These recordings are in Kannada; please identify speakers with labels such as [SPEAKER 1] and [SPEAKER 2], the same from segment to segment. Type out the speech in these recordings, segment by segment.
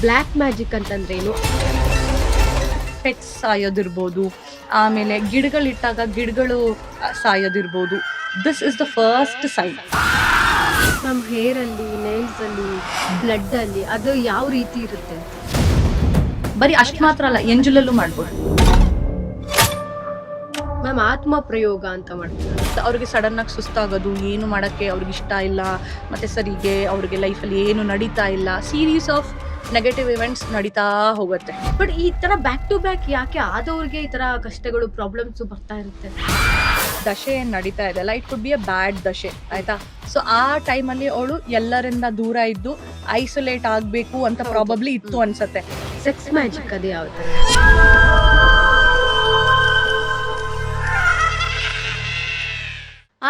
[SPEAKER 1] ಬ್ಲ್ಯಾಕ್ ಮ್ಯಾಜಿಕ್ ಅಂತಂದ್ರೇನು?
[SPEAKER 2] ಪೆಟ್ಸ್ ಸಾಯೋದಿರ್ಬೋದು, ಆಮೇಲೆ ಗಿಡಗಳಿಟ್ಟಾಗ ಗಿಡಗಳು ಸಾಯೋದಿರ್ಬೋದು. This is the first sign.
[SPEAKER 1] ನಮ್ಮ ಹೇರಲ್ಲಿ, ನೇಲ್ಸಲ್ಲಿ, ಬ್ಲಡ್ಡಲ್ಲಿ ಅದು ಯಾವ ರೀತಿ ಇರುತ್ತೆ?
[SPEAKER 2] ಬರೀ ಅಷ್ಟು ಮಾತ್ರ ಅಲ್ಲ, ಎಂಜಲಲ್ಲೂ ಮಾಡ್ಬೋದು.
[SPEAKER 1] ಮ್ಯಾಮ್ ಆತ್ಮ ಪ್ರಯೋಗ ಅಂತ ಮಾಡ್ತಾರೆ.
[SPEAKER 2] ಅವ್ರಿಗೆ ಸಡನ್ ಆಗಿ ಸುಸ್ತಾಗೋದು, ಏನು ಮಾಡೋಕ್ಕೆ ಅವ್ರಿಗೆ ಇಷ್ಟ ಇಲ್ಲ, ಮತ್ತು ಸರಿಗೆ ಅವ್ರಿಗೆ ಲೈಫಲ್ಲಿ ಏನು ನಡೀತಾ ಇಲ್ಲ, ಸೀರೀಸ್ ಆಫ್ ನೆಗೆಟಿವ್ ಇವೆಂಟ್ಸ್ ನಡೀತಾ ಹೋಗುತ್ತೆ.
[SPEAKER 1] ಬಟ್ ಈ ತರ ಬ್ಯಾಕ್ ಟು ಬ್ಯಾಕ್ ಯಾಕೆ ಆದವ್ರಿಗೆ ಈ ತರ ಕಷ್ಟಗಳು, ಪ್ರಾಬ್ಲಮ್ಸ್ ಬರ್ತಾ ಇರುತ್ತೆ?
[SPEAKER 2] ದಶೆ ಏನು ನಡೀತಾ ಇದೆ ಅಲ್ಲ, ಇಟ್ ಕುಡ್ ಬಿ ಅ ಬ್ಯಾಡ್ ದಶೆ, ಆಯ್ತಾ? ಸೊ ಆ ಟೈಮಲ್ಲಿ ಅವಳು ಎಲ್ಲರಿಂದ ದೂರ ಇದ್ದು ಐಸೋಲೇಟ್ ಆಗಬೇಕು ಅಂತ ಪ್ರಾಬಬ್ಲಿ ಇತ್ತು ಅನ್ಸತ್ತೆ.
[SPEAKER 1] ಸೆಕ್ಸ್ ಮ್ಯಾಜಿಕ್ ಅದು ಯಾವ ತರ?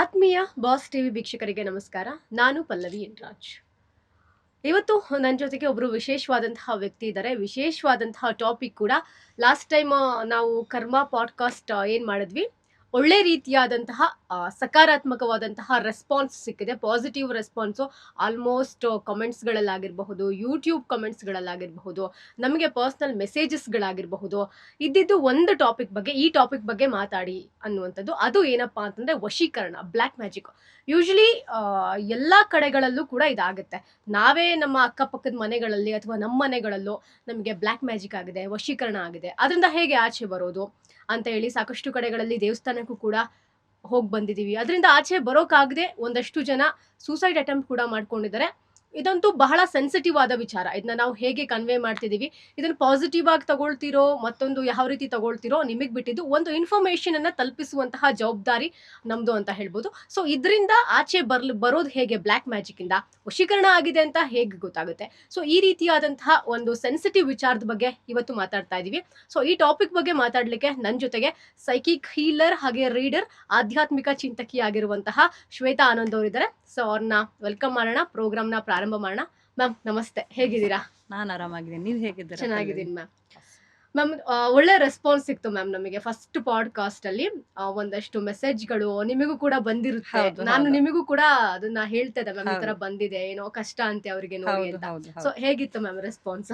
[SPEAKER 1] ಆತ್ಮೀಯ ಬಾಸ್ ಟಿವಿ ವೀಕ್ಷಕರಿಗೆ ನಮಸ್ಕಾರ. ನಾನು ಪಲ್ಲವಿ ಎನ್ ರಾಜ್. ಇವತ್ತು ನನ್ನ ಜೊತೆಗೆ ಒಬ್ರು ವಿಶೇಷವಾದಂತಹ ವ್ಯಕ್ತಿ ಇದ್ದಾರೆ. ವಿಶೇಷವಾದಂತಹ ಟಾಪಿಕ್ ಕೂಡ. ಲಾಸ್ಟ್ ಟೈಮ್ ನಾವು ಕರ್ಮ ಪಾಡ್ಕಾಸ್ಟ್ ಏನ್ ಮಾಡಿದ್ವಿ, ಒಳ್ಳೆ ರೀತಿಯಾದಂತಹ ಸಕಾರಾತ್ಮಕವಾದಂತಹ ರೆಸ್ಪಾನ್ಸ್ ಸಿಕ್ಕಿದೆ, ಪಾಸಿಟಿವ್ ರೆಸ್ಪಾನ್ಸು. ಆಲ್ಮೋಸ್ಟ್ ಕಮೆಂಟ್ಸ್ಗಳಲ್ಲಾಗಿರಬಹುದು, ಯೂಟ್ಯೂಬ್ ಕಮೆಂಟ್ಸ್ಗಳಲ್ಲಾಗಿರಬಹುದು, ನಮಗೆ ಪರ್ಸ್ನಲ್ ಮೆಸೇಜಸ್ಗಳಾಗಿರಬಹುದು, ಇದ್ದಿದ್ದು ಒಂದು ಟಾಪಿಕ್ ಬಗ್ಗೆ, ಈ ಟಾಪಿಕ್ ಬಗ್ಗೆ ಮಾತಾಡಿ ಅನ್ನುವಂಥದ್ದು. ಅದು ಏನಪ್ಪಾ ಅಂತಂದ್ರೆ ವಶೀಕರಣ, ಬ್ಲ್ಯಾಕ್ ಮ್ಯಾಜಿಕ್. ಯೂಶಲಿ ಎಲ್ಲ ಕಡೆಗಳಲ್ಲೂ ಕೂಡ ಇದಾಗುತ್ತೆ. ನಾವೇ ನಮ್ಮ ಅಕ್ಕಪಕ್ಕದ ಮನೆಗಳಲ್ಲಿ ಅಥವಾ ನಮ್ಮ ಮನೆಗಳಲ್ಲೋ ನಮಗೆ ಬ್ಲ್ಯಾಕ್ ಮ್ಯಾಜಿಕ್ ಆಗಿದೆ, ವಶೀಕರಣ ಆಗಿದೆ, ಅದರಿಂದ ಹೇಗೆ ಆಚೆ ಬರೋದು ಅಂತ ಹೇಳಿ ಸಾಕಷ್ಟು ಕಡೆಗಳಲ್ಲಿ ದೇವಸ್ಥಾನಕ್ಕೂ ಕೂಡ ಹೋಗಿ ಬಂದಿದ್ದೀವಿ. ಅದರಿಂದ ಆಚೆ ಬರೋಕ್ಕಾಗದೆ ಒಂದಷ್ಟು ಜನ ಸೂಸೈಡ್ ಅಟೆಂಪ್ಟ್ ಕೂಡ ಮಾಡ್ಕೊಂಡಿದ್ದಾರೆ. ಇದಂತೂ ಬಹಳ ಸೆನ್ಸಿಟಿವ್ ಆದ ವಿಚಾರ. ಇದನ್ನ ನಾವು ಹೇಗೆ ಕನ್ವೆ ಮಾಡ್ತಿದೀವಿ, ಇದನ್ನ ಪಾಸಿಟಿವ್ ಆಗಿ ತಗೊಳ್ತಿರೋ ಮತ್ತೊಂದು ಯಾವ ರೀತಿ ತಗೊಳ್ತಿರೋ ನಿಮಗೆ ಬಿಟ್ಟಿದ್ದು. ಒಂದು ಇನ್ಫಾರ್ಮೇಶನ್ ಅನ್ನ ತಲುಪಿಸುವಂತಹ ಜವಾಬ್ದಾರಿ ನಮ್ದು ಅಂತ ಹೇಳ್ಬೋದು. ಸೊ ಇದರಿಂದ ಆಚೆ ಬರೋದು ಹೇಗೆ, ಬ್ಲ್ಯಾಕ್ ಮ್ಯಾಜಿಕ್ ಇಂದ ವಶೀಕರಣ ಆಗಿದೆ ಅಂತ ಹೇಗೆ ಗೊತ್ತಾಗುತ್ತೆ? ಸೊ ಈ ರೀತಿಯಾದಂತಹ ಒಂದು ಸೆನ್ಸಿಟಿವ್ ವಿಚಾರದ ಬಗ್ಗೆ ಇವತ್ತು ಮಾತಾಡ್ತಾ ಇದೀವಿ. ಸೊ ಈ ಟಾಪಿಕ್ ಬಗ್ಗೆ ಮಾತಾಡ್ಲಿಕ್ಕೆ ನನ್ನ ಜೊತೆಗೆ ಸೈಕಿಕ್ ಹೀಲರ್ ಹಾಗೆ ರೀಡರ್, ಆಧ್ಯಾತ್ಮಿಕ ಚಿಂತಕಿ ಆಗಿರುವಂತಹ ಶ್ವೇತಾ ಆನಂದ್ ಅವರಿದ್ದಾರೆ. ಸೊ ಅವ್ರನ್ನ ವೆಲ್ಕಮ್ ಮಾಡೋಣ, ಪ್ರೋಗ್ರಾಮ್ನ ಪ್ರಾರಂಭ ಮಾಡೋಣ. ಮ್ಯಾಮ್ ನಮಸ್ತೆ, ಹೇಗಿದ್ದೀರಾ?
[SPEAKER 2] ನಾನು ಆರಾಮಾಗಿದ್ದೀನಿ, ನೀವು ಹೇಗಿದ್ದೀರಾ?
[SPEAKER 1] ಚೆನ್ನಾಗಿದ್ದೀನಿ ಮ್ಯಾಮ್. ಮ್ಯಾಮ್ ಒಳ್ಳೆ ರೆಸ್ಪಾನ್ಸ್ ಸಿಕ್ತು ಮ್ಯಾಮ್ ನಮಗೆ ಫಸ್ಟ್ ಪಾಡ್ಕಾಸ್ಟ್ ಅಲ್ಲಿ. ಒಂದಷ್ಟು ಮೆಸೇಜ್ಗಳು ನಿಮಗೂ ಕೂಡ ಬಂದಿರುತ್ತೆ. ನಾನು ನಿಮಗೂ ಕೂಡ ಅದನ್ನ ಹೇಳ್ತಾ ಇದ್ದೆ ಮ್ಯಾಮ್, ಈ ತರ ಬಂದಿದೆ, ಏನೋ ಕಷ್ಟ ಅಂತೆ ಅವ್ರಿಗೆ ನೋಡಿ ಅಂತ. ಸೊ ಹೇಗಿತ್ತು ಮ್ಯಾಮ್ ರೆಸ್ಪಾನ್ಸ್?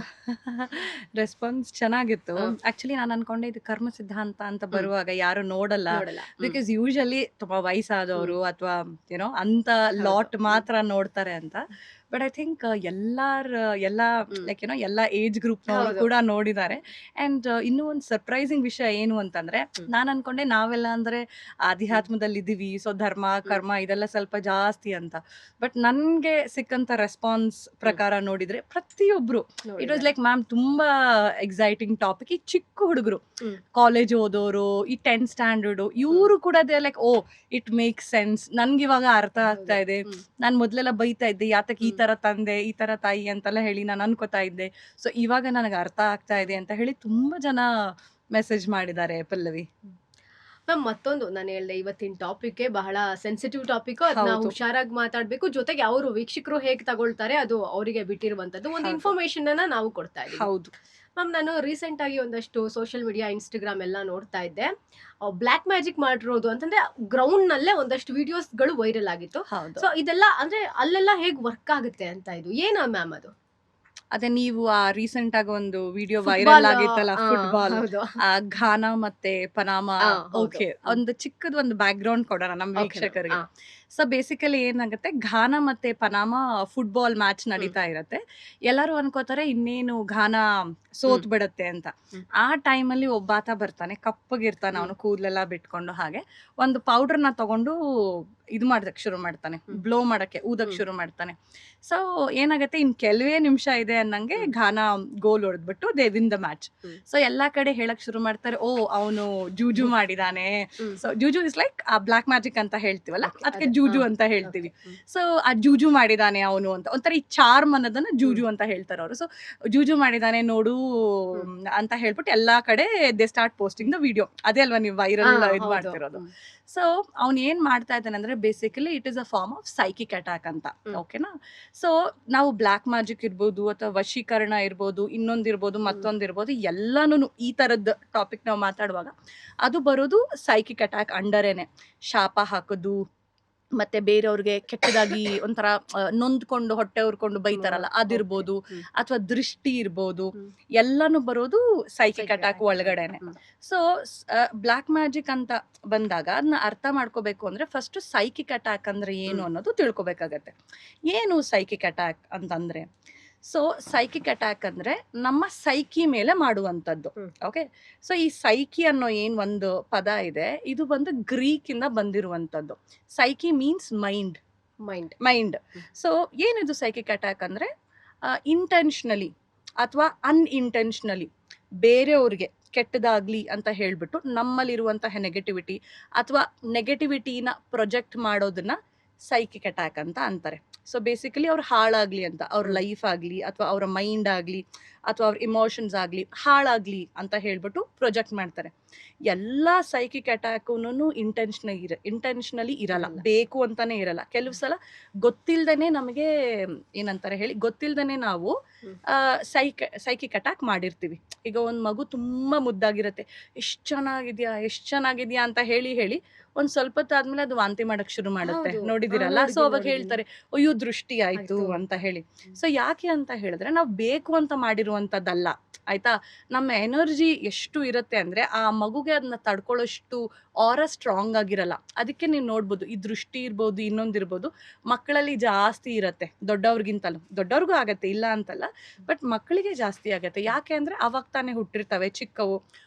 [SPEAKER 2] ರೆಸ್ಪಾನ್ಸ್ ಚೆನ್ನಾಗಿತ್ತು. ಆಕ್ಚುಲಿ ನಾನು ಅನ್ಕೊಂಡೆ ಇದು ಕರ್ಮ ಸಿದ್ಧಾಂತ ಅಂತ ಬರುವಾಗ ಯಾರು ನೋಡಲ್ಲ, ಬಿಕಾಸ್ ಯೂಶಲಿ ತುಂಬಾ ವಯಸ್ಸಾದವರು ಅಥವಾ ಏನೋ ಅಂತ ಲಾಟ್ ಮಾತ್ರ ನೋಡ್ತಾರೆ ಅಂತ. ಬಟ್ ಐ ಥಿಂಕ್ ಎಲ್ಲ ಲೈಕ್ ಏನೋ ಎಲ್ಲ ಏಜ್ ಗ್ರೂಪ್ ಕೂಡ ನೋಡಿದ್ದಾರೆ. ಅಂಡ್ ಇನ್ನೂ ಒಂದು ಸರ್ಪ್ರೈಸಿಂಗ್ ವಿಷಯ ಏನು ಅಂತಂದ್ರೆ, ನಾನು ಅನ್ಕೊಂಡೆ ನಾವೆಲ್ಲ ಅಂದ್ರೆ ಆಧ್ಯಾತ್ಮದಲ್ಲಿ ಇದ್ದೀವಿ, ಸೊ ಧರ್ಮ ಕರ್ಮ ಇದೆಲ್ಲ ಸ್ವಲ್ಪ ಜಾಸ್ತಿ ಅಂತ. ಬಟ್ ನನ್ಗೆ ಸಿಕ್ಕಂತ ರೆಸ್ಪಾನ್ಸ್ ಪ್ರಕಾರ ನೋಡಿದ್ರೆ ಪ್ರತಿಯೊಬ್ರು ಇಟ್ ವಾಸ್ ಲೈಕ್ ಮ್ಯಾಮ್ ತುಂಬಾ ಎಕ್ಸೈಟಿಂಗ್ ಟಾಪಿಕ್. ಈ ಚಿಕ್ಕ ಹುಡುಗರು, ಕಾಲೇಜ್ ಓದೋರು, ಈ 10th ಸ್ಟ್ಯಾಂಡರ್ಡ್, ಇವರು ಕೂಡ they like oh it make sense, ನನ್ಗೆ ಇವಾಗ ಅರ್ಥ ಆಗ್ತಾ ಇದೆ. ನಾನು ಮೊದ್ಲೆಲ್ಲ ಬೈತಾ ಇದ್ದೆ, ಯಾತಕ್ಕೆ ಈ ತರ ತಂದೆ ಈ ತರ ತಾಯಿ ಅಂತೆಲ್ಲ ಹೇಳಿ ನಾನು ಅನ್ಕೋತಾ ಇದ್ದೆ, ಸೊ ಇವಾಗ ನನಗೆ ಅರ್ಥ ಆಗ್ತಾ ಇದೆ ಅಂತ ಹೇಳಿ ತುಂಬಾ ಜನ ಮೆಸೇಜ್ ಮಾಡಿದ್ದಾರೆ ಪಲ್ಲವಿ.
[SPEAKER 1] ಮ್ಯಾಮ್ ಮತ್ತೊಂದು ನಾನು ಹೇಳ್ದೆ, ಇವತ್ತಿನ ಟಾಪಿಕ್ ಬಹಳ ಸೆನ್ಸಿಟಿವ್ ಟಾಪಿಕ್, ಅದನ್ನ ಹುಷಾರಾಗಿ ಮಾತಾಡ್ಬೇಕು. ಜೊತೆಗೆ ಅವರು ವೀಕ್ಷಕರು ಹೇಗೆ ತಗೊಳ್ತಾರೆ ಅದು ಅವರಿಗೆ ಬಿಟ್ಟಿರುವಂತದ್ದು. ಒಂದು ಇನ್ಫಾರ್ಮೇಶನ್ ಅನ್ನ ನಾವು ಕೊಡ್ತಾ ಇದ್ದೀವಿ.
[SPEAKER 2] ಹೌದು
[SPEAKER 1] ಮ್ಯಾಮ್, ನಾನು ರೀಸೆಂಟ್ ಆಗಿ ಒಂದಷ್ಟು ಸೋಷಿಯಲ್ ಮೀಡಿಯಾ, ಇನ್ಸ್ಟಾಗ್ರಾಮ್ ಎಲ್ಲ ನೋಡ್ತಾ ಇದ್ದೆ. ಬ್ಲ್ಯಾಕ್ ಮ್ಯಾಜಿಕ್ ಮಾಡಿರೋದು ಅಂತಂದ್ರೆ ಗ್ರೌಂಡ್ ನಲ್ಲೇ ಒಂದಷ್ಟು ವಿಡಿಯೋಸ್ಗಳು ವೈರಲ್ ಆಗಿತ್ತು. ಸೊ ಇದೆಲ್ಲ ಅಂದ್ರೆ ಅಲ್ಲೆಲ್ಲ ಹೇಗ್ ವರ್ಕ್ ಆಗುತ್ತೆ ಅಂತ, ಇದು ಏನು ಮ್ಯಾಮ್ ಅದು?
[SPEAKER 2] ಅದೇ ನೀವು ಆ ರೀಸೆಂಟ್ ಆಗಿ ಒಂದು ವಿಡಿಯೋ ವೈರಲ್ ಆಗಿತ್ತಲ್ಲ, ಫುಟ್ಬಾಲ್, ಘಾನಾ ಮತ್ತೆ ಪನಾಮಾ. ಓಕೆ, ಒಂದು ಚಿಕ್ಕದ ಒಂದು ಬ್ಯಾಕ್ ಗ್ರೌಂಡ್ ಕೊಡೋಣ ನಮ್ಮ ವೀಕ್ಷಕರಿಗೆ. ಸೊ ಬೇಸಿಕಲಿ ಏನಾಗುತ್ತೆ, ಘಾನಾ ಮತ್ತೆ ಪನಾಮಾ ಫುಟ್ಬಾಲ್ ಮ್ಯಾಚ್ ನಡೀತಾ ಇರತ್ತೆ. ಎಲ್ಲರೂ ಅನ್ಕೋತಾರೆ ಇನ್ನೇನು ಘಾನಾ ಸೋತ್ ಬಿಡತ್ತೆ ಅಂತ. ಆ ಟೈಮಲ್ಲಿ ಒಬ್ಬಾತ ಬರ್ತಾನೆ, ಕಪ್ಪಗಿರ್ತಾನೆ, ಅವನು ಕೂದಲೆಲ್ಲ ಬಿಟ್ಕೊಂಡು, ಹಾಗೆ ಒಂದು ಪೌಡರ್ನ ತಗೊಂಡು ಇದು ಮಾಡೋದಕ್ಕೆ ಶುರು ಮಾಡ್ತಾನೆ, ಬ್ಲೋ ಮಾಡಕ್ಕೆ, ಊದಕ್ಕೆ ಶುರು ಮಾಡ್ತಾನೆ. ಸೊ ಏನಾಗುತ್ತೆ, ಇನ್ ಕೆಲವೇ ನಿಮಿಷ ಇದೆ ಅನ್ನಂಗೆ ಘಾನಾ ಗೋಲ್ ಹೊಡೆದ್ಬಿಟ್ಟು they win the match. So ಎಲ್ಲಾ ಕಡೆ ಹೇಳಕ್ ಶುರು ಮಾಡ್ತಾರೆ, ಓ ಅವನು ಜೂಜು ಮಾಡಿದಾನೆ. ಸೊ ಜೂಜು ಇಸ್ ಲೈಕ್ ಆ ಬ್ಲ್ಯಾಕ್ ಮ್ಯಾಜಿಕ್ ಅಂತ ಹೇಳ್ತೀವಲ್ಲ, ಅದಕ್ಕೆ ಜೂಜು ಅಂತ ಹೇಳ್ತೀವಿ. ಸೊ ಆ ಜೂಜು ಮಾಡಿದಾನೆ ಅವನು ಅಂತ, ಒಂಥರ ಈ ಚಾರ್ಮ್ ಅನ್ನೋದನ್ನ ಜೂಜು ಅಂತ ಹೇಳ್ತಾರೆ ಅವರು. ಸೊ ಜೂಜು ಮಾಡಿದಾನೆ ನೋಡು ಅಂತ ಹೇಳ್ಬಿಟ್ಟು ಎಲ್ಲಾ ಕಡೆ they start posting the video. ಅದೇ ಅಲ್ವಾ ನೀವು ವೈರಲ್ ಇದು ಮಾಡ್ತಿರೋದು. ಸೊ ಅವ್ನು ಏನ್ ಮಾಡ್ತಾ ಇದ್ದಾನೆ ಅಂದ್ರೆ, basically it is a form of psychic attack ಅಂತ. ಓಕೆನಾ? ಸೊ ನಾವು ಬ್ಲ್ಯಾಕ್ ಮ್ಯಾಜಿಕ್ ಇರ್ಬೋದು ಅಥವಾ ವಶೀಕರಣ ಇರ್ಬೋದು, ಇನ್ನೊಂದಿರ್ಬೋದು ಮತ್ತೊಂದಿರ್ಬೋದು, ಎಲ್ಲಾನು ಈ ತರದ್ ಟಾಪಿಕ್ ನಾವು ಮಾತಾಡುವಾಗ ಅದು ಬರೋದು ಸೈಕಿಕ್ ಅಟ್ಯಾಕ್ ಅಂಡರೇನೆ. ಶಾಪ ಹಾಕೋದು, ಮತ್ತೆ ಬೇರೆಯವ್ರಿಗೆ ಕೆಟ್ಟದಾಗಿ ಒಂಥರ ನೊಂದ್ಕೊಂಡು ಹೊಟ್ಟೆ ಉರ್ಕೊಂಡು ಬೈತಾರಲ್ಲ ಅದಿರ್ಬೋದು, ಅಥವಾ ದೃಷ್ಟಿ ಇರ್ಬೋದು, ಎಲ್ಲಾನು ಬರೋದು ಸೈಕಿಕ್ ಅಟ್ಯಾಕ್ ಒಳಗಡೆನೆ. ಸೊ ಬ್ಲಾಕ್ ಮ್ಯಾಜಿಕ್ ಅಂತ ಬಂದಾಗ ಅದನ್ನ ಅರ್ಥ ಮಾಡ್ಕೋಬೇಕು ಅಂದ್ರೆ ಫಸ್ಟ್ ಸೈಕಿಕ್ ಅಟ್ಯಾಕ್ ಅಂದ್ರೆ ಏನು ಅನ್ನೋದು ತಿಳ್ಕೊಬೇಕಾಗತ್ತೆ. ಏನು ಸೈಕಿಕ್ ಅಟ್ಯಾಕ್ ಅಂತಂದ್ರೆ, ಸೊ ಸೈಕಿಕ್ ಅಟ್ಯಾಕ್ ಅಂದ್ರೆ ನಮ್ಮ ಸೈಕಿ ಮೇಲೆ ಮಾಡುವಂಥದ್ದು. ಓಕೆ, ಸೊ ಈ ಸೈಕಿ ಅನ್ನೋ ಏನ್ ಒಂದು ಪದ ಇದೆ, ಇದು ಬಂದು ಗ್ರೀಕ್ ಇಂದ ಬಂದಿರುವಂಥದ್ದು. Psyche means mind. Mind. So ಏನಿದು ಸೈಕಿಕ್ ಅಟ್ಯಾಕ್ ಅಂದ್ರೆ ಇಂಟೆನ್ಷನಲಿ ಅಥವಾ ಅನ್ಇಂಟೆನ್ಷನಲಿ ಬೇರೆಯವ್ರಿಗೆ ಕೆಟ್ಟದಾಗ್ಲಿ ಅಂತ ಹೇಳ್ಬಿಟ್ಟು ನಮ್ಮಲ್ಲಿರುವಂತಹ ನೆಗೆಟಿವಿಟಿ ಅಥವಾ ನೆಗೆಟಿವಿಟಿನ ಪ್ರೊಜೆಕ್ಟ್ ಮಾಡೋದನ್ನ ಸೈಕಿಕ್ ಅಟ್ಯಾಕ್ ಅಂತ ಅಂತಾರೆ. ಸೊ ಬೇಸಿಕಲಿ ಅವ್ರು ಹಾಳಾಗ್ಲಿ ಅಂತ, ಅವ್ರ ಲೈಫ್ ಆಗ್ಲಿ ಅಥವಾ ಅವರ ಮೈಂಡ್ ಆಗ್ಲಿ ಅಥವಾ ಅವ್ರ ಇಮೋಷನ್ಸ್ ಆಗ್ಲಿ ಹಾಳಾಗ್ಲಿ ಅಂತ ಹೇಳ್ಬಿಟ್ಟು ಪ್ರೊಜೆಕ್ಟ್ ಮಾಡ್ತಾರೆ. ಎಲ್ಲಾ ಸೈಕಿಕ್ ಅಟ್ಯಾಕೂನು ಇಂಟೆನ್ಷನಲಿ ಇರಲ್ಲ, ಬೇಕು ಅಂತಾನೆ ಇರಲ್ಲ. ಕೆಲವು ಸಲ ಗೊತ್ತಿಲ್ದೇನೆ ನಮಗೆ ಏನಂತಾರೆ ಹೇಳಿ, ಗೊತ್ತಿಲ್ದೇನೆ ನಾವು ಸೈಕಿಕ್ ಅಟ್ಯಾಕ್ ಮಾಡಿರ್ತೀವಿ. ಈಗ ಒಂದ್ ಮಗು ತುಂಬಾ ಮುದ್ದಾಗಿರತ್ತೆ, ಎಷ್ಟ್ ಚೆನ್ನಾಗಿದ್ಯಾ ಅಂತ ಹೇಳಿ ಒಂದ್ ಸ್ವಲ್ಪ ಹೊತ್ತಾದ್ಮೇಲೆ ಅದು ವಾಂತಿ ಮಾಡಕ್ ಶುರು ಮಾಡುತ್ತೆ, ನೋಡಿದಿರಲ್ಲ. ಸೊ ಅವಾಗ ಹೇಳ್ತಾರೆ ಅಯ್ಯೋ ದೃಷ್ಟಿ ಆಯ್ತು ಅಂತ ಹೇಳಿ. ಸೊ ಯಾಕೆ ಅಂತ ಹೇಳಿದ್ರೆ ನಾವು ಬೇಕು ಅಂತ ಮಾಡಿರುವಂತದ್ದಲ್ಲ, ಆಯ್ತಾ. ನಮ್ಮ ಎನರ್ಜಿ ಎಷ್ಟು ಇರುತ್ತೆ ಅಂದ್ರೆ ಆ ಮಗುಗೆ ಅದನ್ನ ತಡ್ಕೊಳ್ಳೋಷ್ಟು ಆರ ಸ್ಟ್ರಾಂಗ್ ಆಗಿರಲ್ಲ. ಅದಕ್ಕೆ ನೀವು ನೋಡ್ಬೋದು, ಈ ದೃಷ್ಟಿ ಇರ್ಬೋದು, ಇನ್ನೊಂದಿರ್ಬೋದು, ಮಕ್ಕಳಲ್ಲಿ ಜಾಸ್ತಿ ಇರತ್ತೆ ದೊಡ್ಡವ್ರಿಗಿಂತಲೂ. ದೊಡ್ಡವ್ರಿಗೂ ಆಗತ್ತೆ, ಇಲ್ಲ ಅಂತಲ್ಲ, ಬಟ್ ಮಕ್ಕಳಿಗೆ ಜಾಸ್ತಿ ಆಗತ್ತೆ. ಯಾಕೆ ಅಂದ್ರೆ ಅವಾಗ ತಾನೇ ಹುಟ್ಟಿರ್ತವೆ ಚಿಕ್ಕವು,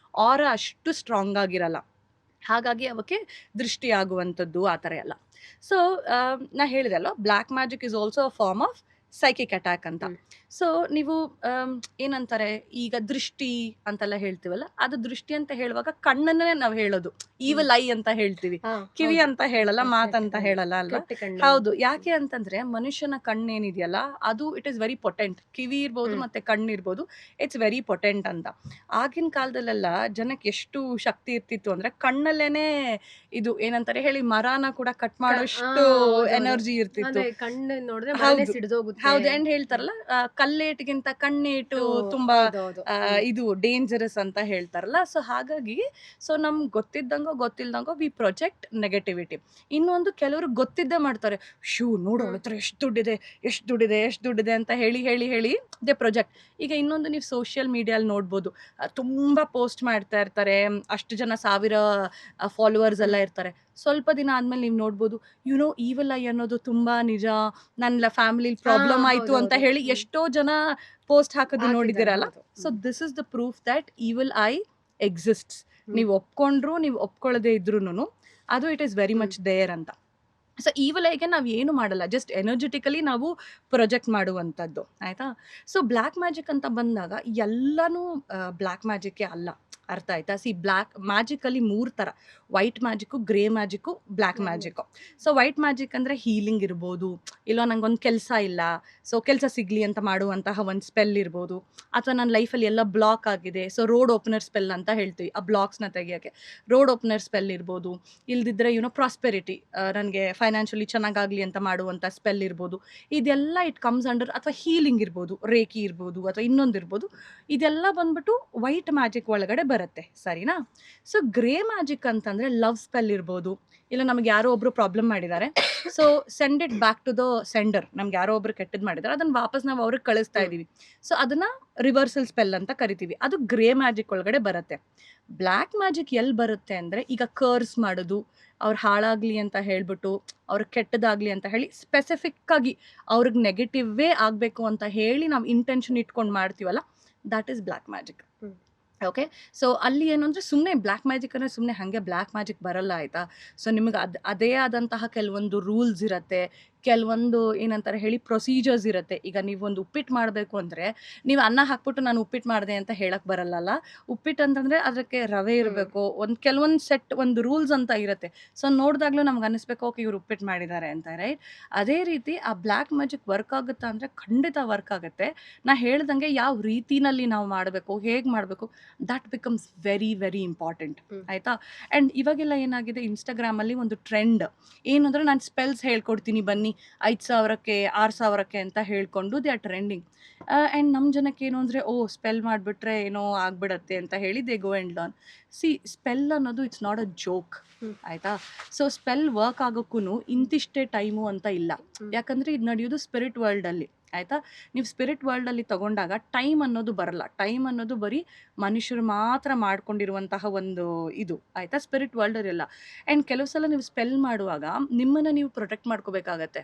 [SPEAKER 2] ಆರ ಅಷ್ಟು ಸ್ಟ್ರಾಂಗ್ ಆಗಿರಲ್ಲ, ಹಾಗಾಗಿ ಅವಕ್ಕೆ ದೃಷ್ಟಿ ಆಗುವಂಥದ್ದು ಆ ಥರ ಎಲ್ಲ. ಸೊ ನಾ ಹೇಳಿದೆ ಅಲ್ವಾ, black magic is also a form of psychic attack ಅಂತ. ಸೊ ನೀವು ಏನಂತಾರೆ, ಈಗ ದೃಷ್ಟಿ ಅಂತೆಲ್ಲ ಹೇಳ್ತೀವಲ್ಲ, ಅದು ದೃಷ್ಟಿ ಅಂತ ಹೇಳುವಾಗ ಕಣ್ಣನ್ನೇ ನಾವು ಹೇಳೋದು ಈವಲ್ ಐ ಅಂತ ಹೇಳ್ತೀವಿ, ಕಿವಿ ಅಂತ ಹೇಳಲ್ಲ, ಮಾತಂತ ಹೇಳಲ್ಲ ಅಲ್ವಾ. ಹೌದು, ಯಾಕೆ ಅಂತಂದ್ರೆ ಮನುಷ್ಯನ ಕಣ್ಣೇನಿದೆಯಲ್ಲ ಅದು ಇಟ್ ಇಸ್ ವೆರಿ ಪೊಟೆಂಟ್. ಕಿವಿ ಇರ್ಬೋದು ಮತ್ತೆ ಕಣ್ಣಿರ್ಬೋದು, ಇಟ್ಸ್ ವೆರಿ ಪೊಟೆಂಟ್ ಅಂತ. ಆಗಿನ ಕಾಲದಲ್ಲೆಲ್ಲ ಜನಕ್ಕೆ ಎಷ್ಟು ಶಕ್ತಿ ಇರ್ತಿತ್ತು ಅಂದ್ರೆ ಕಣ್ಣಲ್ಲೇನೆ ಇದು ಏನಂತಾರೆ ಹೇಳಿ, ಮರಾನ ಕೂಡ ಕಟ್ ಮಾಡೋಷ್ಟು ಎನರ್ಜಿ ಇರ್ತಿತ್ತು. ಹೌದು, ಅಂಡ್ ಹೇಳ್ತಾರಲ್ಲ ಕಲ್ಲೇಟಿಗಿಂತ ಕಣ್ಣೇಟು ತುಂಬಾ ಇದು ಡೇಂಜರಸ್ ಅಂತ ಹೇಳ್ತಾರಲ್ಲ. ಸೊ ಹಾಗಾಗಿ ಸೊ ನಮ್ಗೆ ಗೊತ್ತಿಲ್ದಂಗೋ ವಿ ಪ್ರೊಜೆಕ್ಟ್ ನೆಗೆಟಿವಿಟಿ. ಇನ್ನೊಂದು, ಕೆಲವರು ಗೊತ್ತಿದ್ದೇ ಮಾಡ್ತಾರೆ, ನೋಡು ಅವಳ ಹತ್ರ ಎಷ್ಟು ದುಡ್ಡಿದೆ ಅಂತ ಹೇಳಿ ದೇ ಪ್ರೊಜೆಕ್ಟ್. ಈಗ ಇನ್ನೊಂದು, ನೀವು ಸೋಷಿಯಲ್ ಮೀಡಿಯಲ್ಲಿ ನೋಡ್ಬೋದು, ತುಂಬಾ ಪೋಸ್ಟ್ ಮಾಡ್ತಾ ಇರ್ತಾರೆ, ಅಷ್ಟು ಜನ ಸಾವಿರ ಫಾಲೋವರ್ಸ್ ಎಲ್ಲ ಇರ್ತಾರೆ. ಸ್ವಲ್ಪ ದಿನ ಆದ್ಮೇಲೆ ನೀವು ನೋಡ್ಬೋದು, ಈವಲ್ ಐ ಅನ್ನೋದು ತುಂಬಾ ನಿಜ, ನನ್ನ ಫ್ಯಾಮಿಲಿ ಪ್ರಾಬ್ಲಮ್ ಆಯ್ತು ಅಂತ ಹೇಳಿ ಎಷ್ಟೋ ಜನ ಪೋಸ್ಟ್ ಹಾಕೋದು ನೋಡಿದಿರಲ್ಲ. So this is the proof that evil eye exists. ನೀವು ಒಪ್ಕೊಂಡ್ರು ನೀವು ಒಪ್ಕೊಳ್ಳದೆ ಇದ್ರೂನು ಅದು it is very much there ಅಂತ. ಸೊ ಈವಲ್ ಐಗೆ ನಾವು ಏನು ಮಾಡಲ್ಲ, ಜಸ್ಟ್ ಎನರ್ಜೆಟಿಕಲಿ ನಾವು ಪ್ರೊಜೆಕ್ಟ್ ಮಾಡುವಂಥದ್ದು, ಆಯ್ತಾ. ಸೊ ಬ್ಲ್ಯಾಕ್ ಮ್ಯಾಜಿಕ್ ಅಂತ ಬಂದಾಗ ಎಲ್ಲನೂ ಬ್ಲ್ಯಾಕ್ ಮ್ಯಾಜಿಕ್ಕೇ ಅಲ್ಲ, ಅರ್ಥ ಆಯ್ತಾ. ಬ್ಲ್ಯಾಕ್ ಮ್ಯಾಜಿಕ್ ಅಲ್ಲಿ 3 ಥರ: white magic, grey magic, black magic. So white magic ಅಂದ್ರೆ ಹೀಲಿಂಗ್ ಇರ್ಬೋದು, ಇಲ್ಲ ನಂಗೊಂದು ಕೆಲಸ ಇಲ್ಲ, ಸೊ ಕೆಲಸ ಸಿಗ್ಲಿ ಅಂತ ಮಾಡುವಂತಹ ಒಂದು ಸ್ಪೆಲ್ ಇರ್ಬೋದು, ಅಥವಾ ನನ್ನ ಲೈಫಲ್ಲಿ ಎಲ್ಲ ಬ್ಲಾಕ್ ಆಗಿದೆ, ಸೊ ರೋಡ್ ಓಪನರ್ ಸ್ಪೆಲ್ ಅಂತ ಹೇಳ್ತೀವಿ, ಆ ಬ್ಲಾಕ್ಸ್ನ ತೆಗಿಯೋಕ್ಕೆ ರೋಡ್ ಓಪನರ್ ಸ್ಪೆಲ್ ಇರ್ಬೋದು. ಇಲ್ದಿದ್ರೆ ಪ್ರಾಸ್ಪೆರಿಟಿ, ನನಗೆ ಫೈನಾನ್ಷಿಯಲಿ ಚೆನ್ನಾಗಾಗಲಿ ಅಂತ ಮಾಡುವಂಥ ಸ್ಪೆಲ್ ಇರ್ಬೋದು. ಇದೆಲ್ಲ ಇಟ್ ಕಮ್ಸ್ ಅಂಡರ್, ಅಥವಾ ಹೀಲಿಂಗ್ ಇರ್ಬೋದು, ರೇಖಿ ಇರ್ಬೋದು, ಅಥವಾ ಇನ್ನೊಂದಿರ್ಬೋದು. ಇದೆಲ್ಲ ಬಂದ್ಬಿಟ್ಟು ವೈಟ್ ಮ್ಯಾಜಿಕ್ ಒಳಗಡೆ ಬರುತ್ತೆ, ಸರಿನಾ. ಸೊ ಗ್ರೇ ಮ್ಯಾಜಿಕ್ ಅಂತಂದ್ರೆ ಲವ್ ಸ್ಪೆಲ್ ಇರ್ಬೋದು, ಇಲ್ಲ ನಮ್ಗೆ ಯಾರೋ ಒಬ್ರು ಪ್ರಾಬ್ಲಮ್ ಮಾಡಿದ್ದಾರೆ, so send it back to the sender. ನಮ್ಗೆ ಯಾರೋ ಒಬ್ರು ಕೆಟ್ಟದ್ ಮಾಡಿದ್ದಾರೆ, ಅದನ್ನ ವಾಪಸ್ ನಾವು ಅವ್ರಿಗೆ ಕಳಿಸ್ತಾ ಇದೀವಿ. ಸೊ ಅದನ್ನ ರಿವರ್ಸಲ್ ಸ್ಪೆಲ್ ಅಂತ ಕರಿತೀವಿ, ಅದು ಗ್ರೇ ಮ್ಯಾಜಿಕ್ ಒಳಗಡೆ ಬರುತ್ತೆ. ಬ್ಲ್ಯಾಕ್ ಮ್ಯಾಜಿಕ್ ಎಲ್ಲಿ ಬರುತ್ತೆ ಅಂದ್ರೆ, ಈಗ ಕರ್ಸ್ ಮಾಡೋದು, ಅವ್ರು ಹಾಳಾಗ್ಲಿ ಅಂತ ಹೇಳ್ಬಿಟ್ಟು, ಅವ್ರಿಗೆ ಕೆಟ್ಟದಾಗ್ಲಿ ಅಂತ ಹೇಳಿ ಸ್ಪೆಸಿಫಿಕ್ ಆಗಿ ಅವ್ರಿಗೆ ನೆಗೆಟಿವೇ ಆಗ್ಬೇಕು ಅಂತ ಹೇಳಿ ನಾವು ಇಂಟೆನ್ಷನ್ ಇಟ್ಕೊಂಡು ಮಾಡ್ತೀವಲ್ಲ, that is black magic. Okay, so ಅಲ್ಲಿ ಏನು ಅಂದರೆ, ಸುಮ್ಮನೆ ಬ್ಲ್ಯಾಕ್ ಮ್ಯಾಜಿಕ್ ಅಂದರೆ ಸುಮ್ಮನೆ ಹಾಗೆ ಬ್ಲ್ಯಾಕ್ ಮ್ಯಾಜಿಕ್ ಬರಲ್ಲ, ಆಯಿತಾ. ಸೊ ನಿಮಗೆ ಅದೇ ಆದಂತಹ ಕೆಲವೊಂದು ರೂಲ್ಸ್ ಇರುತ್ತೆ, ಕೆಲವೊಂದು ಏನಂತಾರೆ ಹೇಳಿ ಪ್ರೊಸೀಜರ್ಸ್ ಇರುತ್ತೆ. ಈಗ ನೀವೊಂದು ಉಪ್ಪಿಟ್ಟು ಮಾಡಬೇಕು ಅಂದರೆ, ನೀವು ಅನ್ನ ಹಾಕ್ಬಿಟ್ಟು ನಾನು ಉಪ್ಪಿಟ್ಟು ಮಾಡಿದೆ ಅಂತ ಹೇಳಕ್ಕೆ ಬರಲ್ಲಲ್ಲ. ಉಪ್ಪಿಟ್ಟು ಅಂತಂದರೆ ಅದಕ್ಕೆ ರವೆ ಇರಬೇಕು, ಕೆಲವೊಂದು ಸೆಟ್ ಒಂದು ರೂಲ್ಸ್ ಅಂತ ಇರುತ್ತೆ. ಸೊ ನೋಡಿದಾಗಲೂ ನಮ್ಗೆ ಅನ್ನಿಸ್ಬೇಕು, ಓಕೆ ಇವ್ರು ಉಪ್ಪಿಟ್ಟು ಮಾಡಿದ್ದಾರೆ ಅಂತ, ರೈಟ್. ಅದೇ ರೀತಿ ಆ ಬ್ಲ್ಯಾಕ್ ಮ್ಯಾಜಿಕ್ ವರ್ಕ್ ಆಗುತ್ತಾ ಅಂದರೆ ಖಂಡಿತ ವರ್ಕ್ ಆಗುತ್ತೆ. ನಾ ಹೇಳ್ದಂಗೆ ಯಾವ ರೀತಿನಲ್ಲಿ ನಾವು ಮಾಡಬೇಕು, ಹೇಗೆ ಮಾಡಬೇಕು that becomes very very important.
[SPEAKER 1] Hmm.
[SPEAKER 2] ಆಯಿತಾ. ಆ್ಯಂಡ್ ಇವಾಗೆಲ್ಲ ಏನಾಗಿದೆ, ಇನ್ಸ್ಟಾಗ್ರಾಮಲ್ಲಿ ಒಂದು ಟ್ರೆಂಡ್ ಏನಂದರೆ, ನಾನು ಸ್ಪೆಲ್ಸ್ ಹೇಳ್ಕೊಡ್ತೀನಿ ಬನ್ನಿ 5,000ಕ್ಕೆ 6,000ಕ್ಕೆ ಅಂತ ಹೇಳ್ಕೊಂಡು ದೇ ಆರ್ ಟ್ರೆಂಡಿಂಗ್. ಆ್ಯಂಡ್ ನಮ್ಮ ಜನಕ್ಕೆ ಏನು ಅಂದರೆ, ಓ ಸ್ಪೆಲ್ ಮಾಡಿಬಿಟ್ರೆ ಏನೋ ಆಗ್ಬಿಡತ್ತೆ ಅಂತ ಹೇಳಿ they go and learn. C, spell ಅನ್ನೋದು ಇಟ್ಸ್ ನಾಟ್ ಅ ಜೋಕ್.
[SPEAKER 1] ಹ್ಮ್.
[SPEAKER 2] ಆಯಿತಾ. ಸೊ ಸ್ಪೆಲ್ ವರ್ಕ್ ಆಗೋಕ್ಕೂ ಇಂತಿಷ್ಟೇ ಟೈಮು ಅಂತ ಇಲ್ಲ.
[SPEAKER 1] ಹ್ಮ್.
[SPEAKER 2] ಯಾಕಂದರೆ ಇದು ನಡೆಯೋದು ಸ್ಪಿರಿಟ್ ವರ್ಲ್ಡಲ್ಲಿ. ಆಯಿತಾ. ನೀವು ಸ್ಪಿರಿಟ್ ವರ್ಲ್ಡಲ್ಲಿ ತಗೊಂಡಾಗ ಟೈಮ್ ಅನ್ನೋದು ಬರಲ್ಲ. ಟೈಮ್ ಅನ್ನೋದು ಬರೀ ಮನುಷ್ಯರು ಮಾತ್ರ ಮಾಡ್ಕೊಂಡಿರುವಂತಹ ಒಂದು ಇದು. ಆಯಿತಾ. ಸ್ಪಿರಿಟ್ ವರ್ಲ್ಡಲ್ಲಿಲ್ಲ. ಆ್ಯಂಡ್ ಕೆಲವು ಸಲ ನೀವು ಸ್ಪೆಲ್ ಮಾಡುವಾಗ ನಿಮ್ಮನ್ನು ನೀವು ಪ್ರೊಟೆಕ್ಟ್ ಮಾಡ್ಕೋಬೇಕಾಗತ್ತೆ.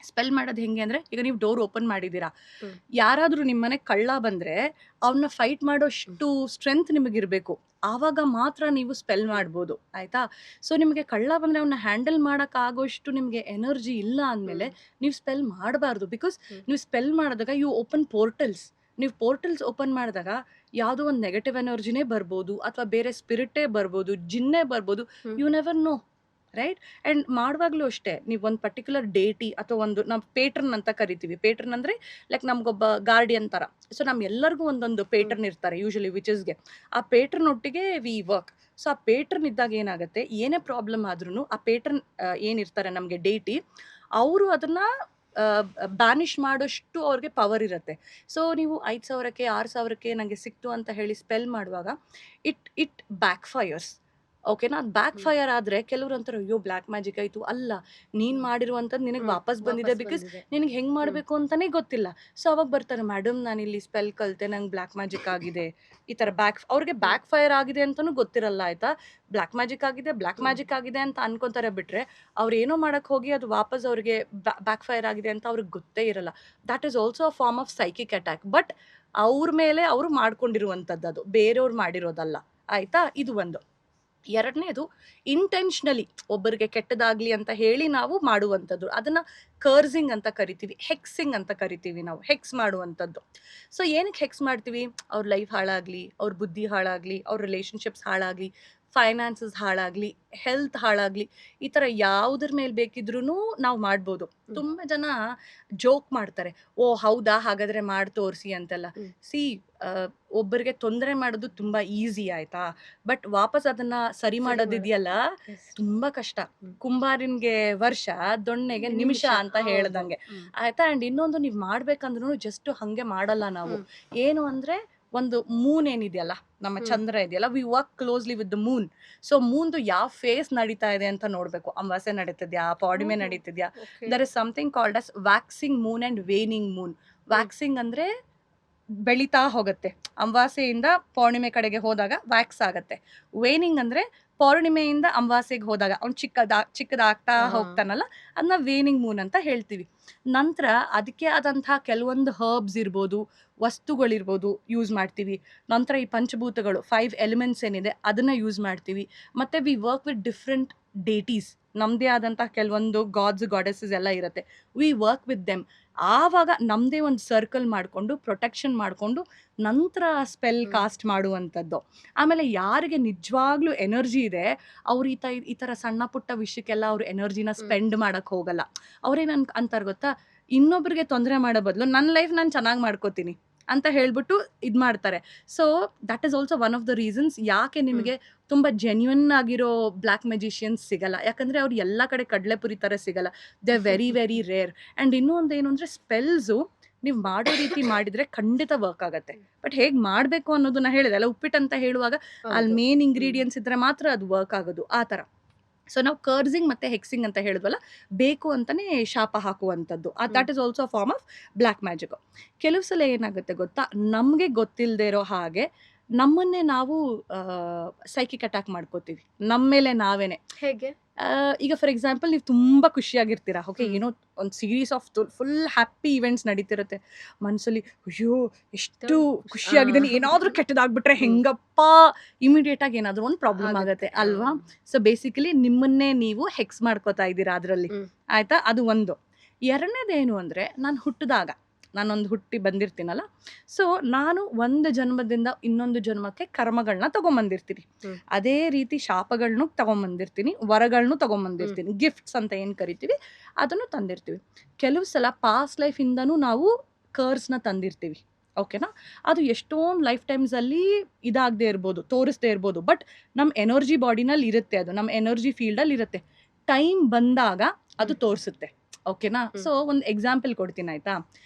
[SPEAKER 2] ಸ್ಪೆಲ್ ಮಾಡೋದು ಹೆಂಗೆ ಅಂದರೆ, ಈಗ ನೀವು ಡೋರ್ ಓಪನ್ ಮಾಡಿದ್ದೀರಾ,
[SPEAKER 1] ಹ್ಮ್.
[SPEAKER 2] ಯಾರಾದರೂ ನಿಮ್ಮನೆ ಕಳ್ಳ ಬಂದರೆ ಅವನ್ನ ಫೈಟ್ ಮಾಡೋಷ್ಟು ಸ್ಟ್ರೆಂತ್ ನಿಮಗಿರಬೇಕು. ಆವಾಗ ಮಾತ್ರ ನೀವು ಸ್ಪೆಲ್ ಮಾಡ್ಬೋದು. ಆಯಿತಾ. ಸೊ ನಿಮಗೆ ಕಳ್ಳ ಬಂದರೆ ಅವನ್ನ ಹ್ಯಾಂಡಲ್ ಮಾಡೋಕ್ಕಾಗೋಷ್ಟು ನಿಮಗೆ ಎನರ್ಜಿ ಇಲ್ಲ ಅಂದಮೇಲೆ ನೀವು ಸ್ಪೆಲ್ ಮಾಡಬಾರ್ದು. ಬಿಕಾಸ್ ನೀವು ಸ್ಪೆಲ್ ಮಾಡಿದಾಗ ಯು ಓಪನ್ ಪೋರ್ಟಲ್ಸ್. ನೀವು ಪೋರ್ಟಲ್ಸ್ ಓಪನ್ ಮಾಡಿದಾಗ ಯಾವುದೋ ಒಂದು ನೆಗೆಟಿವ್ ಎನರ್ಜಿನೇ ಬರ್ಬೋದು, ಅಥವಾ ಬೇರೆ ಸ್ಪಿರಿಟೇ ಬರ್ಬೋದು, ಜಿನ್ನೇ ಬರ್ಬೋದು. You never know. Right. And ಮಾಡುವಾಗಲೂ ಅಷ್ಟೇ, ನೀವು ಒಂದು ಪರ್ಟಿಕ್ಯುಲರ್ ಡೇಟಿ ಅಥವಾ ಒಂದು ನಾವು ಪೇಟ್ರನ್ ಅಂತ ಕರಿತೀವಿ. ಪೇಟ್ರನ್ ಅಂದರೆ ಲೈಕ್ ನಮಗೊಬ್ಬ ಗಾರ್ಡಿಯನ್ ಥರ. ಸೊ ನಮ್ಮೆಲ್ಲರಿಗೂ ಒಂದೊಂದು ಪೇಟ್ರನ್ ಇರ್ತಾರೆ ಯೂಶಲಿ ವಿಚಸ್ಗೆ. ಆ ಪೇಟ್ರನ್ ಒಟ್ಟಿಗೆ ವಿ ವರ್ಕ್. ಸೊ ಆ ಪೇಟ್ರನ್ ಇದ್ದಾಗ ಏನಾಗುತ್ತೆ, ಏನೇ ಪ್ರಾಬ್ಲಮ್ ಆದ್ರೂ ಆ ಪೇಟ್ರನ್ ಏನಿರ್ತಾರೆ ನಮಗೆ ಡೇಟಿ, ಅವರು ಅದನ್ನು ಬ್ಯಾನಿಷ್ ಮಾಡೋಷ್ಟು ಅವ್ರಿಗೆ ಪವರ್ ಇರುತ್ತೆ. ಸೊ ನೀವು 5,000ಕ್ಕೆ 6,000ಕ್ಕೆ ನನಗೆ ಸಿಕ್ತು ಅಂತ ಹೇಳಿ ಸ್ಪೆಲ್ ಮಾಡುವಾಗ ಇಟ್ ಬ್ಯಾಕ್ ಫೈರ್ಸ್. ಓಕೆನಾ. ಅದು ಬ್ಯಾಕ್ ಫೈರ್ ಆದರೆ ಕೆಲವ್ರು ಅಂತಾರೆ, ಅಯ್ಯೋ ಬ್ಲ್ಯಾಕ್ ಮ್ಯಾಜಿಕ್ ಆಯಿತು. ಅಲ್ಲ, ನೀನು ಮಾಡಿರುವಂಥದ್ದು ನಿನಗೆ ವಾಪಸ್ ಬಂದಿದೆ. ಬಿಕಾಸ್ ನಿನಗೆ ಹೆಂಗೆ ಮಾಡಬೇಕು ಅಂತಲೇ ಗೊತ್ತಿಲ್ಲ. ಸೊ ಅವಾಗ ಬರ್ತಾರೆ, ಮೇಡಮ್ ನಾನಿಲ್ಲಿ ಸ್ಪೆಲ್ ಕಲಿತೆ, ನಂಗೆ ಬ್ಲ್ಯಾಕ್ ಮ್ಯಾಜಿಕ್ ಆಗಿದೆ. ಈ ಥರ ಅವ್ರಿಗೆ ಬ್ಯಾಕ್ ಫೈರ್ ಆಗಿದೆ ಅಂತಲೂ ಗೊತ್ತಿರಲ್ಲ. ಆಯಿತಾ. ಬ್ಲ್ಯಾಕ್ ಮ್ಯಾಜಿಕ್ ಆಗಿದೆ ಅಂತ ಅನ್ಕೊತಾರೆ. ಬಿಟ್ಟರೆ ಅವ್ರು ಏನೋ ಮಾಡೋಕ್ಕೆ ಹೋಗಿ ಅದು ವಾಪಸ್ ಅವ್ರಿಗೆ ಬ್ಯಾಕ್ ಫೈರ್ ಆಗಿದೆ ಅಂತ ಅವ್ರಿಗೆ ಗೊತ್ತೇ ಇರಲ್ಲ. That is also a form of psychic attack. But ಅವ್ರ ಮೇಲೆ ಅವರು ಮಾಡ್ಕೊಂಡಿರುವಂಥದ್ದು, ಅದು ಬೇರೆಯವ್ರು ಮಾಡಿರೋದಲ್ಲ. ಆಯಿತಾ. ಇದು ಒಂದು. ಎರಡನೇದು, ಇಂಟೆನ್ಷನಲಿ ಒಬ್ಬರಿಗೆ ಕೆಟ್ಟದಾಗಲಿ ಅಂತ ಹೇಳಿ ನಾವು ಮಾಡುವಂಥದ್ದು, ಅದನ್ನು ಕರ್ಸಿಂಗ್ ಅಂತ ಕರಿತೀವಿ, ಹೆಕ್ಸಿಂಗ್ ಅಂತ ಕರಿತೀವಿ. ನಾವು ಹೆಕ್ಸ್ ಮಾಡುವಂಥದ್ದು. ಸೊ ಏನಕ್ಕೆ ಹೆಕ್ಸ್ ಮಾಡ್ತೀವಿ? ಅವ್ರ ಲೈಫ್ ಹಾಳಾಗಲಿ, ಅವ್ರ ಬುದ್ಧಿ ಹಾಳಾಗಲಿ, ಅವ್ರ ರಿಲೇಷನ್ಶಿಪ್ಸ್ ಹಾಳಾಗಲಿ, ಫೈನಾನ್ಸಸ್ ಹಾಳಾಗಲಿ, ಹೆಲ್ತ್ ಹಾಳಾಗಲಿ, ಈ ಥರ ಯಾವುದ್ರ ಮೇಲೆ ಬೇಕಿದ್ರೂ ನಾವು ಮಾಡ್ಬೋದು. ತುಂಬ ಜನ ಜೋಕ್ ಮಾಡ್ತಾರೆ, ಓ ಹೌದಾ ಹಾಗಾದರೆ ಮಾಡಿ ತೋರಿಸಿ ಅಂತೆಲ್ಲ. ಸಿ, ಒಬ್ಬರಿಗೆ ತೊಂದರೆ ಮಾಡೋದು ತುಂಬ ಈಸಿ. ಆಯಿತಾ. ಬಟ್ ವಾಪಸ್ ಅದನ್ನು ಸರಿ ಮಾಡೋದಿದೆಯಲ್ಲ, ತುಂಬ ಕಷ್ಟ. ಕುಂಬಾರನಿಗೆ ವರ್ಷ, ದೊಣ್ಣೆಗೆ ನಿಮಿಷ ಅಂತ ಹೇಳ್ದಂಗೆ. ಆಯಿತಾ. ಆ್ಯಂಡ್ ಇನ್ನೊಂದು, ನೀವು ಮಾಡ್ಬೇಕಂದ್ರೂ ಜಸ್ಟ್ ಹಾಗೆ ಮಾಡಲ್ಲ ನಾವು. ಏನು ಅಂದರೆ, ಒಂದು ಮೂನ್ ಏನಿದೆಯಲ್ಲ, ನಮ್ಮ ಚಂದ್ರ ಇದೆಯಲ್ಲ, we work closely with the moon. So ಮೂನ್ದು ಯಾವ ಫೇಸ್ ನಡೀತಾ ಇದೆ ಅಂತ ನೋಡಬೇಕು. ಅಮಾವಾಸ್ಯೆ ನಡೀತಿದ್ಯಾ, ಪೌರ್ಣಿಮೆ ನಡೀತಿದ್ಯಾ. There is something called as waxing moon and waning moon. Waxing ಅಂದರೆ ಬೆಳೀತಾ ಹೋಗುತ್ತೆ. ಅಮಾವಾಸ್ಯೆಯಿಂದ ಪೌರ್ಣಿಮೆ ಕಡೆಗೆ ಹೋದಾಗ ವ್ಯಾಕ್ಸ್ ಆಗುತ್ತೆ. ವೇನಿಂಗ್ ಅಂದರೆ ಪೌರ್ಣಿಮೆಯಿಂದ ಅಮಾವಾಸ್ಯೆಗೆ ಹೋದಾಗ ಅವ್ನು ಚಿಕ್ಕದಾಗ್ತಾ ಹೋಗ್ತಾನಲ್ಲ, ಅದನ್ನ ವೇನಿಂಗ್ ಮೂನ್ ಅಂತ ಹೇಳ್ತೀವಿ. ನಂತರ ಅದಕ್ಕೆ ಆದಂಥ ಕೆಲವೊಂದು ಹರ್ಬ್ಸ್ ಇರ್ಬೋದು, ವಸ್ತುಗಳಿರ್ಬೋದು ಯೂಸ್ ಮಾಡ್ತೀವಿ. ನಂತರ ಈ ಪಂಚಭೂತಗಳು 5 ಎಲಿಮೆಂಟ್ಸ್ ಏನಿದೆ ಅದನ್ನು ಯೂಸ್ ಮಾಡ್ತೀವಿ. ಮತ್ತು ವಿ ವರ್ಕ್ ವಿತ್ ಡಿಫ್ರೆಂಟ್ ಡೇಟೀಸ್. ನಮ್ಮದೇ ಆದಂಥ ಕೆಲವೊಂದು ಗಾಡ್ಸ್ ಗಾಡೆಸಸ್ ಎಲ್ಲ ಇರುತ್ತೆ. We work with them. ಆವಾಗ ನಮ್ಮದೇ ಒಂದು ಸರ್ಕಲ್ ಮಾಡಿಕೊಂಡು ಪ್ರೊಟೆಕ್ಷನ್ ಮಾಡಿಕೊಂಡು ನಂತರ ಸ್ಪೆಲ್ ಕಾಸ್ಟ್ ಮಾಡುವಂಥದ್ದು. ಆಮೇಲೆ ಯಾರಿಗೆ ನಿಜವಾಗ್ಲೂ ಎನರ್ಜಿ ಇದೆ, ಅವ್ರು ಈ ಥರ ಸಣ್ಣ ಪುಟ್ಟ ವಿಷಯಕ್ಕೆಲ್ಲ ಅವ್ರು ಎನರ್ಜಿನ ಸ್ಪೆಂಡ್ ಮಾಡೋಕ್ಕೆ ಹೋಗಲ್ಲ. ಅವ್ರೇನು ಅಂತಾರೆ ಗೊತ್ತಾ, ಇನ್ನೊಬ್ರಿಗೆ ತೊಂದರೆ ಮಾಡೋ ಬದಲು ನನ್ನ ಲೈಫ್ ನಾನು ಚೆನ್ನಾಗಿ ಮಾಡ್ಕೋತೀನಿ ಅಂತ ಹೇಳ್ಬಿಟ್ಟು ಇದು ಮಾಡ್ತಾರೆ. So that is also one of the reasons ಯಾಕೆ ನಿಮಗೆ ತುಂಬ ಜೆನ್ಯೂನ್ ಆಗಿರೋ ಬ್ಲ್ಯಾಕ್ ಮೆಜಿಷಿಯನ್ಸ್ ಸಿಗಲ್ಲ. ಯಾಕಂದರೆ ಅವ್ರು ಎಲ್ಲ ಕಡೆ ಕಡಲೆಪುರಿ ಥರ ಸಿಗಲ್ಲ. They are very very rare. And ಇನ್ನೂ ಒಂದು ಏನು ಅಂದರೆ, ಸ್ಪೆಲ್ಸು ನೀವು ಮಾಡೋ ರೀತಿ ಮಾಡಿದರೆ ಖಂಡಿತ ವರ್ಕ್ ಆಗುತ್ತೆ. ಬಟ್ ಹೇಗೆ ಮಾಡಬೇಕು ಅನ್ನೋದನ್ನ ಹೇಳಿದೆ ಅಲ್ಲ, ಉಪ್ಪಿಟ್ಟು ಅಂತ ಹೇಳುವಾಗ ಅಲ್ಲಿ ಮೇನ್ ಇಂಗ್ರೀಡಿಯೆಂಟ್ಸ್ ಇದ್ದರೆ ಮಾತ್ರ ಅದು ವರ್ಕ್ ಆಗೋದು, ಆ ಥರ. ಸೊ ನಾವು ಕರ್ಸಿಂಗ್ ಮತ್ತು ಹೆಕ್ಸಿಂಗ್ ಅಂತ ಹೇಳಿದ್ವಲ್ಲ, ಬೇಕು ಅಂತಲೇ ಶಾಪ ಹಾಕುವಂಥದ್ದು. That is also a form of black magic. ಕೆಲವು ಸಲ ಏನಾಗುತ್ತೆ ಗೊತ್ತಾ, ನಮಗೆ ಗೊತ್ತಿಲ್ಲದೆ ಇರೋ ಹಾಗೆ ನಮ್ಮನ್ನೇ ನಾವು ಸೈಕಿಕ್ ಅಟ್ಯಾಕ್ ಮಾಡ್ಕೋತೀವಿ, ನಮ್ಮ ಮೇಲೆ ನಾವೇನೆ.
[SPEAKER 1] ಹೇಗೆ?
[SPEAKER 2] ಈಗ ಫಾರ್ ಎಕ್ಸಾಂಪಲ್, ನೀವು ತುಂಬ ಖುಷಿಯಾಗಿರ್ತೀರಾ. ಓಕೆ, ಏನೋ ಒಂದು series of full happy events ನಡೀತಿರುತ್ತೆ. ಮನಸ್ಸಲ್ಲಿ ಅಯ್ಯೋ ಎಷ್ಟು ಖುಷಿಯಾಗಿದ್ದೀನಿ, ಏನಾದರೂ ಕೆಟ್ಟದಾಗ್ಬಿಟ್ರೆ ಹೆಂಗಪ್ಪ, ಇಮಿಡಿಯೇಟಾಗಿ ಏನಾದರೂ ಒಂದು ಪ್ರಾಬ್ಲಮ್ ಆಗುತ್ತೆ ಅಲ್ವಾ. ಸೊ ಬೇಸಿಕಲಿ ನಿಮ್ಮನ್ನೇ ನೀವು ಹೆಕ್ಸ್ ಮಾಡ್ಕೋತಾ ಇದ್ದೀರಾ ಅದರಲ್ಲಿ. ಆಯಿತಾ. ಅದು ಒಂದು. ಎರಡನೇದೇನು ಅಂದರೆ, ನಾನು ಹುಟ್ಟಿದಾಗ ನಾನೊಂದು ಹುಟ್ಟಿ ಬಂದಿರ್ತೀನಲ್ಲ, ಸೊ ನಾನು ಒಂದು ಜನ್ಮದಿಂದ ಇನ್ನೊಂದು ಜನ್ಮಕ್ಕೆ ಕರ್ಮಗಳನ್ನ ತೊಗೊಂಬಂದಿರ್ತೀನಿ. ಅದೇ ರೀತಿ ಶಾಪಗಳನ್ನೂ ತೊಗೊಂಬಂದಿರ್ತೀನಿ, ವರಗಳನ್ನೂ ತೊಗೊಂಬಂದಿರ್ತೀನಿ, ಗಿಫ್ಟ್ಸ್ ಅಂತ ಏನು ಕರಿತೀವಿ ಅದನ್ನು ತಂದಿರ್ತೀವಿ. ಕೆಲವು ಸಲ ಪಾಸ್ಟ್ ಲೈಫಿಂದನೂ ನಾವು ಕರ್ಸ್ನ ತಂದಿರ್ತೀವಿ. ಓಕೆನಾ. ಅದು ಎಷ್ಟೊಂದು ಲೈಫ್ ಟೈಮ್ಸಲ್ಲಿ ಇದಾಗದೇ ಇರ್ಬೋದು, ತೋರಿಸ್ದೇ ಇರ್ಬೋದು, ಬಟ್ ನಮ್ಮ ಎನರ್ಜಿ ಬಾಡಿನಲ್ಲಿ ಇರುತ್ತೆ, ಅದು ನಮ್ಮ ಎನರ್ಜಿ ಫೀಲ್ಡಲ್ಲಿ ಇರುತ್ತೆ. ಟೈಮ್ ಬಂದಾಗ ಅದು ತೋರಿಸುತ್ತೆ, ಓಕೆನಾ. ಸೊ ಒಂದು ಎಕ್ಸಾಂಪಲ್ ಕೊಡ್ತೀನಿ ಆಯ್ತಾ.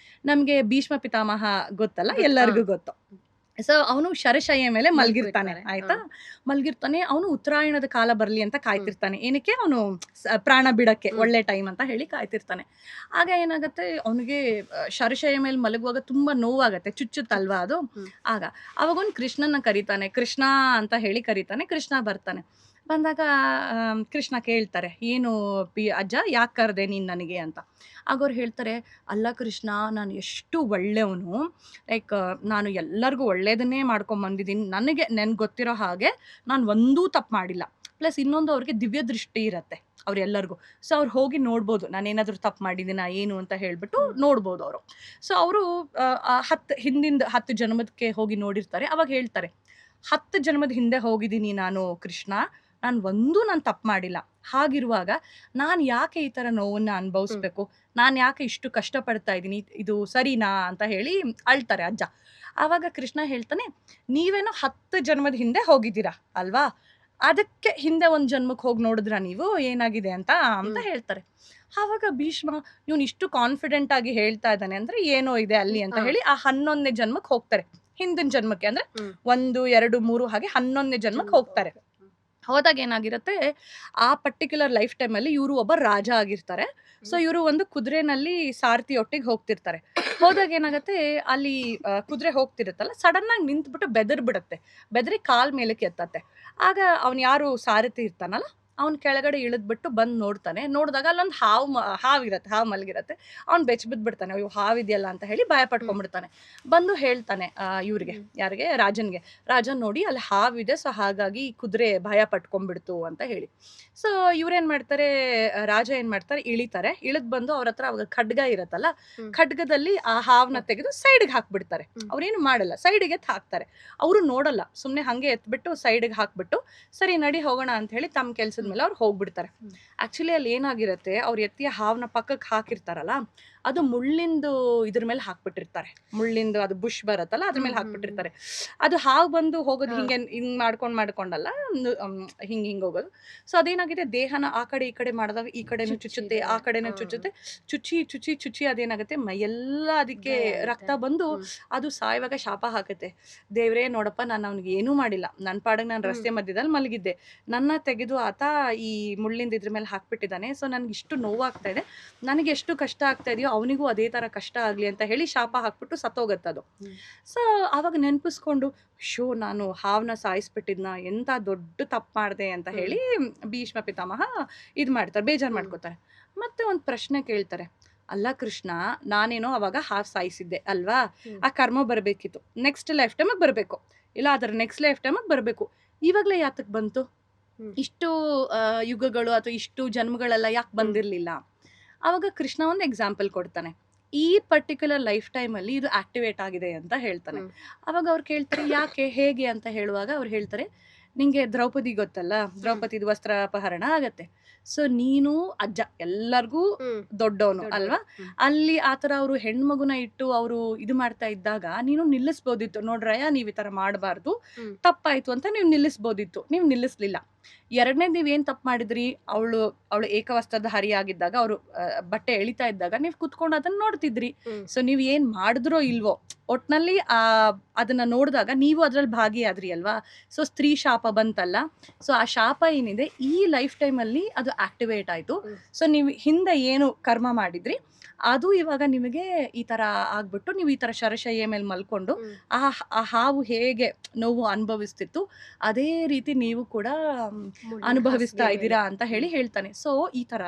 [SPEAKER 2] ನಮಗೆ ಭೀಷ್ಮ ಪಿತಾಮಹ ಗೊತ್ತಲ್ಲ, ಎಲ್ಲರಿಗೂ ಗೊತ್ತು. ಸೊ ಅವನು ಶರಶಯ್ಯ ಮೇಲೆ ಮಲಗಿರ್ತಾನೆ ಆಯ್ತಾ. ಮಲಗಿರ್ತಾನೆ, ಅವನು ಉತ್ತರಾಯಣದ ಕಾಲ ಬರಲಿ ಅಂತ ಕಾಯ್ತಿರ್ತಾನೆ. ಏನಕ್ಕೆ? ಅವನು ಪ್ರಾಣ ಬಿಡಕ್ಕೆ ಒಳ್ಳೆ ಟೈಮ್ ಅಂತ ಹೇಳಿ ಕಾಯ್ತಿರ್ತಾನೆ. ಆಗ ಏನಾಗುತ್ತೆ, ಅವನಿಗೆ ಶರಶಯ್ಯ ಮೇಲೆ ಮಲಗುವಾಗ ತುಂಬಾ ನೋವಾಗತ್ತೆ, ಚುಚ್ಚುತ್ತಲ್ವಾ ಅದು. ಆಗ ಅವಾಗ ಅವ್ನು ಕೃಷ್ಣನ ಕರೀತಾನೆ, ಕೃಷ್ಣ ಅಂತ ಹೇಳಿ ಕರೀತಾನೆ. ಕೃಷ್ಣ ಬರ್ತಾನೆ. ಬಂದಾಗ ಕೃಷ್ಣ ಕೇಳ್ತಾರೆ, ಏನು ಅಜ್ಜ ಯಾಕೆ ಕರೆದೆ ನೀನು ನನಗೆ ಅಂತ. ಆಗ ಅವ್ರು ಹೇಳ್ತಾರೆ, ಅಲ್ಲ ಕೃಷ್ಣ, ನಾನು ಎಷ್ಟು ಒಳ್ಳೆಯವನು, ಲೈಕ್ ನಾನು ಎಲ್ಲರಿಗೂ ಒಳ್ಳೇದನ್ನೇ ಮಾಡ್ಕೊಂಬಂದಿದ್ದೀನಿ, ನನಗೆ ಗೊತ್ತಿರೋ ಹಾಗೆ ನಾನು ಒಂದೂ ತಪ್ಪು ಮಾಡಿಲ್ಲ. ಪ್ಲಸ್ ಇನ್ನೊಂದು, ಅವ್ರಿಗೆ ದಿವ್ಯ ದೃಷ್ಟಿ ಇರುತ್ತೆ ಅವ್ರೆಲ್ಲರಿಗೂ. ಸೊ ಅವ್ರು ಹೋಗಿ ನೋಡ್ಬೋದು, ನಾನೇನಾದರೂ ತಪ್ಪು ಮಾಡಿದ್ದೀನ ಏನು ಅಂತ ಹೇಳ್ಬಿಟ್ಟು ನೋಡ್ಬೋದು ಅವರು. ಸೊ ಅವರು 10 ಜನ್ಮಕ್ಕೆ ಹೋಗಿ ನೋಡಿರ್ತಾರೆ. ಅವಾಗ ಹೇಳ್ತಾರೆ, 10 ಜನ್ಮದ ಹಿಂದೆ ಹೋಗಿದ್ದೀನಿ ನಾನು ಕೃಷ್ಣ, ನಾನು ತಪ್ಪು ಮಾಡಿಲ್ಲ. ಹಾಗಿರುವಾಗ ನಾನು ಯಾಕೆ ಈ ಥರ ನೋವನ್ನು ಅನುಭವಿಸ್ಬೇಕು, ನಾನು ಯಾಕೆ ಇಷ್ಟು ಕಷ್ಟಪಡ್ತಾ ಇದ್ದೀನಿ, ಇದು ಸರಿನಾ ಅಂತ ಹೇಳಿ ಅಳ್ತಾರೆ ಅಜ್ಜ. ಆವಾಗ ಕೃಷ್ಣ ಹೇಳ್ತಾನೆ, ನೀವೇನೋ 10 ಜನ್ಮದ ಹಿಂದೆ ಹೋಗಿದ್ದೀರಾ ಅಲ್ವಾ, ಅದಕ್ಕೆ ಹಿಂದೆ ಒಂದು ಜನ್ಮಕ್ಕೆ ಹೋಗಿ ನೋಡಿದ್ರ ನೀವು ಏನಾಗಿದೆ ಅಂತ ಹೇಳ್ತಾರೆ. ಆವಾಗ ಭೀಷ್ಮ, ಇವನು ಇಷ್ಟು ಕಾನ್ಫಿಡೆಂಟ್ ಆಗಿ ಹೇಳ್ತಾ ಇದ್ದಾನೆ ಅಂದ್ರೆ ಏನೋ ಇದೆ ಅಲ್ಲಿ ಅಂತ ಹೇಳಿ ಆ 11ನೇ ಜನ್ಮಕ್ಕೆ ಹೋಗ್ತಾರೆ. ಹಿಂದಿನ ಜನ್ಮಕ್ಕೆ ಅಂದ್ರೆ 1, 2, 3 ಹಾಗೆ 11ನೇ ಜನ್ಮಕ್ಕೆ ಹೋಗ್ತಾರೆ. ಹೋದಾಗ ಏನಾಗಿರುತ್ತೆ, ಆ ಪರ್ಟಿಕ್ಯುಲರ್ ಲೈಫ್ ಟೈಮಲ್ಲಿ ಇವರು ಒಬ್ಬ ರಾಜ ಆಗಿರ್ತಾರೆ. ಸೊ ಇವರು ಒಂದು ಕುದುರೆನಲ್ಲಿ ಸಾರಥಿ ಒಟ್ಟಿಗೆ ಹೋಗ್ತಿರ್ತಾರೆ. ಹೋದಾಗ ಏನಾಗುತ್ತೆ, ಅಲ್ಲಿ ಕುದುರೆ ಹೋಗ್ತಿರುತ್ತಲ್ಲ, ಸಡನ್ ಆಗಿ ನಿಂತ್ಬಿಟ್ಟು ಬೆದರಿ ಕಾಲ್ ಮೇಲಕ್ಕೆ ಎತ್ತತ್ತೆ. ಆಗ ಅವ್ನು ಯಾರು ಸಾರಥಿ ಇರ್ತಾನಲ್ಲ, ಅವ್ನು ಕೆಳಗಡೆ ಇಳಿದ್ಬಿಟ್ಟು ಬಂದು ನೋಡ್ತಾನೆ. ನೋಡಿದಾಗ ಅಲ್ಲೊಂದು ಹಾವು ಮಲಗಿರತ್ತೆ. ಅವ್ನು ಬಿಡ್ತಾನೆ, ಅಯ್ಯೋ ಹಾವಿದೆಯಲ್ಲ ಅಂತ ಹೇಳಿ ಭಯ ಪಟ್ಕೊಂಡ್ಬಿಡ್ತಾನೆ. ಬಂದು ಹೇಳ್ತಾನೆ ಇವ್ರಿಗೆ, ಯಾರಿಗೆ, ರಾಜನ್ಗೆ, ರಾಜನ್ ನೋಡಿ ಅಲ್ಲಿ ಹಾವಿದೆ, ಸೊ ಹಾಗಾಗಿ ಕುದುರೆ ಭಯ ಪಟ್ಕೊಂಡ್ಬಿಡ್ತು ಅಂತ ಹೇಳಿ. ಸೊ ಇವ್ರೇನ್ ಮಾಡ್ತಾರೆ, ರಾಜ ಏನ್ ಮಾಡ್ತಾರೆ, ಇಳಿದ್ ಬಂದು ಅವ್ರ ಹತ್ರ ಅವಾಗ ಖಡ್ಗ ಇರತ್ತಲ್ಲ, ಖಡ್ಗದಲ್ಲಿ ಆ ಹಾವನ್ನ ತೆಗೆದು ಸೈಡ್ಗೆ ಹಾಕ್ಬಿಡ್ತಾರೆ. ಅವ್ರೇನು ಮಾಡಲ್ಲ, ಸೈಡ್ಗೆ ಹಾಕ್ತಾರೆ. ಅವರು ನೋಡಲ್ಲ, ಸುಮ್ನೆ ಹಂಗೆ ಎತ್ಬಿಟ್ಟು ಸೈಡ್ಗೆ ಹಾಕ್ಬಿಟ್ಟು ಸರಿ ನಡಿ ಹೋಗೋಣ ಅಂತ ಹೇಳಿ ತಮ್ಮ ಕೆಲ್ಸದ ಮೇಲೆ ಅವ್ರು ಹೋಗ್ಬಿಡ್ತಾರೆ. ಆಕ್ಚುಲಿ ಅಲ್ಲಿ ಏನಾಗಿರುತ್ತೆ, ಅವ್ರು ಎತ್ತಿಯ ಹಾವನ್ನ ಪಕ್ಕಕ್ಕೆ ಹಾಕಿರ್ತಾರಲ್ಲ, ಅದು ಮುಳ್ಳಿಂದು ಇದ್ರ ಮೇಲೆ ಹಾಕ್ಬಿಟ್ಟಿರ್ತಾರೆ. ಮುಳ್ಳಿಂದು ಅದು ಬುಷ್ ಬರತ್ತಲ್ಲ, ಅದ್ರ ಮೇಲೆ ಹಾಕ್ಬಿಟ್ಟಿರ್ತಾರೆ. ಅದು ಹಾವು ಬಂದು ಹೋಗೋದು ಹಿಂಗ್ ಮಾಡ್ಕೊಂಡಲ್ಲ, ಹಿಂಗ್ ಹೋಗೋದು. ಸೊ ಅದೇನಾಗಿದೆ, ದೇಹನ ಆ ಕಡೆ ಈ ಕಡೆ ಮಾಡಿದಾಗ ಈ ಕಡೆನೂ ಚುಚ್ಚುತ್ತೆ, ಆ ಕಡೆನೂ ಚುಚ್ಚುತ್ತೆ. ಚುಚ್ಚಿ ಅದೇನಾಗುತ್ತೆ, ಮೈಯೆಲ್ಲ ಅದಕ್ಕೆ ರಕ್ತ ಬಂದು ಅದು ಸಾಯುವಾಗ ಶಾಪ ಹಾಕುತ್ತೆ. ದೇವ್ರೇ ನೋಡಪ್ಪ, ನಾನು ಅವ್ನಿಗೆ ಏನೂ ಮಾಡಿಲ್ಲ, ನನ್ನ ಪಾಡಿಗೆ ನಾನು ರಸ್ತೆ ಮಧ್ಯದಲ್ಲಿ ಮಲಗಿದ್ದೆ, ನನ್ನ ತೆಗೆದು ಆತ ಈ ಮುಳ್ಳಿಂದ ಇದ್ರ ಮೇಲೆ ಹಾಕ್ಬಿಟ್ಟಿದ್ದಾನೆ. ಸೊ ನನ್ಗೆ ಇಷ್ಟು ನೋವಾಗ್ತಾ ಇದೆ, ನನಗೆ ಎಷ್ಟು ಕಷ್ಟ ಆಗ್ತಾ ಇದೆಯೋ ಅವನಿಗೂ ಅದೇ ತರ ಕಷ್ಟ ಆಗ್ಲಿ ಅಂತ ಹೇಳಿ ಶಾಪ ಹಾಕ್ಬಿಟ್ಟು ಸತ್ತೋಗತ್ತದು. ಸೊ ಅವಾಗ ನೆನಪಿಸ್ಕೊಂಡು, ನಾನು ಹಾವನ್ನ ಸಾಯಿಸ್ಬಿಟ್ಟಿದ್ನ, ಎಂತ ದೊಡ್ಡ ತಪ್ಪು ಮಾಡಿದೆ ಅಂತ ಹೇಳಿ ಭೀಷ್ಮ ಪಿತಾಮಹ ಮಾಡ್ತಾರೆ, ಬೇಜಾರು ಮಾಡ್ಕೋತಾರೆ. ಮತ್ತೆ ಒಂದು ಪ್ರಶ್ನೆ ಕೇಳ್ತಾರೆ, ಅಲ್ಲ ಕೃಷ್ಣ, ನಾನೇನೋ ಅವಾಗ ಹಾವು ಸಾಯಿಸಿದ್ದೆ ಅಲ್ವಾ, ಆ ಕರ್ಮ ಬರಬೇಕಿತ್ತು, ನೆಕ್ಸ್ಟ್ ಲೈಫ್ ಟೈಮಿಗೆ ಬರಬೇಕು, ಇಲ್ಲ ಅದರ ನೆಕ್ಸ್ಟ್ ಲೈಫ್ ಟೈಮಿಗೆ ಬರಬೇಕು, ಇವಾಗಲೇ ಯಾತಕ್ಕೆ ಬಂತು, ಇಷ್ಟು ಯುಗಗಳು ಅಥವಾ ಇಷ್ಟು ಜನ್ಮಗಳೆಲ್ಲ ಯಾಕೆ ಬಂದಿರಲಿಲ್ಲ? ಆವಾಗ ಕೃಷ್ಣ ಒಂದು ಎಕ್ಸಾಂಪಲ್ ಕೊಡ್ತಾನೆ, ಈ ಪರ್ಟಿಕ್ಯುಲರ್ ಲೈಫ್ ಟೈಮಲ್ಲಿ ಇದು ಆಕ್ಟಿವೇಟ್ ಆಗಿದೆ ಅಂತ ಹೇಳ್ತಾನೆ. ಅವಾಗ ಅವ್ರು ಕೇಳ್ತಾರೆ, ಯಾಕೆ, ಹೇಗೆ ಅಂತ ಹೇಳುವಾಗ ಅವ್ರು ಹೇಳ್ತಾರೆ, ನಿಂಗೆ ದ್ರೌಪದಿ ಗೊತ್ತಲ್ಲ, ದ್ರೌಪದಿದು ವಸ್ತ್ರ ಅಪಹರಣ ಆಗತ್ತೆ. ಸೊ ನೀನು ಅಜ್ಜ, ಎಲ್ಲರಿಗೂ ದೊಡ್ಡವನು ಅಲ್ವಾ, ಅಲ್ಲಿ ಆತರ ಅವರು ಹೆಣ್ಮಗುನ ಇಟ್ಟು ಅವರು ಇದು ಮಾಡ್ತಾ ಇದ್ದಾಗ ನೀನು ನಿಲ್ಲಿಸ್ಬೋದಿತ್ತು, ನೋಡ್ರಯ್ಯ ನೀವ್ ಈ ತರ ಮಾಡಬಾರ್ದು, ತಪ್ಪಾಯ್ತು ಅಂತ ನೀವು ನಿಲ್ಲಿಸ್ಬೋದಿತ್ತು, ನೀವು ನಿಲ್ಲಿಸ್ಲಿಲ್ಲ. ಎರಡನೇದು ನೀವೇನ್ ತಪ್ಪು ಮಾಡಿದ್ರಿ, ಅವಳು ಏಕವಸ್ತ್ರದ ಹರಿ ಆಗಿದ್ದಾಗ, ಅವರು ಬಟ್ಟೆ ಎಳಿತಾ ಇದ್ದಾಗ ನೀವು ಕುತ್ಕೊಂಡು ಅದನ್ನ ನೋಡ್ತಿದ್ರಿ. ಸೊ ನೀವ್ ಏನ್ ಮಾಡಿದ್ರೋ ಇಲ್ವೋ, ಒಟ್ನಲ್ಲಿ ಅದನ್ನ ನೋಡಿದಾಗ ನೀವು ಅದ್ರಲ್ಲಿ ಭಾಗಿಯಾದ್ರಿ ಅಲ್ವಾ. ಸೊ ಸ್ತ್ರೀ ಶಾಪ ಬಂತಲ್ಲ, ಸೊ ಆ ಶಾಪ ಏನಿದೆ ಈ ಲೈಫ್ ಟೈಮಲ್ಲಿ ಅದು ಆಕ್ಟಿವೇಟ್ ಆಯ್ತು. ಸೊ ನೀವು ಹಿಂದೆ ಏನು ಕರ್ಮ ಮಾಡಿದ್ರಿ ಅದು ಇವಾಗ ನಿಮಗೆ ಈ ತರ ಆಗ್ಬಿಟ್ಟು ನೀವು ಈ ತರ ಶರಶಯ್ಯ ಮೇಲೆ ಮಲ್ಕೊಂಡು ಆ ಹಾವು ಹೇಗೆ ನೋವು ಅನುಭವಿಸ್ತಿತ್ತು ಅದೇ ರೀತಿ ನೀವು ಕೂಡ ಅನುಭವಿಸ್ತಾ ಇದ್ದೀರಾ ಅಂತ ಹೇಳಿ ಹೇಳ್ತಾನೆ. ಸೊ ಈ ತರ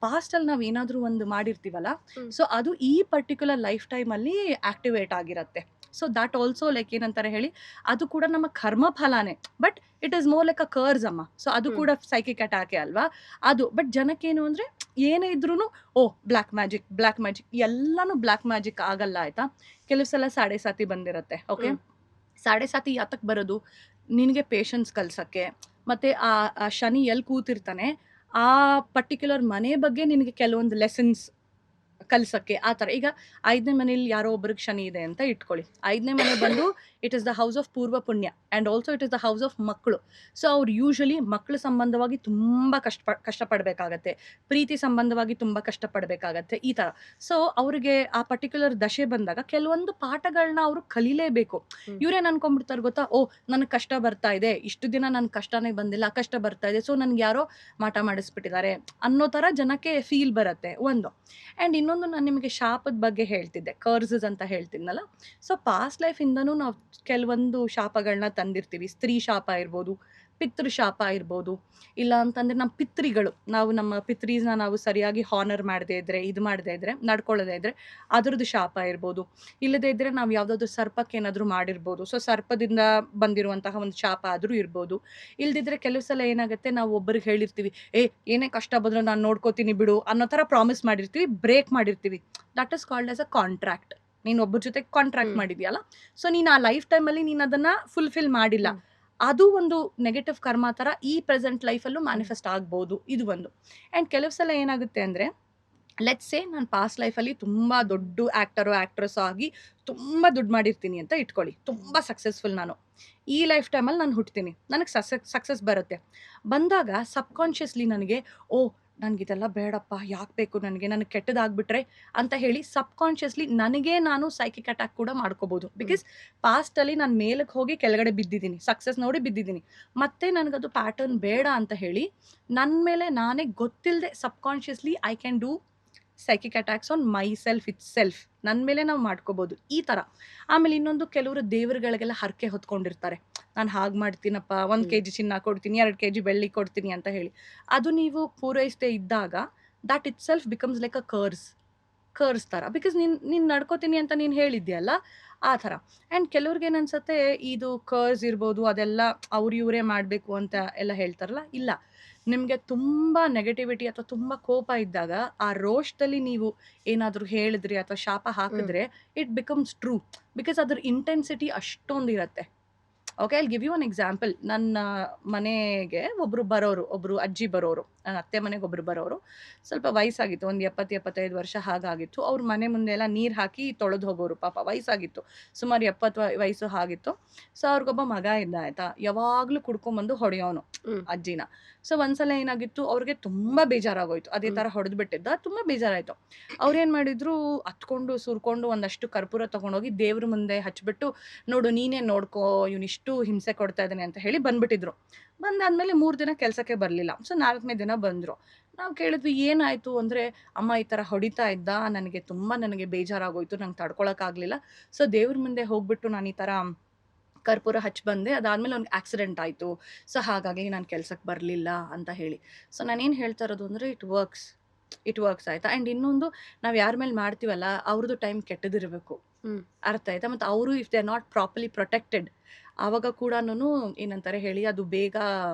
[SPEAKER 2] ಪಾಸ್ಟ್ ಅಲ್ಲಿ ನಾವ್ ಏನಾದ್ರೂ ಒಂದು ಮಾಡಿರ್ತೀವಲ್ಲ, ಸೊ ಅದು ಈ ಪರ್ಟಿಕ್ಯುಲರ್ ಲೈಫ್ ಟೈಮ್ ಅಲ್ಲಿ ಆಕ್ಟಿವೇಟ್ ಆಗಿರತ್ತೆ. ಸೊ ದಟ್ ಆಲ್ಸೋ ಲೈಕ್ ಏನಂತಾರೆ ಹೇಳಿ, ಅದು ಕೂಡ ನಮ್ಮ ಕರ್ಮ ಫಲಾನೇ, but it is more like a curse ಅಮ್ಮ. ಸೊ ಅದು ಕೂಡ ಸೈಕಿಕ್ ಅಟ್ಯಾಕೆ ಅಲ್ವಾ ಅದು. ಬಟ್ ಜನಕ್ಕೇನು ಅಂದ್ರೆ ಏನೇ ಇದ್ರೂ ಬ್ಲ್ಯಾಕ್ ಮ್ಯಾಜಿಕ್ ಎಲ್ಲಾನು ಬ್ಲ್ಯಾಕ್ ಮ್ಯಾಜಿಕ್ ಆಗಲ್ಲ ಆಯ್ತಾ. ಕೆಲವು ಸಲ ಸಾಡೆ ಸಾತಿ ಬಂದಿರತ್ತೆ. ಓಕೆ, ಸಾಡೆ ಸಾತಿ ಯಾತಕ್ ಬರೋದು, ನಿನಗೆ ಪೇಷನ್ಸ್ ಕಲ್ಸಕ್ಕೆ, ಮತ್ತೆ ಆ ಶನಿ ಎಲ್ಲಿ ಕೂತಿರ್ತಾನೆ ಆ ಪರ್ಟಿಕ್ಯುಲರ್ ಮನೆ ಬಗ್ಗೆ ನಿನಗೆ ಕೆಲವೊಂದು ಲೆಸನ್ಸ್ ಕಲ್ಸಕ್ಕೆ ಆ ಥರ. ಈಗ 5ನೇ ಮನೇಲಿ ಯಾರೋ ಒಬ್ರಿಗೆ ಶನಿ ಇದೆ ಅಂತ ಇಟ್ಕೊಳ್ಳಿ. 5ನೇ ಮನೆ ಬಂದು it is the house of ಪೂರ್ವ ಪುಣ್ಯ and also it is the house of ಮಕ್ಕಳು. ಸೊ ಅವ್ರು ಯೂಶಲಿ ಮಕ್ಕಳ ಸಂಬಂಧವಾಗಿ ತುಂಬ ಕಷ್ಟಪಡಬೇಕಾಗತ್ತೆ, ಪ್ರೀತಿ ಸಂಬಂಧವಾಗಿ ತುಂಬ ಕಷ್ಟಪಡಬೇಕಾಗತ್ತೆ ಈ ಥರ. ಸೊ ಅವ್ರಿಗೆ ಆ ಪರ್ಟಿಕ್ಯುಲರ್ ದಶೆ ಬಂದಾಗ ಕೆಲವೊಂದು ಪಾಠಗಳನ್ನ ಅವರು ಕಲೀಲೇಬೇಕು. ಇವ್ರೇನು ಅನ್ಕೊಂಡ್ಬಿಡ್ತಾರೆ ಗೊತ್ತಾ, ಓ ನನಗೆ ಕಷ್ಟ ಬರ್ತಾ ಇದೆ, ಇಷ್ಟು ದಿನ ನನ್ನ ಕಷ್ಟನೇ ಬಂದಿಲ್ಲ, ಕಷ್ಟ ಬರ್ತಾ ಇದೆ, ಸೊ ನನ್ಗೆ ಯಾರೋ ಮಾಟ ಮಾಡಿಸ್ಬಿಟ್ಟಿದ್ದಾರೆ ಅನ್ನೋ ಥರ ಜನಕ್ಕೆ ಫೀಲ್ ಬರುತ್ತೆ ಒಂದು. ಆ್ಯಂಡ್ ಇನ್ನೊಂದು ನಾನು ನಿಮಗೆ ಶಾಪದ ಬಗ್ಗೆ ಹೇಳ್ತಿದ್ದೆ, ಕರ್ಸಸ್ ಅಂತ ಹೇಳ್ತಿದ್ನಲ್ಲ. ಸೊ ಪಾಸ್ಟ್ ಲೈಫಿಂದನೂ ನಾವು ಕೆಲವೊಂದು ಶಾಪಗಳನ್ನ ತಂದಿರ್ತೀವಿ. ಸ್ತ್ರೀ ಶಾಪ ಇರ್ಬೋದು, ಪಿತೃ ಶಾಪ ಇರ್ಬೋದು, ಇಲ್ಲ ಅಂತಂದರೆ ನಮ್ಮ ಪಿತೃಗಳು, ನಾವು ನಮ್ಮ ಪಿತೃಸ್ನ ನಾವು ಸರಿಯಾಗಿ ಹಾನರ್ ಮಾಡದೇ ಇದ್ದರೆ, ಇದು ಮಾಡದೇ ಇದ್ದರೆ, ನಡ್ಕೊಳ್ಳದೇ ಇದ್ದರೆ ಅದ್ರದ್ದು ಶಾಪ ಇರ್ಬೋದು. ಇಲ್ಲದೇ ಇದ್ದರೆ ನಾವು ಯಾವುದಾದ್ರು ಸರ್ಪಕ್ಕೆ ಏನಾದರೂ ಮಾಡಿರ್ಬೋದು, ಸೊ ಸರ್ಪದಿಂದ ಬಂದಿರುವಂತಹ ಒಂದು ಶಾಪ ಆದರೂ ಇರ್ಬೋದು. ಇಲ್ದಿದ್ರೆ ಕೆಲವು ಸಲ ಏನಾಗುತ್ತೆ, ನಾವು ಒಬ್ಬರಿಗೆ ಹೇಳಿರ್ತೀವಿ, ಏನೇ ಕಷ್ಟ ಬಂದರೂ ನಾನು ನೋಡ್ಕೋತೀನಿ ಬಿಡು ಅನ್ನೋ ಥರ ಪ್ರಾಮಿಸ್ ಮಾಡಿರ್ತೀವಿ, ಬ್ರೇಕ್ ಮಾಡಿರ್ತೀವಿ. That is called as a contract. ನೀನು ಒಬ್ಬರ ಜೊತೆ ಕಾಂಟ್ರಾಕ್ಟ್ ಮಾಡಿದ್ಯಲ್ಲ, ಸೊ ನೀನು ಆ ಲೈಫ್ ಟೈಮಲ್ಲಿ ನೀನು ಅದನ್ನು ಫುಲ್ಫಿಲ್ ಮಾಡಿಲ್ಲ, ಅದು ಒಂದು ನೆಗೆಟಿವ್ ಕರ್ಮ ಥರ ಈ ಪ್ರೆಸೆಂಟ್ ಲೈಫಲ್ಲೂ ಮ್ಯಾನಿಫೆಸ್ಟ್ ಆಗ್ಬೋದು. ಇದು ಒಂದು. ಆ್ಯಂಡ್ ಕೆಲವು ಸಲ ಏನಾಗುತ್ತೆ ಅಂದರೆ, ಲೆಟ್ಸ್ ಸೇ ನಾನು ಪಾಸ್ಟ್ ಲೈಫಲ್ಲಿ ತುಂಬ ದೊಡ್ಡ ಆ್ಯಕ್ಟರೋ ಆ್ಯಕ್ಟ್ರೆಸ್ಸೋ ಆಗಿ ತುಂಬ ದುಡ್ಡು ಮಾಡಿರ್ತೀನಿ ಅಂತ ಇಟ್ಕೊಳ್ಳಿ, ತುಂಬ ಸಕ್ಸಸ್ಫುಲ್ ನಾನು. ಈ ಲೈಫ್ ಟೈಮಲ್ಲಿ ನಾನು ಹುಟ್ತೀನಿ, ನನಗೆ ಸಕ್ಸಸ್ ಬರುತ್ತೆ. ಬಂದಾಗ ಸಬ್ಕಾನ್ಷಿಯಸ್ಲಿ ನನಗೆ ನನಗಿದೆಲ್ಲ ಬೇಡಪ್ಪ, ಯಾಕೆ ಬೇಕು ನನಗೆ ಕೆಟ್ಟದಾಗ್ಬಿಟ್ರೆ ಅಂತ ಹೇಳಿ ಸಬ್ಕಾನ್ಷಿಯಸ್ಲಿ ನನಗೆ ನಾನು ಸೈಕಿಕ್ ಅಟ್ಯಾಕ್ ಕೂಡ ಮಾಡ್ಕೋಬೋದು. ಬಿಕಾಸ್ ಪಾಸ್ಟಲ್ಲಿ ನಾನು ಮೇಲಕ್ಕೆ ಹೋಗಿ ಕೆಳಗಡೆ ಬಿದ್ದಿದ್ದೀನಿ, ಸಕ್ಸಸ್ ನೋಡಿ ಬಿದ್ದಿದ್ದೀನಿ. ಮತ್ತೆ ನನಗದು ಪ್ಯಾಟರ್ನ್ ಬೇಡ ಅಂತ ಹೇಳಿ ನನ್ನ ಮೇಲೆ ನಾನೇ ಗೊತ್ತಿಲ್ಲದೆ subconsciously I can do psychic attacks on my self it self. ನನ್ನ ಮೇಲೆ ನಾವು ಮಾಡ್ಕೋಬೋದು ಈ ಥರ. ಆಮೇಲೆ ಇನ್ನೊಂದು, ಕೆಲವರು ದೇವರುಗಳಿಗೆಲ್ಲ ಹರಕೆ ಹೊತ್ಕೊಂಡಿರ್ತಾರೆ, ನಾನು ಹಾಗೆ ಮಾಡ್ತೀನಪ್ಪ, 1 kg ಚಿನ್ನ ಕೊಡ್ತೀನಿ, 2 kg ಬೆಳ್ಳಿ ಕೊಡ್ತೀನಿ ಅಂತ ಹೇಳಿ. ಅದು ನೀವು ಪೂರೈಸದೇ ಇದ್ದಾಗ that itself becomes like a curse ಥರ. ಬಿಕಾಸ್ ನೀನು ನಡ್ಕೋತೀನಿ ಅಂತ ನೀನು ಹೇಳಿದ್ಯಲ್ಲ, ಆ ಥರ. ಆ್ಯಂಡ್ ಕೆಲವ್ರಿಗೆ ಏನನ್ಸುತ್ತೆ, ಇದು ಕರ್ಸ್ ಇರ್ಬೋದು, ಅದೆಲ್ಲ ಇವರೇ ಮಾಡಬೇಕು ಅಂತ ಎಲ್ಲ ಹೇಳ್ತಾರಲ್ಲ. ಇಲ್ಲ, ನಿಮಗೆ ತುಂಬ ನೆಗೆಟಿವಿಟಿ ಅಥವಾ ತುಂಬ ಕೋಪ ಇದ್ದಾಗ ಆ ರೋಷದಲ್ಲಿ ನೀವು ಏನಾದರೂ ಹೇಳಿದ್ರಿ ಅಥವಾ ಶಾಪ ಹಾಕಿದ್ರೆ ಇಟ್ ಬಿಕಮ್ಸ್ ಟ್ರೂ. ಬಿಕಾಸ್ ಅದ್ರ ಇಂಟೆನ್ಸಿಟಿ ಅಷ್ಟೊಂದು ಇರುತ್ತೆ. Okay, I'll give you one example. ನನ್ನ ಮನೆಗೆ ಒಬ್ಬರು ಅಜ್ಜಿ ಬರೋರು, ನನ್ನ ಅತ್ತೆ ಮನೆಗೆ ಒಬ್ಬರು ಬರೋರು. ಸ್ವಲ್ಪ ವಯಸ್ಸಾಗಿತ್ತು, ಒಂದು 70-75 ವರ್ಷ ಹಾಗಾಗಿತ್ತು. ಅವ್ರ ಮನೆ ಮುಂದೆ ಎಲ್ಲ ನೀರು ಹಾಕಿ ತೊಳೆದು ಹೋಗೋರು, ಪಾಪ ವಯಸ್ಸಾಗಿತ್ತು, ಸುಮಾರು 70 ವಯಸ್ಸು ಆಗಿತ್ತು. ಸೊ ಅವ್ರಿಗೊಬ್ಬ ಮಗ ಇದ್ದ, ಆಯ್ತಾ, ಯಾವಾಗಲೂ ಕುಡ್ಕೊಂಬಂದು ಹೊಡೆಯೋನು ಅಜ್ಜಿನ. ಸೊ ಒಂದ್ಸಲ ಏನಾಗಿತ್ತು, ಅವ್ರಿಗೆ ತುಂಬ ಬೇಜಾರಾಗೋಯ್ತು, ಅದೇ ಥರ ಹೊಡೆದು ಬಿಟ್ಟಿದ್ದ, ತುಂಬ ಬೇಜಾರಾಯಿತು. ಅವ್ರೇನು ಮಾಡಿದ್ರು, ಹತ್ಕೊಂಡು ಸುರ್ಕೊಂಡು ಒಂದಷ್ಟು ಕರ್ಪೂರ ತೊಗೊಂಡೋಗಿ ದೇವ್ರ ಮುಂದೆ ಹಚ್ಬಿಟ್ಟು, ನೋಡು ನೀನೇ ನೋಡ್ಕೋ, ಇವನಿಷ್ಟು ಹಿಂಸೆ ಕೊಡ್ತಾ ಇದ್ದಾನೆ ಅಂತ ಹೇಳಿ ಬಂದ್ಬಿಟ್ಟಿದ್ರು. ಬಂದಾದ್ಮೇಲೆ 3 ದಿನ ಕೆಲಸಕ್ಕೆ ಬರಲಿಲ್ಲ. ಸೊ 4ನೇ ದಿನ ಬಂದರು. ನಾವು ಕೇಳಿದ್ವಿ ಏನಾಯಿತು ಅಂದರೆ, ಅಮ್ಮ ಈ ಥರ ಹೊಡಿತಾ ಇದ್ದ, ನನಗೆ ಬೇಜಾರಾಗೋಯ್ತು, ನಂಗೆ ತಡ್ಕೊಳಕ್ಕಾಗಲಿಲ್ಲ. ಸೊ ದೇವ್ರ ಮುಂದೆ ಹೋಗ್ಬಿಟ್ಟು ನಾನು ಈ ಥರ ಕರ್ಪೂರ ಹಚ್ಚಿ ಬಂದೆ, ಅದಾದಮೇಲೆ ಅವ್ನಿಗೆ ಆಕ್ಸಿಡೆಂಟ್ ಆಯಿತು, ಸೊ ಹಾಗಾಗಿ ನಾನು ಕೆಲಸಕ್ಕೆ ಬರಲಿಲ್ಲ ಅಂತ ಹೇಳಿ. ಸೊ ನಾನೇನು ಹೇಳ್ತಾ ಇರೋದು ಅಂದರೆ, ಇಟ್ ವರ್ಕ್ಸ್ ಆಯಿತಾ. ಆ್ಯಂಡ್ ಇನ್ನೊಂದು, ನಾವು ಯಾರ ಮೇಲೆ ಮಾಡ್ತೀವಲ್ಲ ಅವ್ರದ್ದು ಟೈಮ್ ಕೆಟ್ಟದಿರಬೇಕು, ಅರ್ಥ ಆಯ್ತಾ. ಮತ್ತು ಅವರು if they are not properly protected, ಆವಾಗ ಕೂಡ ಏನಂತಾರೆ ಹೇಳಿ, ಅದು ಬೇಗ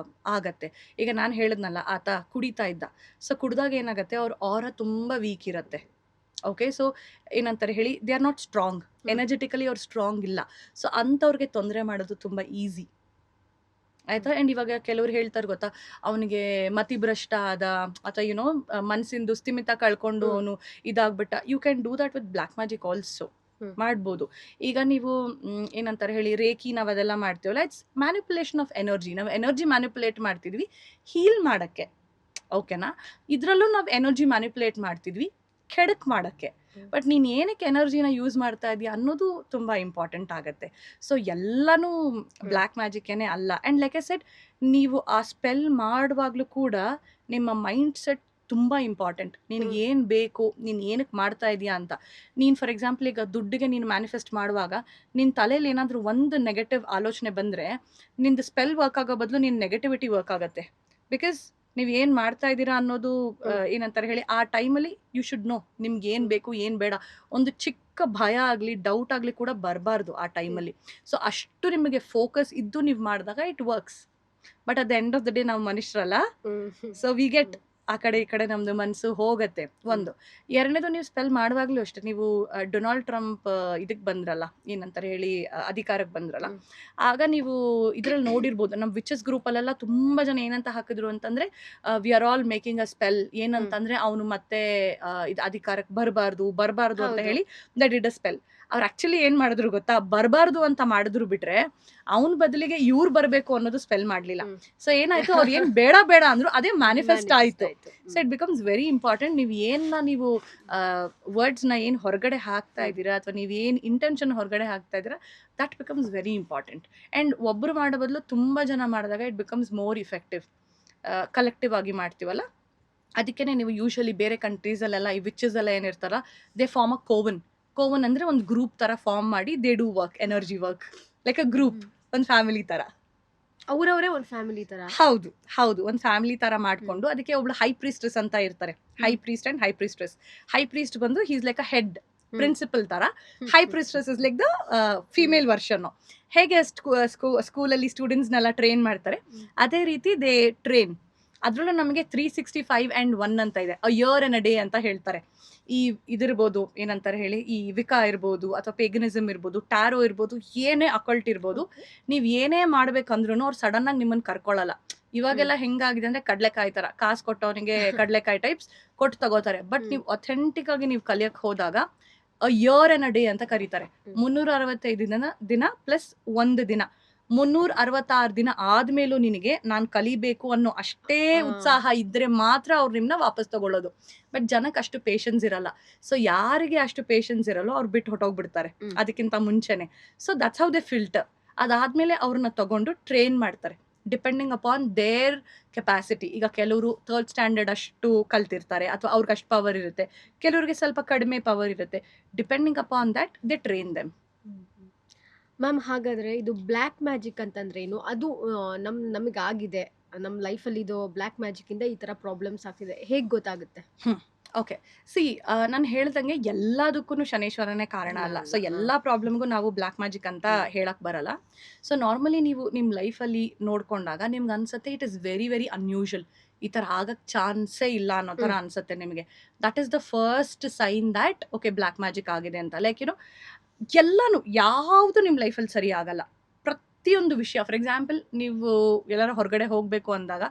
[SPEAKER 2] ಆಗತ್ತೆ. ಈಗ ನಾನು ಹೇಳಿದ್ನಲ್ಲ, ಆತ ಕುಡಿತಾ ಇದ್ದ. ಸೊ ಕುಡ್ದಾಗ ಏನಾಗುತ್ತೆ, ಅವ್ರ ಆರ ತುಂಬ ವೀಕ್ ಇರುತ್ತೆ. ಓಕೆ, ಸೊ ಏನಂತಾರೆ ಹೇಳಿ, ದೇ ಆರ್ ನಾಟ್ ಸ್ಟ್ರಾಂಗ್, ಎನರ್ಜೆಟಿಕಲಿ ಅವ್ರು ಸ್ಟ್ರಾಂಗ್ ಇಲ್ಲ. ಸೊ ಅಂಥವ್ರಿಗೆ ತೊಂದರೆ ಮಾಡೋದು ತುಂಬ ಈಸಿ, ಆಯಿತಾ. ಆ್ಯಂಡ್ ಇವಾಗ ಕೆಲವ್ರು ಹೇಳ್ತಾರೆ ಗೊತ್ತಾ, ಅವನಿಗೆ ಮತಿಭ್ರಷ್ಟ ಆದ, ಅಥವಾ ಮನಸ್ಸಿಂದು ಸ್ಥಿಮಿತ ಕಳ್ಕೊಂಡು ಅವನು ಇದಾಗ್ಬಿಟ್ಟ. You can do that with black magic also, ಮಾಡ್ಬೋದು. ಈಗ ನೀವು ಏನಂತಾರೆ ಹೇಳಿ, ರೇಖಿ ನಾವದೆಲ್ಲ ಮಾಡ್ತೀವಲ್ಲ, ಇಟ್ಸ್ ಮ್ಯಾನಿಪುಲೇಷನ್ ಆಫ್ ಎನರ್ಜಿ. ನಾವು ಎನರ್ಜಿ ಮ್ಯಾನಿಪುಲೇಟ್ ಮಾಡ್ತಿದ್ವಿ ಹೀಲ್ ಮಾಡೋಕ್ಕೆ, ಓಕೆನಾ. ಇದರಲ್ಲೂ ನಾವು ಎನರ್ಜಿ ಮ್ಯಾನಿಪುಲೇಟ್ ಮಾಡ್ತಿದ್ವಿ ಕೆಡಕ್ ಮಾಡೋಕ್ಕೆ. ಬಟ್ ನೀನು ಏನಕ್ಕೆ ಎನರ್ಜಿನ ಯೂಸ್ ಮಾಡ್ತಾ ಇದೀಯ ಅನ್ನೋದು ತುಂಬ ಇಂಪಾರ್ಟೆಂಟ್ ಆಗುತ್ತೆ. ಸೊ ಎಲ್ಲನೂ ಬ್ಲ್ಯಾಕ್ ಮ್ಯಾಜಿಕ್ಕೇನೆ ಅಲ್ಲ. ಆ್ಯಂಡ್ ಲೈಕ್ ಐ ಸೆಡ್, ನೀವು ಆ ಸ್ಪೆಲ್ ಮಾಡುವಾಗಲೂ ಕೂಡ ನಿಮ್ಮ ಮೈಂಡ್ ಸೆಟ್ ತುಂಬ ಇಂಪಾರ್ಟೆಂಟ್. ನಿನಗೆ ಏನು ಬೇಕು, ನೀನು ಏನಕ್ಕೆ ಮಾಡ್ತಾ ಇದೀಯಾ ಅಂತ. ನೀನು ಫಾರ್ ಎಕ್ಸಾಂಪಲ್ ಈಗ ದುಡ್ಡಿಗೆ ನೀನು ಮ್ಯಾನಿಫೆಸ್ಟ್ ಮಾಡುವಾಗ ನಿನ್ನ ತಲೆಯಲ್ಲಿ ಏನಾದರೂ ಒಂದು ನೆಗೆಟಿವ್ ಆಲೋಚನೆ ಬಂದರೆ, ನಿಂದು ಸ್ಪೆಲ್ ವರ್ಕ್ ಆಗೋ ಬದಲು ನಿನ್ನ ನೆಗೆಟಿವಿಟಿ ವರ್ಕ್ ಆಗುತ್ತೆ. ಬಿಕಾಸ್ ನೀವು ಏನು ಮಾಡ್ತಾ ಇದ್ದೀರಾ ಅನ್ನೋದು ಏನಂತಾರೆ ಹೇಳಿ, ಆ ಟೈಮಲ್ಲಿ ಯು ಶುಡ್ ನೋ ನಿಮ್ಗೆ ಏನು ಬೇಕು ಏನು ಬೇಡ. ಒಂದು ಚಿಕ್ಕ ಭಯ ಆಗಲಿ ಡೌಟ್ ಆಗಲಿ ಕೂಡ ಬರಬಾರ್ದು ಆ ಟೈಮಲ್ಲಿ. ಸೊ ಅಷ್ಟು ನಿಮಗೆ ಫೋಕಸ್ ಇದ್ದು ನೀವು ಮಾಡಿದಾಗ it works. But at the end of the day ನಾವು ಮನುಷ್ಯರಲ್ಲ, ಸೊ ವಿ ಗೆಟ್ ಆ ಕಡೆ ಈ ಕಡೆ ನಮ್ದು ಮನಸ್ಸು ಹೋಗತ್ತೆ ಒಂದು. ಎರಡನೇದು ನೀವು ಸ್ಪೆಲ್ ಮಾಡುವಾಗ್ಲೂ ಅಷ್ಟೇ, ನೀವು ಡೊನಾಲ್ಡ್ ಟ್ರಂಪ್ ಇದಕ್ಕೆ ಬಂದ್ರಲ್ಲ, ಏನಂತಾರೆ ಹೇಳಿ, ಅಧಿಕಾರಕ್ಕೆ ಬಂದ್ರಲ್ಲ, ಆಗ ನೀವು ಇದ್ರಲ್ಲಿ ನೋಡಿರ್ಬೋದು ನಮ್ಮ ವಿಚಸ್ ಗ್ರೂಪಲ್ಲೆಲ್ಲ ತುಂಬಾ ಜನ ಏನಂತ ಹಾಕಿದ್ರು ಅಂತಂದ್ರೆ, we are all making a spell, ಏನಂತಂದ್ರೆ ಅವನು ಮತ್ತೆ ಇದು ಅಧಿಕಾರಕ್ಕೆ ಬರಬಾರ್ದು ಅಂತ ಹೇಳಿ ದಟ್ ಇಡ್ ಅ ಸ್ಪೆಲ್. ಅವ್ರು ಆಕ್ಚುಲಿ ಏನ್ ಮಾಡಿದ್ರು ಗೊತ್ತಾ, ಬರಬಾರ್ದು ಅಂತ ಮಾಡಿದ್ರು ಬಿಟ್ರೆ ಅವನ ಬದಲಿಗೆ ಇವ್ರು ಬರಬೇಕು ಅನ್ನೋದು ಸ್ಪೆಲ್ ಮಾಡ್ಲಿಲ್ಲ. ಸೊ ಏನಾಯ್ತು, ಅವ್ರು ಏನ್ ಬೇಡ ಅಂದ್ರು ಅದೇ ಮ್ಯಾನಿಫೆಸ್ಟ್ ಆಯ್ತು. So it becomes very important. ನೀವು ವರ್ಡ್ಸ್ ನ ಏನ್ ಹೊರಗಡೆ ಹಾಕ್ತಾ ಇದ್ದೀರಾ, ಅಥವಾ ನೀವು ಏನ್ ಇಂಟೆನ್ಷನ್ ಹೊರಗಡೆ ಹಾಕ್ತಾ ಇದ್ದೀರಾ, that becomes very important. And ಒಬ್ರು ಮಾಡೋ ಬದಲು ತುಂಬಾ ಜನ ಮಾಡಿದಾಗ it becomes more effective. Collective ಆಗಿ ಮಾಡ್ತೀವಲ್ಲ, ಅದಕ್ಕೇನೆ ನೀವು ಯೂಶಲಿ ಬೇರೆ ಕಂಟ್ರೀಸಲ್ಲೆಲ್ಲ ಈ ವಿಚಸ್ ಎಲ್ಲ ಏನಿರ್ತಾರ, ದೇ ಫಾರ್ಮ್ ಅ ಕೋವನ್ ಅಂದ್ರೆ ಒಂದು ಗ್ರೂಪ್ ತರ ಫಾರ್ಮ್ ಮಾಡಿ they do work, energy work like a group, ಒಂದು ಫ್ಯಾಮಿಲಿ ತರ.
[SPEAKER 1] ಅವರವರೇ ಒಂದು ಫ್ಯಾಮಿಲಿ ತರ.
[SPEAKER 2] ಹೌದು, ಒಂದು ಫ್ಯಾಮಿಲಿ ತರ ಮಾಡ್ಕೊಂಡು ಅದಕ್ಕೆ ಒಬ್ಳು ಹೈ ಪ್ರೀಸ್ಟ್ರೆಸ್ ಅಂತ ಇರ್ತಾರೆ. High priest and high priestess. High priest ಬಂದು he's like a head principal ತರ. High priestess is like the female version. ಹೇಗೆ ಸ್ಕೂಲಲ್ಲಿ ಸ್ಟೂಡೆಂಟ್ಸ್ನೆಲ್ಲ ಟ್ರೈನ್ ಮಾಡ್ತಾರೆ, ಅದೇ ರೀತಿ ದೇ ಟ್ರೈನ್. ಅದ್ರಲ್ಲೂ ನಮಗೆ 365 and 1 ಅಂತ ಇದೆ, a year and a day ಅಂತ ಹೇಳ್ತಾರೆ. ಈ ಇದಿರ್ಬೋದು, ಏನಂತಾರೆ ಹೇಳಿ, ಈ ವಿಕಾ ಇರ್ಬೋದು, ಅಥವಾ ಪೇಗನಿಸಮ್ ಇರ್ಬೋದು, ಟ್ಯಾರೋ ಇರ್ಬೋದು, ಏನೇ ಅಕಲ್ಟ್ ಇರ್ಬೋದು, ನೀವ್ ಏನೇ ಮಾಡ್ಬೇಕಂದ್ರೂ ಅವ್ರು ಸಡನ್ ಆಗಿ ನಿಮ್ಮನ್ನ ಕರ್ಕೊಳ್ಳಲ್ಲ. ಇವಾಗೆಲ್ಲ ಹೆಂಗಾಗಿದೆ ಅಂದ್ರೆ ಕಡ್ಲೆಕಾಯಿ ತರ, ಕಾಸು ಕೊಟ್ಟವನಿಗೆ ಕಡ್ಲೆಕಾಯಿ ಟೈಪ್ಸ್ ಕೊಟ್ಟು ತಗೋತಾರೆ. ಬಟ್ ನೀವು ಅಥೆಂಟಿಕ್ ಆಗಿ ನೀವು ಕಲಿಯಕ್ ಹೋದಾಗ a year and a day ಅಂತ ಕರೀತಾರೆ. 365 ದಿನ ಪ್ಲಸ್ 1 ದಿನ, 366 ದಿನ ಆದ್ಮೇಲೂ ನಿನಗೆ ನಾನು ಕಲಿಬೇಕು ಅನ್ನೋ ಅಷ್ಟೇ ಉತ್ಸಾಹ ಇದ್ರೆ ಮಾತ್ರ ಅವ್ರು ನಿಮ್ನ ವಾಪಸ್ ತಗೊಳ್ಳೋದು. ಬಟ್ ಜನಕ್ಕೆ ಅಷ್ಟು ಪೇಷನ್ಸ್ ಇರಲ್ಲ. ಸೊ ಯಾರಿಗೆ ಅಷ್ಟು ಪೇಷನ್ಸ್ ಇರಲ್ಲೋ ಅವ್ರು ಬಿಟ್ಟು ಹೊಟ್ಟೋಗ್ಬಿಡ್ತಾರೆ ಅದಕ್ಕಿಂತ ಮುಂಚೆನೆ. So that's how they filter. ಅದಾದ್ಮೇಲೆ ಅವ್ರನ್ನ ತಗೊಂಡು ಟ್ರೈನ್ ಮಾಡ್ತಾರೆ ಡಿಪೆಂಡಿಂಗ್ ಅಪಾನ್ ದೇರ್ ಕೆಪಾಸಿಟಿ. ಈಗ ಕೆಲವರು 3rd ಸ್ಟ್ಯಾಂಡರ್ಡ್ ಅಷ್ಟು ಕಲ್ತಿರ್ತಾರೆ, ಅಥವಾ ಅವ್ರಿಗೆ ಅಷ್ಟು ಪವರ್ ಇರುತ್ತೆ. ಕೆಲವರಿಗೆ ಸ್ವಲ್ಪ ಕಡಿಮೆ ಪವರ್ ಇರುತ್ತೆ. Depending upon that they train them.
[SPEAKER 1] Ma'am, ಹಾಗಾದ್ರೆ ಇದು ಬ್ಲ್ಯಾಕ್ ಮ್ಯಾಜಿಕ್ ಅಂತಂದ್ರೆ ಏನು? ಅದು ನಮಗಾಗಿದೆ ನಮ್ಮ ಲೈಫಲ್ಲಿ, ಇದು ಬ್ಲ್ಯಾಕ್ ಮ್ಯಾಜಿಕ್ ಇಂದ ಈ ತರ ಪ್ರಾಬ್ಲಮ್ಸ್ ಆಗ್ತಿದೆ, ಹೇಗ್ ಗೊತ್ತಾಗುತ್ತೆ?
[SPEAKER 2] ಓಕೆ, ಸಿ, ನಾನು ಹೇಳ್ದಂಗೆ ಎಲ್ಲದಕ್ಕೂ ಶನೇಶ್ವರನೇ ಕಾರಣ ಅಲ್ಲ. ಸೊ ಎಲ್ಲಾ ಪ್ರಾಬ್ಲಮ್ಗೂ ನಾವು ಬ್ಲ್ಯಾಕ್ ಮ್ಯಾಜಿಕ್ ಅಂತ ಹೇಳಕ್ ಬರಲ್ಲ. ಸೊ ನಾರ್ಮಲಿ ನೀವು ನಿಮ್ಮ ಲೈಫಲ್ಲಿ ನೋಡ್ಕೊಂಡಾಗ ನಿಮ್ಗೆ ಅನ್ಸುತ್ತೆ it is very very unusual, ಈ ತರ ಆಗಕ್ ಚಾನ್ಸೇ ಇಲ್ಲ ಅನ್ನೋ ತರ ಅನ್ಸುತ್ತೆ ನಿಮಗೆ. That is the first sign that okay black magic ಆಗಿದೆ ಅಂತ. ಲೈಕ್ ಎಲ್ಲಾನು ಯಾವುದು ನಿಮ್ಮ ಲೈಫಲ್ಲಿ ಸರಿ ಆಗಲ್ಲ. ಪ್ರತಿಯೊಂದು ವಿಷಯ, ಫಾರ್ ಎಕ್ಸಾಂಪಲ್ ನೀವು ಎಲ್ಲಾರ ಹೊರಗಡೆ ಹೋಗ್ಬೇಕು ಅಂದಾಗ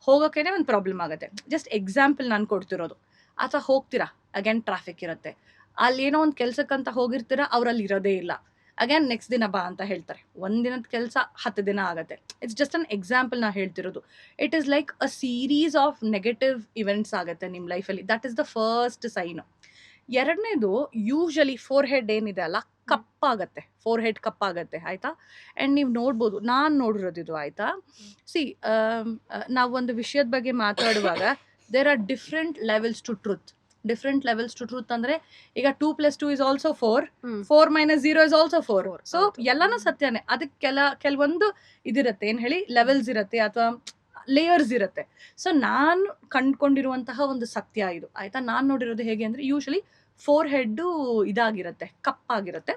[SPEAKER 2] ಹೋಗೋಕೇನೆ ಒಂದು ಪ್ರಾಬ್ಲಮ್ ಆಗುತ್ತೆ. ಜಸ್ಟ್ ಎಕ್ಸಾಂಪಲ್ ನಾನು ಕೊಡ್ತಿರೋದು. ಅಥವಾ ಹೋಗ್ತೀರಾ, ಅಗೇನ್ ಟ್ರಾಫಿಕ್ ಇರುತ್ತೆ, ಅಲ್ಲಿ ಏನೋ ಒಂದು ಕೆಲ್ಸಕ್ಕಂತ ಹೋಗಿರ್ತೀರಾ, ಅವ್ರಲ್ಲಿ ಇರೋದೇ ಇಲ್ಲ, ಅಗೇನ್ ನೆಕ್ಸ್ಟ್ ದಿನ ಬಾ ಅಂತ ಹೇಳ್ತಾರೆ. ಒಂದಿನದ ಕೆಲಸ 10 ದಿನ ಆಗುತ್ತೆ. ಇಟ್ಸ್ ಜಸ್ಟ್ ಅನ್ ಎಕ್ಸಾಂಪಲ್ ನಾ ಹೇಳ್ತಿರೋದು. It is like a series of negative events ಆಗುತ್ತೆ ನಿಮ್ಮ ಲೈಫಲ್ಲಿ. That is the first sign. ಎರಡನೇದು, ಯೂಶಲಿ ಫೋರ್ ಹೆಡ್ ಏನಿದೆ ಅಲ್ಲ, ಕಪ್ಪಾಗತ್ತೆ, ಫೋರ್ ಹೆಡ್ ಕಪ್ಪಾಗತ್ತೆ, ಆಯ್ತಾ. ಆ್ಯಂಡ್ ನೀವು ನೋಡ್ಬೋದು, ನಾನು ನೋಡಿರೋದಿದು, ಆಯ್ತಾ. ಸಿ, ನಾವು ಒಂದು ವಿಷಯದ ಬಗ್ಗೆ ಮಾತಾಡುವಾಗ there are different levels to truth. ಅಂದ್ರೆ ಈಗ 2 + 2 is also 4, 4 - 0 is also 4. So ಎಲ್ಲಾನು ಸತ್ಯನೇ. ಅದಕ್ಕೆ ಕೆಲವೊಂದು ಇದಿರುತ್ತೆ, ಏನ್ ಹೇಳಿ, ಲೆವೆಲ್ಸ್ ಇರುತ್ತೆ ಅಥವಾ ಲೇಯರ್ಸ್ ಇರುತ್ತೆ. ಸೊ ನಾನು ಕಂಡ್ಕೊಂಡಿರುವಂತಹ ಒಂದು ಸತ್ಯ ಇದು, ಆಯ್ತಾ. ನಾನು ನೋಡಿರೋದು ಹೇಗೆ ಅಂದ್ರೆ, ಯೂಶಲಿ ಫೋರ್ ಹೆಡ್ ಇದಾಗಿರುತ್ತೆ, ಕಪ್ಪಾಗಿರುತ್ತೆ.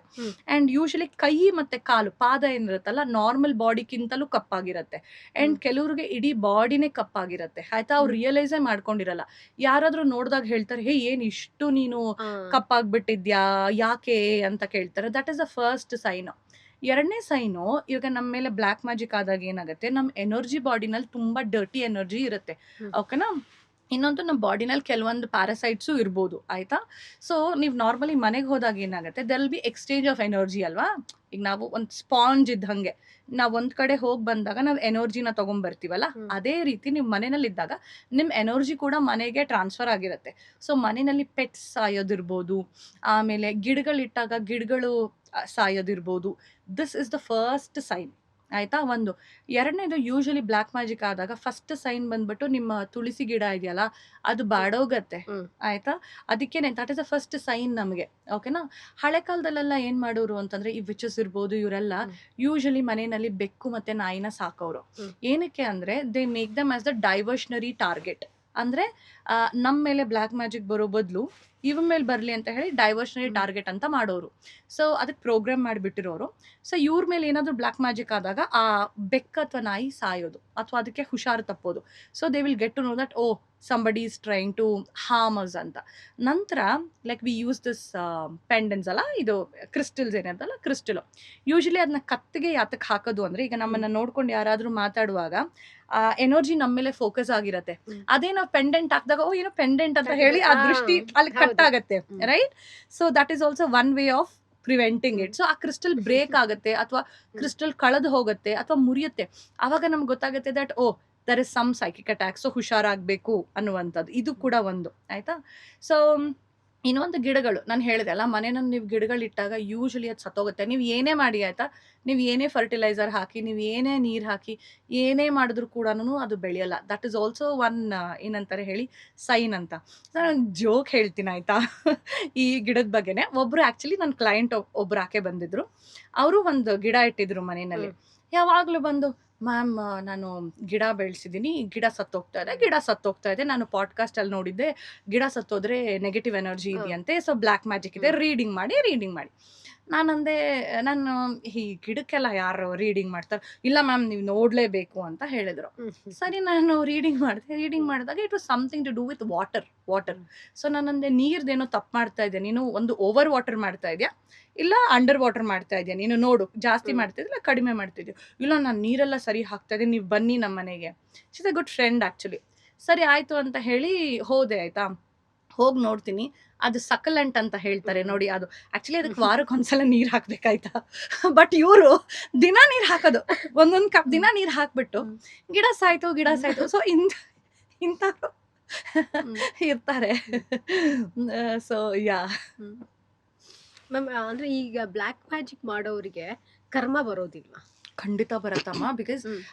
[SPEAKER 2] ಅಂಡ್ ಯೂಶಲಿ ಕೈ ಮತ್ತೆ ಕಾಲು, ಪಾದ ಏನಿರುತ್ತಲ್ಲ, ನಾರ್ಮಲ್ ಬಾಡಿಗಿಂತಲೂ ಕಪ್ಪಾಗಿರುತ್ತೆ. ಅಂಡ್ ಕೆಲವ್ರಿಗೆ ಇಡೀ ಬಾಡಿನೇ ಕಪ್ಪಾಗಿರುತ್ತೆ, ಆಯ್ತಾ. ಅವ್ರು ರಿಯಲೈಸೇ ಮಾಡ್ಕೊಂಡಿರಲ್ಲ. ಯಾರಾದ್ರೂ ನೋಡಿದಾಗ ಹೇಳ್ತಾರೆ, ಹೇ ಏನ್ ಇಷ್ಟು ನೀನು ಕಪ್ಪಾಗ್ಬಿಟ್ಟಿದ್ಯಾ, ಯಾಕೆ ಅಂತ ಕೇಳ್ತಾರೆ. That is the first sign. ಎರಡನೇ ಸೈನು, ಇವಾಗ ನಮ್ಮ ಮೇಲೆ ಬ್ಲ್ಯಾಕ್ ಮ್ಯಾಜಿಕ್ ಆದಾಗ ಏನಾಗುತ್ತೆ, ನಮ್ಮ ಎನರ್ಜಿ ಬಾಡಿನಲ್ಲಿ ತುಂಬಾ ಡರ್ಟಿ ಎನರ್ಜಿ ಇರುತ್ತೆ, ಓಕೆನಾ. ಇನ್ನೊಂದು, ನಮ್ಮ ಬಾಡಿನಲ್ಲಿ ಕೆಲವೊಂದು ಪ್ಯಾರಾಸೈಟ್ಸು ಇರ್ಬೋದು, ಆಯ್ತಾ. ಸೊ ನೀವು ನಾರ್ಮಲಿ ಮನೆಗೆ ಹೋದಾಗ ಏನಾಗುತ್ತೆ, there will be exchange of energy ಅಲ್ವಾ. ಈಗ ನಾವು ಒಂದು ಸ್ಪಾಂಜ್ ಇದ್ದಂಗೆ, ನಾವು ಒಂದ್ ಕಡೆ ಹೋಗಿ ಬಂದಾಗ ನಾವು ಎನರ್ಜಿನ ತಗೊಂಡ್ಬರ್ತೀವಲ್ಲ, ಅದೇ ರೀತಿ ನೀವು ಮನೆಯಲ್ಲಿ ಇದ್ದಾಗ ನಿಮ್ಮ ಎನರ್ಜಿ ಕೂಡ ಮನೆಗೆ ಟ್ರಾನ್ಸ್ಫರ್ ಆಗಿರುತ್ತೆ. ಸೊ ಮನೆಯಲ್ಲಿ ಪೆಟ್ಸ್ ಸಾಯೋದಿರ್ಬೋದು, ಆಮೇಲೆ ಗಿಡಗಳಿಟ್ಟಾಗ ಗಿಡಗಳು ಸಾಯೋದಿರ್ಬೋದು. This is the first sign, ಆಯ್ತಾ. ಒಂದು. ಎರಡನೇದು, ಯೂಶಲಿ ಬ್ಲ್ಯಾಕ್ ಮ್ಯಾಜಿಕ್ ಆದಾಗ ಫಸ್ಟ್ ಸೈನ್ ಬಂದ್ಬಿಟ್ಟು ನಿಮ್ಮ ತುಳಸಿ ಗಿಡ ಇದೆಯಲ್ಲ, ಅದು ಬಾಡೋಗತ್ತೆ, ಆಯ್ತಾ. ಅದಕ್ಕೇನೆ that is the first sign ನಮಗೆ, ಓಕೆನಾ. ಹಳೆ ಕಾಲದಲ್ಲೆಲ್ಲ ಏನ್ ಮಾಡೋರು ಅಂತಂದ್ರೆ, ಈ ವಿಚಸ್ ಇರ್ಬೋದು, ಇವರೆಲ್ಲ ಯೂಶಲಿ ಮನೆಯಲ್ಲಿ ಬೆಕ್ಕು ಮತ್ತೆ ನಾಯಿನ ಸಾಕೋರು. ಏನಕ್ಕೆ ಅಂದ್ರೆ, they make them as the diversionary target. ಅಂದ್ರೆ ನಮ್ಮ ಮೇಲೆ ಬ್ಲ್ಯಾಕ್ ಮ್ಯಾಜಿಕ್ ಬರೋ ಬದಲು ಇವ ಮೇಲೆ ಬರಲಿ ಅಂತ ಹೇಳಿ ಡೈವರ್ಷನರಿ
[SPEAKER 1] ಹ್ಮ್.
[SPEAKER 2] ಟಾರ್ಗೆಟ್ ಅಂತ ಮಾಡೋರು. ಸೊ ಅದಕ್ಕೆ ಪ್ರೋಗ್ರಾಮ್ ಮಾಡಿಬಿಟ್ಟಿರೋರು. ಸೊ ಇವ್ರ ಮೇಲೆ ಏನಾದರೂ ಬ್ಲ್ಯಾಕ್ ಮ್ಯಾಜಿಕ್ ಆದಾಗ ಆ ಬೆಕ್ಕ ಅಥವಾ ನಾಯಿ ಸಾಯೋದು ಅಥವಾ ಅದಕ್ಕೆ ಹುಷಾರು ತಪ್ಪೋದು. So they will get to know that oh somebody is trying to harm us ಅಂತ. ನಂತರ like we use this pendants ಅಲ್ಲ, ಇದು ಕ್ರಿಸ್ಟಲ್ಸ್ ಏನಂತಲ್ಲ, ಕ್ರಿಸ್ಟಲ್ ಯೂಶಲಿ ಅದನ್ನ ಕತ್ತಿಗೆ ಯಾತಕ್ಕೆ ಹಾಕೋದು ಅಂದ್ರೆ, ಈಗ ನಮ್ಮನ್ನ ನೋಡ್ಕೊಂಡು ಯಾರಾದ್ರೂ ಮಾತಾಡುವಾಗ ಆ ಎನರ್ಜಿ ನಮ್ಮ ಮೇಲೆ ಫೋಕಸ್ ಆಗಿರತ್ತೆ.
[SPEAKER 1] ಹ್ಮ್.
[SPEAKER 2] ಅದೇ ನಾವು ಪೆಂಡೆಂಟ್ ಹಾಕಿದಾಗ ಓ ಏನೋ ಪೆಂಡೆಂಟ್ ಅಂತ ಹೇಳಿ ಆ ದೃಷ್ಟಿ ಅಲ್ಲಿ ಕಟ್
[SPEAKER 1] ಹೌದು.
[SPEAKER 2] ಆಗತ್ತೆ,
[SPEAKER 1] hmm.
[SPEAKER 2] Right? So that is also one way of preventing it. So ಆ ಕ್ರಿಸ್ಟಲ್ ಬ್ರೇಕ್ ಆಗುತ್ತೆ ಅಥವಾ ಕ್ರಿಸ್ಟಲ್ ಕಳೆದು ಹೋಗುತ್ತೆ ಅಥವಾ ಮುರಿಯುತ್ತೆ. ಆವಾಗ ನಮ್ಗೆ ಗೊತ್ತಾಗುತ್ತೆ that oh there is some psychic attack, so ಹುಷಾರಾಗಬೇಕು ಅನ್ನುವಂಥದ್ದು. ಇದು ಕೂಡ ಒಂದು ಆಯ್ತಾ. ಸೊ ಇನ್ನೊಂದು ಗಿಡಗಳು, ನಾನು ಹೇಳಿದೆ ಅಲ್ಲ, ಮನೆಯಲ್ಲಿ ನೀವು ಗಿಡಗಳಿಟ್ಟಾಗ ಯೂಶಲಿ ಅದು ಸತ್ತೋಗುತ್ತೆ. ನೀವು ಏನೇ ಮಾಡಿ ಆಯ್ತಾ, ನೀವು ಏನೇ ಫರ್ಟಿಲೈಸರ್ ಹಾಕಿ, ನೀವು ಏನೇ ನೀರು ಹಾಕಿ, ಏನೇ ಮಾಡಿದ್ರು ಕೂಡ ಅದು ಬೆಳೆಯಲ್ಲ. ದಟ್ ಈಸ್ ಆಲ್ಸೋ ಒನ್ ಏನಂತಾರೆ ಹೇಳಿ, ಸೈನ್ ಅಂತ. ನಾನು ಜೋಕ್ ಹೇಳ್ತೀನಿ ಆಯ್ತಾ ಈ ಗಿಡದ ಬಗ್ಗೆನೆ. ಒಬ್ರು ಆ್ಯಕ್ಚುಲಿ ನನ್ನ ಕ್ಲೈಂಟ್ ಒಬ್ರು ಆಕೆ ಬಂದಿದ್ರು. ಅವರು ಒಂದು ಗಿಡ ಇಟ್ಟಿದ್ರು ಮನೆಯಲ್ಲಿ. ಯಾವಾಗಲೂ ಬಂದು ಮ್ಯಾಮ್ ನಾನು ಗಿಡ ಬೆಳೆಸಿದ್ದೀನಿ, ಗಿಡ ಸತ್ತೋಗ್ತಾ ಇದೆ, ನಾನು ಪಾಡ್ಕಾಸ್ಟ್ ಅಲ್ಲಿ ನೋಡಿದ್ದೆ, ಗಿಡ ಸತ್ತೋದ್ರೆ ನೆಗೆಟಿವ್ ಎನರ್ಜಿ ಇದೆಯಂತೆ, ಸೊ ಬ್ಲ್ಯಾಕ್ ಮ್ಯಾಜಿಕ್ ಇದೆ, ರೀಡಿಂಗ್ ಮಾಡಿ. ನಾನಂದೆ, ನಾನು ಈ ಗಿಡಕ್ಕೆಲ್ಲ ಯಾರು ರೀಡಿಂಗ್ ಮಾಡ್ತಾರೆ? ಇಲ್ಲ ಮ್ಯಾಮ್ ನೀವು ನೋಡಲೇಬೇಕು ಅಂತ ಹೇಳಿದ್ರು. ಸರಿ, ನಾನು ರೀಡಿಂಗ್ ಮಾಡಿದಾಗ it was something to do with water. So ನಾನಂದೆ, ನೀರ್ದೇನೋ ತಪ್ಪು ಮಾಡ್ತಾ ಇದೆಯಾ ನೀನು, ಒಂದು ಓವರ್ ವಾಟರ್ ಮಾಡ್ತಾ ಇದೆಯಾ ಇಲ್ಲ ಅಂಡರ್ ವಾಟರ್ ಮಾಡ್ತಾ ಇದೆಯಾ ನೀನು, ನೋಡು ಜಾಸ್ತಿ ಮಾಡ್ತಿದ್ದಿಲ್ಲ ಕಡಿಮೆ ಮಾಡ್ತಿದ್ಯಾ. ಇಲ್ಲ ನಾನು ನೀರೆಲ್ಲ ಸರಿ ಹಾಕ್ತಾ ಇದ್ದೀನಿ, ನೀವು ಬನ್ನಿ ನಮ್ಮ ಮನೆಗೆ. She's a good friend actually. ಸರಿ ಆಯಿತು ಅಂತ ಹೇಳಿ ಹೋದೆ ಆಯಿತಾ. ಹೋಗಿ ನೋಡ್ತೀನಿ, ಅದು ಸಕಲೆಂಟ್ ಅಂತ ಹೇಳ್ತಾರೆ ನೋಡಿ, ಅದು ಆ್ಯಕ್ಚುಲಿ ಅದಕ್ಕೆ ವಾರಕ್ಕೊಂದ್ಸಲ ನೀರು ಹಾಕ್ಬೇಕಾಯ್ತಾ. ಬಟ್ ಇವರು ದಿನ ನೀರು ಹಾಕೋದು, ಒಂದೊಂದು ಕಪ್ ದಿನ ನೀರು ಹಾಕ್ಬಿಟ್ಟು ಗಿಡ ಸಾಯ್ತು. ಸೊ ಇಂಥವ್ರು ಇರ್ತಾರೆ. ಸೊ ಯಾ
[SPEAKER 1] ಮ್ಯಾಮ್, ಅಂದ್ರೆ ಈಗ ಬ್ಲ್ಯಾಕ್ ಮ್ಯಾಜಿಕ್ ಮಾಡೋರಿಗೆ ಕರ್ಮ ಬರೋದಿಲ್ವಾ?
[SPEAKER 2] ಖಂಡಿತ ಬರತ್ತಮ್ಮ. ಬಿಕಾಸ್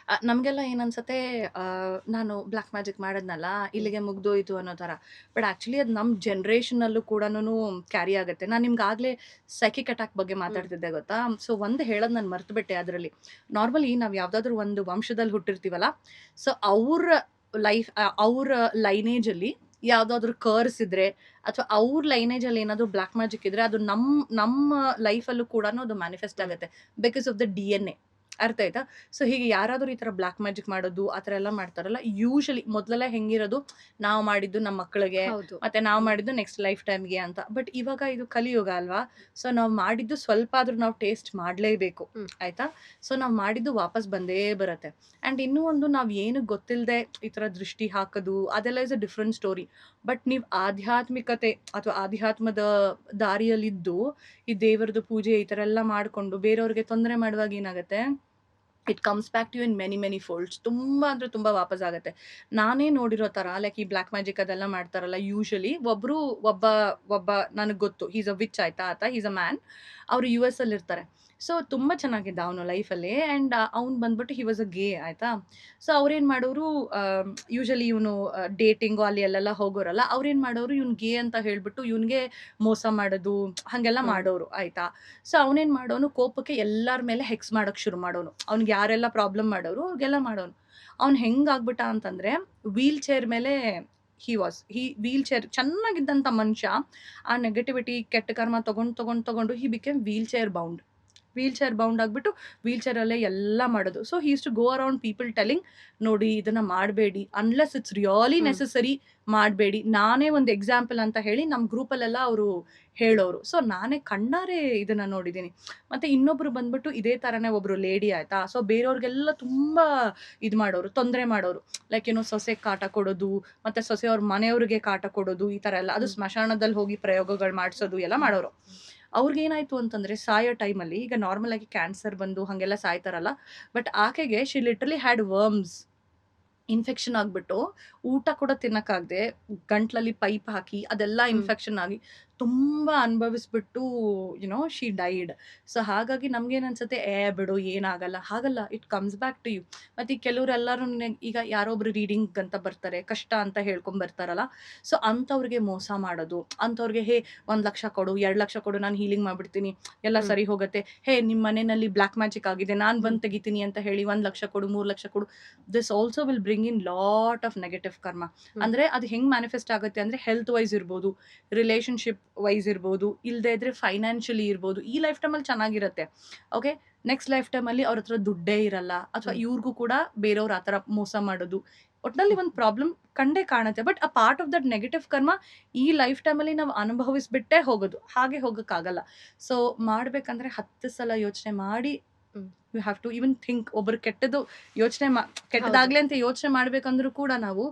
[SPEAKER 2] ನಮಗೆಲ್ಲ ಏನನ್ಸತ್ತೆ, ನಾನು ಬ್ಲ್ಯಾಕ್ ಮ್ಯಾಜಿಕ್ ಮಾಡಿದ್ನಲ್ಲ ಇಲ್ಲಿಗೆ ಮುಗ್ದೋಯ್ತು ಅನ್ನೋ ಥರ. ಬಟ್ ಆ್ಯಕ್ಚುಲಿ ಅದು ನಮ್ಮ ಜನ್ರೇಷನಲ್ಲೂ ಕೂಡ ಕ್ಯಾರಿ ಆಗುತ್ತೆ. ನಾನು ನಿಮ್ಗೆ ಆಗಲೇ ಸೈಕಿಕ್ ಅಟ್ಯಾಕ್ ಬಗ್ಗೆ ಮಾತಾಡ್ತಿದ್ದೆ ಗೊತ್ತಾ. ಸೊ ಒಂದು ಹೇಳೋದು ನಾನು ಮರ್ತುಬಿಟ್ಟೆ. ಅದರಲ್ಲಿ ನಾರ್ಮಲಿ ನಾವು ಯಾವುದಾದ್ರೂ ಒಂದು ವಂಶದಲ್ಲಿ ಹುಟ್ಟಿರ್ತೀವಲ್ಲ, ಸೊ ಅವ್ರ ಲೈನೇಜಲ್ಲಿ ಯಾವುದಾದ್ರೂ ಕರ್ಸ್ ಇದ್ರೆ ಅಥವಾ ಅವ್ರ ಲೈನೇಜಲ್ಲಿ ಏನಾದರೂ ಬ್ಲ್ಯಾಕ್ ಮ್ಯಾಜಿಕ್ ಇದ್ರೆ ಅದು ನಮ್ಮ ಲೈಫಲ್ಲೂ ಕೂಡ ಅದು ಮ್ಯಾನಿಫೆಸ್ಟ್ ಆಗುತ್ತೆ ಬಿಕಾಸ್ ಆಫ್ ದ DNA. ಅರ್ಥ ಆಯ್ತಾ? ಸೊ ಹೀಗೆ ಯಾರಾದರೂ ಈ ಥರ ಬ್ಲ್ಯಾಕ್ ಮ್ಯಾಜಿಕ್ ಮಾಡೋದು ಆ ಥರ ಎಲ್ಲ ಮಾಡ್ತಾರಲ್ಲ, ಯೂಶಲಿ ಮೊದಲೆಲ್ಲ ಹೆಂಗಿರೋದು, ನಾವು ಮಾಡಿದ್ದು ನಮ್ಮ ಮಕ್ಕಳಿಗೆ
[SPEAKER 1] ಹೌದು.
[SPEAKER 2] ಮತ್ತೆ ನಾವು ಮಾಡಿದ್ದು ನೆಕ್ಸ್ಟ್ ಲೈಫ್ ಟೈಮ್ಗೆ ಅಂತ. ಬಟ್ ಇವಾಗ ಇದು ಕಲಿಯುಗ ಅಲ್ವಾ. ಸೊ ನಾವು ಮಾಡಿದ್ದು ಸ್ವಲ್ಪ ಆದ್ರೂ ನಾವು ಟೇಸ್ಟ್ ಮಾಡಲೇಬೇಕು, ಆಯ್ತಾ. ಸೊ ನಾವು ಮಾಡಿದ್ದು ವಾಪಸ್ ಬಂದೇ ಬರುತ್ತೆ. ಆ್ಯಂಡ್ ಇನ್ನೂ ಒಂದು, ನಾವು ಏನು ಗೊತ್ತಿಲ್ಲದೆ ಈ ಥರ ದೃಷ್ಟಿ ಹಾಕೋದು ಅದೆಲ್ಲ is a different story. But ನೀವು ಆಧ್ಯಾತ್ಮಿಕತೆ ಅಥವಾ ಆಧ್ಯಾತ್ಮದ ದಾರಿಯಲ್ಲಿದ್ದು ಈ ದೇವರದು ಪೂಜೆ ಈ ಥರ ಎಲ್ಲ ಮಾಡಿಕೊಂಡು ಬೇರೆಯವ್ರಿಗೆ ತೊಂದರೆ ಮಾಡುವಾಗ ಏನಾಗುತ್ತೆ, it comes back to you in many folds. ತುಂಬ ಅಂದರೆ ತುಂಬ ವಾಪಸ್ ಆಗುತ್ತೆ. ನಾನೇ ನೋಡಿರೋ ಥರ ಲೈಕ್ ಈ ಬ್ಲ್ಯಾಕ್ ಮ್ಯಾಜಿಕ್ ಅದೆಲ್ಲ ಮಾಡ್ತಾರಲ್ಲ, ಯೂಶಲಿ ಒಬ್ಬ ನನಗೆ ಗೊತ್ತು, ಈಸ್ ಅ ವಿಚ್ ಆಯ್ತಾ, ಈಸ್ ಅ ಮ್ಯಾನ್. ಅವರು US ಅಲ್ಲಿ ಇರ್ತಾರೆ. ಸೊ ತುಂಬ ಚೆನ್ನಾಗಿದ್ದ ಅವನು ಲೈಫಲ್ಲಿ. ಆ್ಯಂಡ್ ಅವ್ನು ಬಂದ್ಬಿಟ್ಟು ಹಿ ವಾಸ್ ಅ ಗೇ ಆಯಿತಾ. ಸೊ ಅವ್ರೇನು ಮಾಡೋರು, ಯೂಶಲಿ ಇವನು ಡೇಟಿಂಗು ಅಲ್ಲಿ ಅಲ್ಲೆಲ್ಲ ಹೋಗೋರಲ್ಲ, ಅವ್ರೇನು ಮಾಡೋರು, ಇವ್ನು ಗೇ ಅಂತ ಹೇಳ್ಬಿಟ್ಟು ಇವನಿಗೆ ಮೋಸ ಮಾಡೋದು ಹಾಗೆಲ್ಲ ಮಾಡೋರು ಆಯಿತಾ. ಸೊ ಅವನೇನು ಮಾಡೋನು, ಕೋಪಕ್ಕೆ ಎಲ್ಲರ ಮೇಲೆ ಹೆಕ್ಸ್ ಮಾಡೋಕ್ಕೆ ಶುರು ಮಾಡೋನು. ಅವ್ನಿಗೆ ಯಾರೆಲ್ಲ ಪ್ರಾಬ್ಲಮ್ ಮಾಡೋರು ಅವ್ರಿಗೆಲ್ಲ ಮಾಡೋನು. ಅವ್ನು ಹೆಂಗಾಗ್ಬಿಟ್ಟ ಅಂತಂದರೆ, ವೀಲ್ ಚೇರ್ ಮೇಲೆ ವೀಲ್ ಚೇರ್ ಚೆನ್ನಾಗಿದ್ದಂಥ ಮನುಷ್ಯ ಆ ನೆಗೆಟಿವಿಟಿ ಕೆಟ್ಟ ಕರ್ಮ ತಗೊಂಡು he became wheelchair bound ಆಗಿಬಿಟ್ಟು ವೀಲ್ ಚೇರಲ್ಲೇ ಎಲ್ಲ ಮಾಡೋದು. So he used to go around people telling, ನೋಡಿ ಇದನ್ನು ಮಾಡಬೇಡಿ, ಅನ್ಲೆಸ್ ಇಟ್ಸ್ ರಿಯಲಿ ನೆಸಸರಿ ಮಾಡಬೇಡಿ. ನಾನೇ ಒಂದು ಎಕ್ಸಾಂಪಲ್ ಅಂತ ಹೇಳಿ ನಮ್ಮ ಗ್ರೂಪಲ್ಲೆಲ್ಲ ಅವರು ಹೇಳೋರು. ಸೊ ನಾನೇ ಕಣ್ಣಾರೆ ಇದನ್ನು ನೋಡಿದ್ದೀನಿ. ಮತ್ತು ಇನ್ನೊಬ್ಬರು ಬಂದ್ಬಿಟ್ಟು ಇದೇ ಥರನೇ ಒಬ್ಬರು ಲೇಡಿ ಆಯಿತಾ. ಸೊ ಬೇರೆಯವ್ರಿಗೆಲ್ಲ ತುಂಬ ಇದು ಮಾಡೋರು, ತೊಂದರೆ ಮಾಡೋರು. ಲೈಕ್ ಏನೋ ಸೊಸೆ ಕಾಟ ಕೊಡೋದು, ಮತ್ತು ಸೊಸೆಯವ್ರ ಮನೆಯವ್ರಿಗೆ ಕಾಟ ಕೊಡೋದು, ಈ ಥರ ಎಲ್ಲ. ಅದು ಸ್ಮಶಾನದಲ್ಲಿ ಹೋಗಿ ಪ್ರಯೋಗಗಳು ಮಾಡಿಸೋದು ಎಲ್ಲ ಮಾಡೋರು. ಅವ್ರಿಗೇನಾಯಿತು ಅಂತಂದರೆ, ಸಾಯೋ ಟೈಮಲ್ಲಿ, ಈಗ ನಾರ್ಮಲ್ ಆಗಿ ಕ್ಯಾನ್ಸರ್ ಬಂದು ಹಾಗೆಲ್ಲ ಸಾಯ್ತಾರಲ್ಲ, ಬಟ್ ಆಕೆಗೆ she literally had worms infection ಆಗಿಬಿಟ್ಟು ಊಟ ಕೂಡ ತಿನ್ನೋಕ್ಕಾಗದೆ ಗಂಟ್ಲಲ್ಲಿ ಪೈಪ್ ಹಾಕಿ ಅದೆಲ್ಲ ಇನ್ಫೆಕ್ಷನ್ ಆಗಿ ತುಂಬಾ ಅನುಭವಿಸ್ಬಿಟ್ಟು ಶಿ ಡೈಡ್. ಸೊ ಹಾಗಾಗಿ ನಮ್ಗೇನ್ ಅನ್ಸುತ್ತೆ, ಬಿಡು ಏನಾಗಲ್ಲ, ಹಾಗಲ್ಲ, it comes back to you. ಮತ್ತೆ ಕೆಲವ್ರೆಲ್ಲರೂ ಈಗ ಯಾರೊಬ್ರು ರೀಡಿಂಗ್ ಅಂತ ಬರ್ತಾರೆ, ಕಷ್ಟ ಅಂತ ಹೇಳ್ಕೊಂಡ್ ಬರ್ತಾರಲ್ಲ, ಸೊ ಅಂಥವ್ರಿಗೆ ಮೋಸ ಮಾಡೋದು, ಅಂಥವ್ರಿಗೆ ಹೇ 1 ಲಕ್ಷ ಕೊಡು, 2 ಲಕ್ಷ ಕೊಡು, ನಾನು ಹೀಲಿಂಗ್ ಮಾಡ್ಬಿಡ್ತೀನಿ, ಎಲ್ಲ ಸರಿ ಹೋಗುತ್ತೆ, ಹೇ ನಿಮ್ಮ ಮನೆಯಲ್ಲಿ ಬ್ಲಾಕ್ ಮ್ಯಾಜಿಕ್ ಆಗಿದೆ, ನಾನು ಬಂದು ತೆಗಿತೀನಿ ಅಂತ ಹೇಳಿ 1 ಲಕ್ಷ ಕೊಡು, 3 ಲಕ್ಷ ಕೊಡು. This also will bring in lot of negative ಕರ್ಮ. ಅಂದ್ರೆ ಅದು ಹೆಂಗ್ ಮ್ಯಾನಿಫೆಸ್ಟ್ ಆಗುತ್ತೆ ಅಂದ್ರೆ, ಹೆಲ್ತ್ ವೈಸ್ ಇರ್ಬೋದು, ರಿಲೇಶನ್ಶಿಪ್ ವೈಸ್ ಇರ್ಬೋದು, ಇಲ್ಲದೆ ಇದ್ರೆ ಫೈನಾನ್ಷಿಯಲಿ ಇರ್ಬೋದು. ಈ ಲೈಫ್ ಟೈಮಲ್ಲಿ ಚೆನ್ನಾಗಿರುತ್ತೆ, ಓಕೆ, ನೆಕ್ಸ್ಟ್ ಲೈಫ್ ಟೈಮಲ್ಲಿ ಅವ್ರ ಹತ್ರ ದುಡ್ಡೇ ಇರಲ್ಲ, ಅಥವಾ ಇವ್ರಿಗೂ ಕೂಡ ಬೇರೆಯವ್ರು ಆ ಥರ ಮೋಸ ಮಾಡೋದು, ಒಟ್ನಲ್ಲಿ ಒಂದು ಪ್ರಾಬ್ಲಮ್ ಕಂಡೇ ಕಾಣುತ್ತೆ. But a part of that negative ಕರ್ಮ ಈ ಲೈಫ್ ಟೈಮಲ್ಲಿ ನಾವು ಅನುಭವಿಸ್ಬಿಟ್ಟೇ ಹೋಗೋದು, ಹಾಗೆ ಹೋಗೋಕ್ಕಾಗಲ್ಲ. ಸೊ ಮಾಡ್ಬೇಕಂದ್ರೆ 10 ಸಲ ಯೋಚನೆ ಮಾಡಿ, you have to even think. ಒಬ್ರು ಕೆಟ್ಟದ್ದು ಯೋಚನೆ ಕೆಟ್ಟದಾಗ್ಲಿ ಅಂತ ಯೋಚನೆ ಮಾಡ್ಬೇಕಂದ್ರೂ ಕೂಡ ನಾವು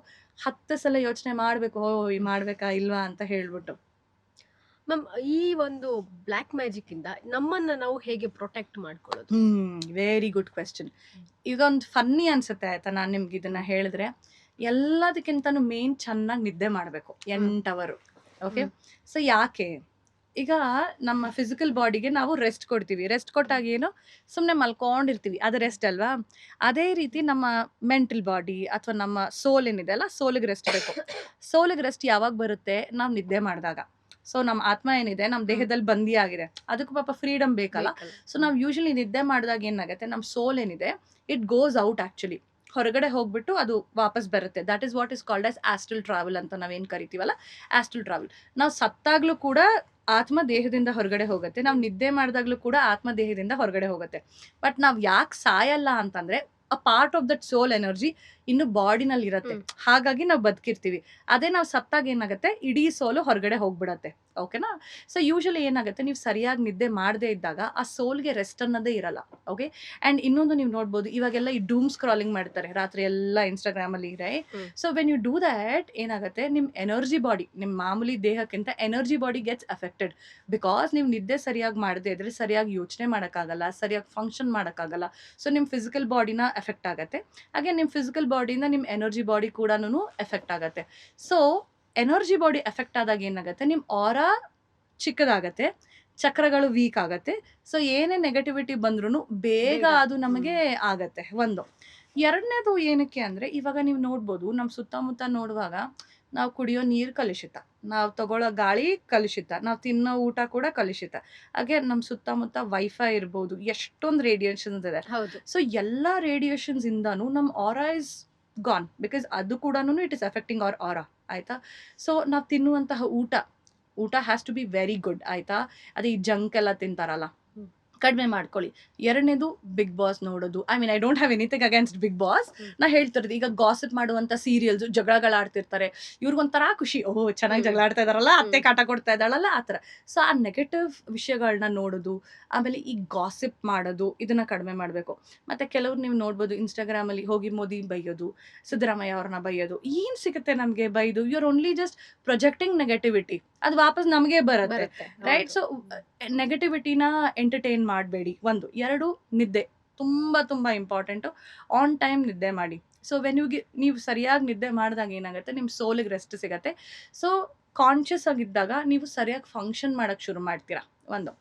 [SPEAKER 2] 10 ಸಲ ಯೋಚನೆ ಮಾಡ್ಬೇಕು, ಮಾಡ್ಬೇಕಾ ಇಲ್ವಾ ಅಂತ ಹೇಳ್ಬಿಟ್ಟು.
[SPEAKER 1] ಮ್ಯಾಮ್, ಈ ಒಂದು ಬ್ಲ್ಯಾಕ್ ಮ್ಯಾಜಿಕ್ ಇಂದ ನಮ್ಮನ್ನ ನಾವು ಹೇಗೆ ಪ್ರೊಟೆಕ್ಟ್ ಮಾಡ್ಕೊಳ್ಳೋದು?
[SPEAKER 2] Very good question. ಈಗ ಒಂದು ಫನ್ನಿ ಅನ್ಸುತ್ತೆ, ಆಯ್ತಾ, ನಾನು ನಿಮ್ಗೆ ಇದನ್ನ ಹೇಳಿದ್ರೆ, ಎಲ್ಲದಕ್ಕಿಂತನೂ ಮೇನ್ ಚೆನ್ನಾಗಿ ನಿದ್ದೆ ಮಾಡಬೇಕು 8 ಅವರ್. ಓಕೆ, ಸೊ ಯಾಕೆ? ಈಗ ನಮ್ಮ ಫಿಸಿಕಲ್ ಬಾಡಿಗೆ ನಾವು ರೆಸ್ಟ್ ಕೊಡ್ತೀವಿ, ರೆಸ್ಟ್ ಕೊಟ್ಟಾಗ ಏನು, ಸುಮ್ಮನೆ ಮಲ್ಕೊಂಡಿರ್ತೀವಿ, ಅದು ರೆಸ್ಟ್ ಅಲ್ವಾ? ಅದೇ ರೀತಿ ನಮ್ಮ ಮೆಂಟಲ್ ಬಾಡಿ ಅಥವಾ ನಮ್ಮ ಸೋಲ್ ಏನಿದೆ ಅಲ್ಲ, ಸೋಲಿಗೆ ರೆಸ್ಟ್ ಬೇಕು. ಸೋಲಿಗೆ ರೆಸ್ಟ್ ಯಾವಾಗ ಬರುತ್ತೆ? ನಾವು ನಿದ್ದೆ ಮಾಡಿದಾಗ. ಸೊ ನಮ್ಮ ಆತ್ಮ ಏನಿದೆ ನಮ್ಮ ದೇಹದಲ್ಲಿ ಬಂದಿ ಆಗಿದೆ, ಅದಕ್ಕೂ ಪಾಪ ಫ್ರೀಡಮ್ ಬೇಕಲ್ಲ. ಸೊ ನಾವು ಯೂಶಲಿ ನಿದ್ದೆ ಮಾಡಿದಾಗ ಏನಾಗುತ್ತೆ, ನಮ್ಮ ಸೋಲ್ ಏನಿದೆ ಇಟ್ ಗೋಸ್ ಔಟ್, ಆಕ್ಚುಲಿ ಹೊರಗಡೆ ಹೋಗ್ಬಿಟ್ಟು ಅದು ವಾಪಸ್ ಬರುತ್ತೆ. That is what is called as astral travel ಅಂತ ನಾವೇನು ಕರಿತೀವಲ್ಲ, ಆಸ್ಟ್ರಲ್ ಟ್ರಾವೆಲ್. ನಾವು ಸತ್ತಾಗ್ಲೂ ಕೂಡ ಆತ್ಮ ದೇಹದಿಂದ ಹೊರಗಡೆ ಹೋಗುತ್ತೆ, ನಾವು ನಿದ್ದೆ ಮಾಡಿದಾಗ್ಲೂ ಕೂಡ ಆತ್ಮ ದೇಹದಿಂದ ಹೊರಗಡೆ ಹೋಗುತ್ತೆ. ಬಟ್ ನಾವು ಯಾಕೆ ಸಾಯಲ್ಲ ಅಂತಂದ್ರೆ, a part of that soul energy ಇನ್ನು ಬಾಡಿನಲ್ಲಿ ಇರುತ್ತೆ, ಹಾಗಾಗಿ ನಾವು ಬದುಕಿರ್ತೀವಿ. ಅದೇ ನಾವು ಸತ್ತಾಗ ಏನಾಗುತ್ತೆ, ಇಡೀ ಸೋಲು ಹೊರಗಡೆ ಹೋಗ್ಬಿಡತ್ತೆ, ಓಕೆನಾ? ಸೊ ಯೂಶಲಿ ಏನಾಗುತ್ತೆ, ನೀವು ಸರಿಯಾಗಿ ನಿದ್ದೆ ಮಾಡದೇ ಇದ್ದಾಗ ಆ ಸೋಲ್ಗೆ ರೆಸ್ಟ್ ಅನ್ನೋದೇ ಇರಲ್ಲ, ಓಕೆ? ಆ್ಯಂಡ್ ಇನ್ನೊಂದು ನೀವು ನೋಡ್ಬೋದು, ಇವಾಗೆಲ್ಲ ಈ ಡೂಮ್ ಸ್ಕ್ರಾಲಿಂಗ್ ಮಾಡ್ತಾರೆ ರಾತ್ರಿ ಎಲ್ಲ ಇನ್ಸ್ಟಾಗ್ರಾಮಲ್ಲಿ, right? So when you do that ಏನಾಗುತ್ತೆ, ನಿಮ್ಮ ಎನರ್ಜಿ ಬಾಡಿ, ನಿಮ್ಮ ಮಾಮೂಲಿ ದೇಹಕ್ಕಿಂತ energy body gets affected. Because ನೀವು ನಿದ್ದೆ ಸರಿಯಾಗಿ ಮಾಡದೇ ಇದ್ರೆ ಸರಿಯಾಗಿ ಯೋಚನೆ ಮಾಡೋಕ್ಕಾಗಲ್ಲ, ಸರಿಯಾಗಿ ಫಂಕ್ಷನ್ ಮಾಡೋಕ್ಕಾಗಲ್ಲ. ಸೊ ನಿಮ್ಮ ಫಿಸಿಕಲ್ ಬಾಡಿನ ಎಫೆಕ್ಟ್ ಆಗುತ್ತೆ, ಹಾಗೆ ನಿಮ್ಮ ಫಿಸಿಕಲ್ ಬಾಡಿಯಿಂದ ನಿಮ್ಮ ಎನರ್ಜಿ ಬಾಡಿ ಕೂಡ ಎಫೆಕ್ಟ್ ಆಗುತ್ತೆ. ಸೊ ಎನರ್ಜಿ ಬಾಡಿ ಎಫೆಕ್ಟ್ ಆದಾಗ ಏನಾಗುತ್ತೆ, ನಿಮ್ಮ ಆರಾ ಚಿಕ್ಕದಾಗತ್ತೆ, ಚಕ್ರಗಳು ವೀಕ್ ಆಗತ್ತೆ. ಸೊ ಏನೇ ನೆಗೆಟಿವಿಟಿ ಬಂದ್ರೂ ಬೇಗ ಅದು ನಮಗೆ ಆಗತ್ತೆ. ಒಂದು. ಎರಡನೇದು ಏನಕ್ಕೆ ಅಂದರೆ, ಇವಾಗ ನೀವು ನೋಡ್ಬೋದು, ನಮ್ಮ ಸುತ್ತಮುತ್ತ ನೋಡುವಾಗ ನಾವು ಕುಡಿಯೋ ನೀರು ಕಲುಷಿತ, ನಾವು ತಗೊಳ್ಳೋ ಗಾಳಿ ಕಲುಷಿತ, ನಾವು ತಿನ್ನೋ ಊಟ ಕೂಡ ಕಲುಷಿತ. ಹಾಗೆ ನಮ್ಮ ಸುತ್ತಮುತ್ತ ವೈಫೈ ಇರ್ಬೋದು, ಎಷ್ಟೊಂದು ರೇಡಿಯೇಷನ್ಸ್ ಇದೆ. ಸೊ ಎಲ್ಲ ರೇಡಿಯೇಷನ್ಸ್ ಇಂದಾನು ನಮ್ಮ ಆರಾ ಇಸ್ ಗಾನ್, ಬಿಕಾಸ್ ಅದು ಕೂಡ it is affecting our aura, ಆಯ್ತಾ? ಸೊ ನಾವು ತಿನ್ನುವಂತಹ ಊಟ has to be very good, ಆಯ್ತಾ? ಅದೇ ಈ ಜಂಕ್ ಎಲ್ಲ ತಿಂತಾರಲ್ಲ, ಕಡಿಮೆ ಮಾಡ್ಕೊಳ್ಳಿ. ಎರಡನೇದು ಬಿಗ್ ಬಾಸ್ ನೋಡೋದು. I mean, I don't have anything against Bigg Boss. ನಾ ಹೇಳ್ತಿರೋದು, ಈಗ ಗಾಸಿಪ್ ಮಾಡುವಂಥ ಸೀರಿಯಲ್ಸ್, ಜಗಳಗಳಾಡ್ತಿರ್ತಾರೆ, ಇವ್ರಿಗೊಂಥರ ಖುಷಿ, ಓಹ್ ಚೆನ್ನಾಗಿ ಜಗಳ ಆಡ್ತಾ ಇದಾರಲ್ಲ, ಅತ್ತೆ ಕಾಟ ಕೊಡ್ತಾ ಇದ್ದಾಳಲ್ಲ, ಆ ಥರ. ಸೊ ಆ ನೆಗೆಟಿವ್ ವಿಷಯಗಳನ್ನ ನೋಡೋದು, ಆಮೇಲೆ ಈ ಗಾಸಿಪ್ ಮಾಡೋದು, ಇದನ್ನ ಕಡಿಮೆ ಮಾಡಬೇಕು. ಮತ್ತು ಕೆಲವ್ರು ನೀವು ನೋಡ್ಬೋದು, ಇನ್ಸ್ಟಾಗ್ರಾಮಲ್ಲಿ ಹೋಗಿ ಮೋದಿ ಬೈಯೋದು, ಸಿದ್ದರಾಮಯ್ಯ ಅವ್ರನ್ನ ಬೈಯೋದು. ಏನು ಸಿಗುತ್ತೆ ನಮಗೆ ಬೈದು? You are only just projecting negativity, ಅದು ವಾಪಸ್ ನಮಗೆ ಬರುತ್ತೆ, ರೈಟ್? ಸೊ ನೆಗೆಟಿವಿಟಿನ ಎಂಟರ್ಟೈನ್ ಮಾಡಬೇಡಿ. ಒಂದು. ಎರಡು, ನಿದ್ದೆ ತುಂಬ ತುಂಬ ಇಂಪಾರ್ಟೆಂಟು. ಆನ್ ಟೈಮ್ ನಿದ್ದೆ ಮಾಡಿ. ಸೊ ವೆನ್ ನೀವು ಸರಿಯಾಗಿ ನಿದ್ದೆ ಮಾಡಿದಾಗ ಏನಾಗುತ್ತೆ, ನಿಮ್ಮ ಸೋಲಿಗೆ ರೆಸ್ಟ್ ಸಿಗತ್ತೆ. ಸೊ ಕಾನ್ಷಿಯಸ್ ಆಗಿದ್ದಾಗ ನೀವು ಸರಿಯಾಗಿ ಫಂಕ್ಷನ್ ಮಾಡೋಕ್ಕೆ ಶುರು ಮಾಡ್ತೀರಾ. ಒಂದು.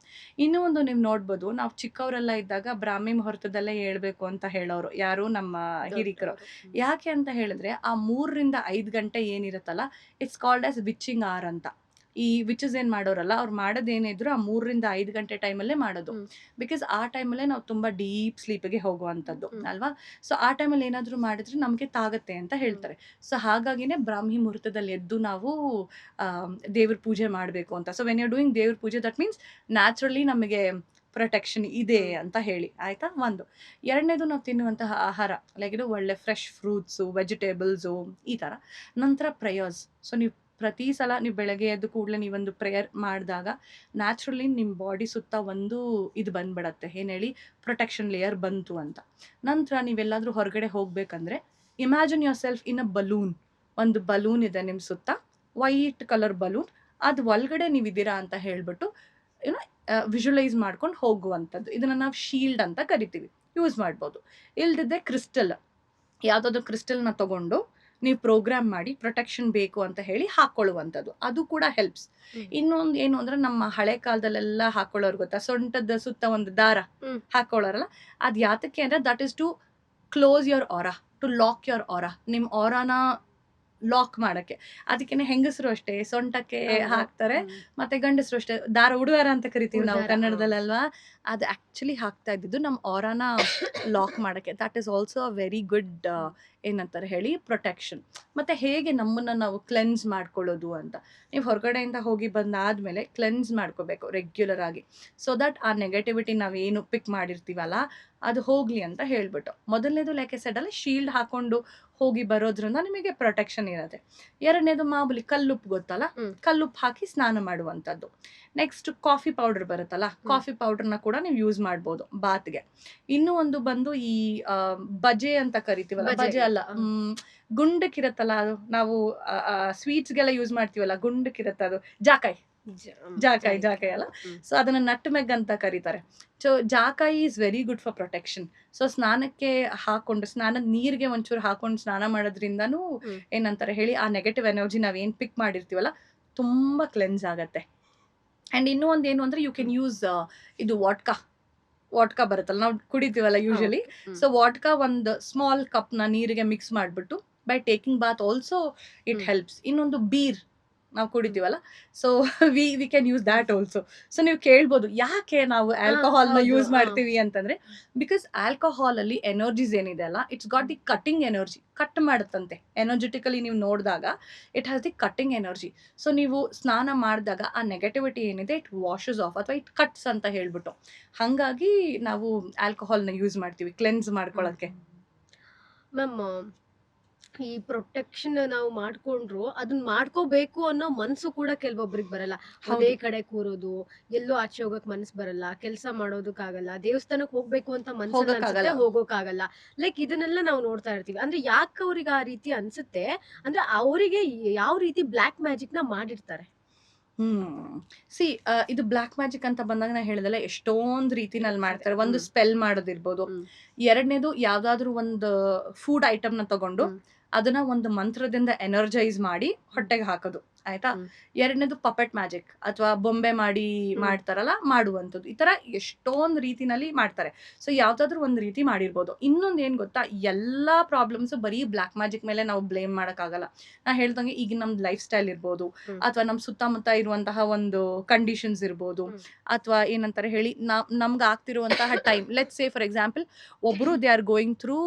[SPEAKER 2] ಇನ್ನೂ ಒಂದು ನೀವು ನೋಡ್ಬೋದು, ನಾವು ಚಿಕ್ಕವರೆಲ್ಲ ಇದ್ದಾಗ ಬ್ರಾಹ್ಮಿ ಮುಹೂರ್ತದಲ್ಲೇ ಹೇಳ್ಬೇಕು ಅಂತ ಹೇಳೋರು ಯಾರು, ನಮ್ಮ ಹಿರಿಕರು. ಯಾಕೆ ಅಂತ ಹೇಳಿದ್ರೆ, ಆ 3 ರಿಂದ 5 ಗಂಟೆ ಏನಿರುತ್ತಲ್ಲ, ಇಟ್ಸ್ ಕಾಲ್ಡ್ ಆಸ್ ವಿಚಿಂಗ್ ಆರ್ ಅಂತ. ಈ ವಿಚಸ್ ಏನು ಮಾಡೋರಲ್ಲ, ಅವ್ರು ಮಾಡೋದೇನಿದ್ರು ಆ 3 ರಿಂದ 5 ಗಂಟೆ ಟೈಮಲ್ಲೇ ಮಾಡೋದು. ಬಿಕಾಸ್ ಆ ಟೈಮಲ್ಲೇ ನಾವು ತುಂಬ ಡೀಪ್ ಸ್ಲೀಪಿಗೆ ಹೋಗುವಂಥದ್ದು ಅಲ್ವಾ? ಸೊ ಆ ಟೈಮಲ್ಲಿ ಏನಾದರೂ ಮಾಡಿದ್ರೆ ನಮಗೆ ತಾಗತ್ತೆ ಅಂತ ಹೇಳ್ತಾರೆ. ಸೊ ಹಾಗಾಗಿನೇ ಬ್ರಾಹ್ಮಿ ಮುಹೂರ್ತದಲ್ಲಿ ಎದ್ದು ನಾವು ದೇವ್ರ ಪೂಜೆ ಮಾಡಬೇಕು ಅಂತ. ಸೊ ವೆನ್ ಯು ಡೂಯಿಂಗ್ ದೇವ್ರ ಪೂಜೆ, ದಟ್ ಮೀನ್ಸ್ ನ್ಯಾಚುರಲಿ ನಮಗೆ ಪ್ರೊಟೆಕ್ಷನ್ ಇದೆ ಅಂತ ಹೇಳಿ, ಆಯ್ತಾ? ಒಂದು. ಎರಡನೇದು, ನಾವು ತಿನ್ನುವಂತಹ ಆಹಾರ, ಲೈಕ್ ಇದು ಒಳ್ಳೆ ಫ್ರೆಶ್ ಫ್ರೂಟ್ಸು, ವೆಜಿಟೇಬಲ್ಸು, ಈ ಥರ. ನಂತರ ಪ್ರೇಯರ್ಸ್. ಸೊ ನೀವು ಪ್ರತಿ ಸಲ ನೀವು ಬೆಳಗ್ಗೆ ಎದ್ದು ಕೂಡಲೇ ನೀವೊಂದು ಪ್ರೇಯರ್ ಮಾಡಿದಾಗ ನ್ಯಾಚುರಲಿ ನಿಮ್ಮ ಬಾಡಿ ಸುತ್ತ ಒಂದು ಇದು ಬಂದ್ಬಿಡತ್ತೆ, ಏನು ಹೇಳಿ, ಪ್ರೊಟೆಕ್ಷನ್ ಲೇಯರ್ ಬಂತು ಅಂತ. ನಂತರ ನೀವೆಲ್ಲಾದರೂ ಹೊರಗಡೆ ಹೋಗಬೇಕಂದ್ರೆ, imagine your self in a balloon. ಒಂದು ಬಲೂನ್ ಇದೆ ನಿಮ್ಮ ಸುತ್ತ, ವೈಟ್ ಕಲರ್ ಬಲೂನ್, ಅದು ಒಳಗಡೆ ನೀವಿದ್ದೀರಾ ಅಂತ ಹೇಳ್ಬಿಟ್ಟು ಏನೋ ವಿಜುವಲೈಸ್ ಮಾಡ್ಕೊಂಡು ಹೋಗುವಂಥದ್ದು. ಇದನ್ನು ನಾವು ಶೀಲ್ಡ್ ಅಂತ ಕರಿತೀವಿ, ಯೂಸ್ ಮಾಡ್ಬೋದು. ಇಲ್ದಿದ್ದೆ ಕ್ರಿಸ್ಟಲ್, ಯಾವುದಾದ್ರು ಕ್ರಿಸ್ಟಲ್ನ ತೊಗೊಂಡು ನೀವು ಪ್ರೋಗ್ರಾಮ್ ಮಾಡಿ ಪ್ರೊಟೆಕ್ಷನ್ ಬೇಕು ಅಂತ ಹೇಳಿ ಹಾಕೊಳ್ಳುವಂಥದ್ದು, ಅದು ಕೂಡ ಹೆಲ್ಪ್ಸ್. ಇನ್ನೊಂದು ಏನು ಅಂದ್ರೆ ನಮ್ಮ ಹಳೆ ಕಾಲದಲ್ಲೆಲ್ಲ ಹಾಕೊಳ್ಳೋರು ಗೊತ್ತಾ, ಸೊಂಟದ ಸುತ್ತ ಒಂದು ದಾರ ಹಾಕೊಳ್ಳೋರಲ್ಲ, ಅದ್ ಯಾತಕ್ಕೆ ಅಂದ್ರೆ that is to close your aura, to lock your aura, ನಿಮ್ ಆರಾನ ಲಾಕ್ ಮಾಡಕ್ಕೆ. ಅದಕ್ಕೇನೆ ಹೆಂಗಸರು ಅಷ್ಟೇ ಸೊಂಟಕ್ಕೆ ಹಾಕ್ತಾರೆ, ಮತ್ತೆ ಗಂಡಸರು ಅಷ್ಟೇ ದಾರ, ಉಡುದಾರ ಅಂತ ಕರಿತೀವಿ ನಾವು ಕನ್ನಡದಲ್ಲೆಲ್ವಾ, ಅದು ಆಕ್ಚುಲಿ ಹಾಕ್ತಾ ಇದ್ದಿದ್ದು ನಮ್ಮ ಆರಾನ ಲಾಕ್ ಮಾಡಕ್ಕೆ. That is also a very good ಏನಂತಾರೆ ಹೇಳಿ ಪ್ರೊಟೆಕ್ಷನ್. ಮತ್ತೆ ಹೇಗೆ ನಮ್ಮನ್ನ ನಾವು ಕ್ಲೆನ್ಸ್ ಮಾಡ್ಕೊಳ್ಳೋದು ಅಂತ, ನೀವು ಹೊರಗಡೆಯಿಂದ ಹೋಗಿ ಬಂದಾದ್ಮೇಲೆ ಕ್ಲೆನ್ಸ್ ಮಾಡ್ಕೋಬೇಕು ರೆಗ್ಯುಲರ್ ಆಗಿ, ಸೊ ದಟ್ ಆ ನೆಗೆಟಿವಿಟಿ ನಾವೇನು ಪಿಕ್ ಮಾಡಿರ್ತೀವಲ್ಲ ಅದು ಹೋಗ್ಲಿ ಅಂತ ಹೇಳ್ಬಿಟ್ಟು. ಮೊದಲನೇದು ಲೈಕ್ ಎ ಸೆಡ್ ಅಲ್ಲ, ಶೀಲ್ಡ್ ಹಾಕೊಂಡು ಹೋಗಿ ಬರೋದ್ರಿಂದ ನಿಮಗೆ ಪ್ರೊಟೆಕ್ಷನ್ ಇರುತ್ತೆ. ಎರಡನೇದು ಮಾಮೂಲಿ ಕಲ್ಲುಪ್ಪು ಗೊತ್ತಲ್ಲ, ಕಲ್ಲುಪ್ಪು ಹಾಕಿ ಸ್ನಾನ ಮಾಡುವಂಥದ್ದು. ನೆಕ್ಸ್ಟ್ ಕಾಫಿ ಪೌಡರ್ ಬರುತ್ತಲ್ಲ, ಕಾಫಿ ಪೌಡರ್ನ ಕೂಡ ನೀವು ಯೂಸ್ ಮಾಡ್ಬೋದು ಬಾತ್ಗೆ. ಇನ್ನೂ ಒಂದು ಬಂದು ಈ ಬಜೆ ಅಂತ ಕರಿತೀವಲ್ಲ, ಬಜೆ ಅಲ್ಲ, ಗುಂಡಕ್ಕಿರತ್ತಲ್ಲ, ಅದು ನಾವು ಸ್ವೀಟ್ಸ್ಗೆಲ್ಲ ಯೂಸ್ ಮಾಡ್ತೀವಲ್ಲ, ಗುಂಡಕ್ಕಿರತ್ತೆ ಅದು, ಜಾಕಾಯಿ ಜಾಕಾಯಿ ಅಲ್ಲ, ಸೊ ಅದನ್ನ ನಟ್ಮೆಗ್ ಅಂತ ಕರೀತಾರೆ. ಸೊ ಜಾಕಾಯಿ is very good for protection. So ಸ್ನಾನಕ್ಕೆ ಹಾಕೊಂಡು, ಸ್ನಾನದ ನೀರಿಗೆ ಒಂಚೂರು ಹಾಕೊಂಡು ಸ್ನಾನ ಮಾಡೋದ್ರಿಂದನೂ ಏನಂತಾರೆ ಹೇಳಿ ಆ ನೆಗೆಟಿವ್ ಎನರ್ಜಿ ನಾವೇನ್ ಪಿಕ್ ಮಾಡಿರ್ತೀವಲ್ಲ ತುಂಬಾ ಕ್ಲೆನ್ಸ್ ಆಗತ್ತೆ. ಅಂಡ್ ಇನ್ನೂ ಒಂದು ಏನು ಅಂದ್ರೆ ಯು ಕ್ಯಾನ್ ಯೂಸ್ ಇದು ವಾಟ್ಕಾ ಬರುತ್ತಲ್ಲ, ನಾವು ಕುಡಿತೀವಲ್ಲ ಯೂಶಲಿ, ಸೊ ವಾಟ್ಕಾ ಒಂದು ಸ್ಮಾಲ್ ಕಪ್ನ ನೀರಿಗೆ ಮಿಕ್ಸ್ ಮಾಡಿಬಿಟ್ಟು by taking bath also it helps. ಇನ್ನೊಂದು ಬೀರ್ ನಾವು ಕುಡಿತೀವಲ್ಲ, so we can use that also. So ನೀವು ಕೇಳ್ಬೋದು ಯಾಕೆ ನಾವು ಆಲ್ಕೋಹಾಲ್ನ ಯೂಸ್ ಮಾಡ್ತೀವಿ ಅಂತಂದ್ರೆ, ಬಿಕಾಸ್ ಆಲ್ಕೋಹಾಲ್ ಅಲ್ಲಿ ಎನರ್ಜೀಸ್ ಏನಿದೆ ಅಲ್ಲ, it's got the cutting energy, cut ಮಾಡುತ್ತಂತೆ ಎನರ್ಜೆಟಿಕಲಿ. ನೀವು ನೋಡಿದಾಗ it has the cutting energy. So ನೀವು ಸ್ನಾನ ಮಾಡಿದಾಗ ಆ ನೆಗೆಟಿವಿಟಿ ಏನಿದೆ ಇಟ್ ವಾಷಸ್ ಆಫ್, ಅಥವಾ ಇಟ್ ಕಟ್ಸ್ ಅಂತ ಹೇಳ್ಬಿಟ್ಟು, ಹಾಗಾಗಿ ನಾವು ಆಲ್ಕೋಹಾಲ್ನ ಯೂಸ್ ಮಾಡ್ತೀವಿ ಕ್ಲೆನ್ಸ್ ಮಾಡ್ಕೊಳ್ಳೋಕ್ಕೆ.
[SPEAKER 1] ಮ್ಯಾಮ್, ಈ ಪ್ರೊಟೆಕ್ಷನ್ ನಾವು ಮಾಡ್ಕೊಂಡ್ರು ಅದನ್ನ ಮಾಡ್ಕೋಬೇಕು ಅನ್ನೋ ಮನ್ಸು ಕೂಡ ಕೆಲವೊಬ್ರಿಗೆ ಬರಲ್ಲ. ಒಂದೇ ಕಡೆ ಕೂರೋದು, ಎಲ್ಲೋ ಆಚೆ ಹೋಗಕ್ ಮನ್ಸು ಬರಲ್ಲ, ಕೆಲಸ ಮಾಡೋದಕ್ಕಾಗಲ್ಲ, ದೇವಸ್ಥಾನಕ್ಕೆ ಹೋಗ್ಬೇಕು ಅಂತ ಮನ್ಸು ಹೋಗೋಕ್ಕಾಗಲ್ಲ. ಲೈಕ್ ಇದನ್ನೆಲ್ಲ ನಾವು ನೋಡ್ತಾ ಇರ್ತೀವಿ. ಅಂದ್ರೆ ಯಾಕೆ ಅವ್ರಿಗೆ ಆ ರೀತಿ ಅನ್ಸುತ್ತೆ ಅಂದ್ರೆ ಅವರಿಗೆ ಯಾವ ರೀತಿ ಬ್ಲ್ಯಾಕ್ ಮ್ಯಾಜಿಕ್ ನ ಮಾಡಿರ್ತಾರೆ?
[SPEAKER 2] ಸಿ ಇದು ಬ್ಲ್ಯಾಕ್ ಮ್ಯಾಜಿಕ್ ಅಂತ ಬಂದಾಗ ನಾ ಹೇಳಿದಲ್ಲ, ಎಷ್ಟೊಂದು ರೀತಿನಲ್ಲಿ ಮಾಡ್ತಾರೆ. ಒಂದು ಸ್ಪೆಲ್ ಮಾಡೋದಿರ್ಬೋದು, ಎರಡನೇದು ಯಾವ್ದಾದ್ರು ಒಂದು ಫುಡ್ ಐಟಮ್ನ ತಗೊಂಡು ಅದನ್ನ ಒಂದು ಮಂತ್ರದಿಂದ ಎನರ್ಜೈಸ್ ಮಾಡಿ ಹೊಟ್ಟೆಗೆ ಹಾಕೋದು, ಆಯ್ತಾ. ಎರಡನೇದು ಪಪೆಟ್ ಮ್ಯಾಜಿಕ್, ಅಥವಾ ಬೊಂಬೆ ಮಾಡಿ ಮಾಡ್ತಾರಲ್ಲ, ಮಾಡುವಂಥದ್ದು. ಈ ತರ ಎಷ್ಟೊಂದು ರೀತಿನಲ್ಲಿ ಮಾಡ್ತಾರೆ. ಸೊ ಯಾವ್ದಾದ್ರು ಒಂದು ರೀತಿ ಮಾಡಿರ್ಬೋದು. ಇನ್ನೊಂದು ಏನ್ ಗೊತ್ತಾ, ಎಲ್ಲಾ ಪ್ರಾಬ್ಲಮ್ಸ್ ಬರೀ ಬ್ಲ್ಯಾಕ್ ಮ್ಯಾಜಿಕ್ ಮೇಲೆ ನಾವು ಬ್ಲೇಮ್ ಮಾಡಕ್ಕಾಗಲ್ಲ. ನಾ ಹೇಳ್ದಂಗೆ ಈಗ ನಮ್ದು ಲೈಫ್ ಸ್ಟೈಲ್ ಇರ್ಬೋದು, ಅಥವಾ ನಮ್ ಸುತ್ತಮುತ್ತ ಇರುವಂತಹ ಒಂದು ಕಂಡೀಷನ್ಸ್ ಇರ್ಬೋದು, ಅಥವಾ ಏನಂತಾರೆ ಹೇಳಿ ನಮ್ಗೆ ಆಗ್ತಿರುವಂತಹ time. Let's say for example, ಒಬ್ರು ದೇ ಆರ್ ಗೋಯಿಂಗ್ ಥ್ರೂ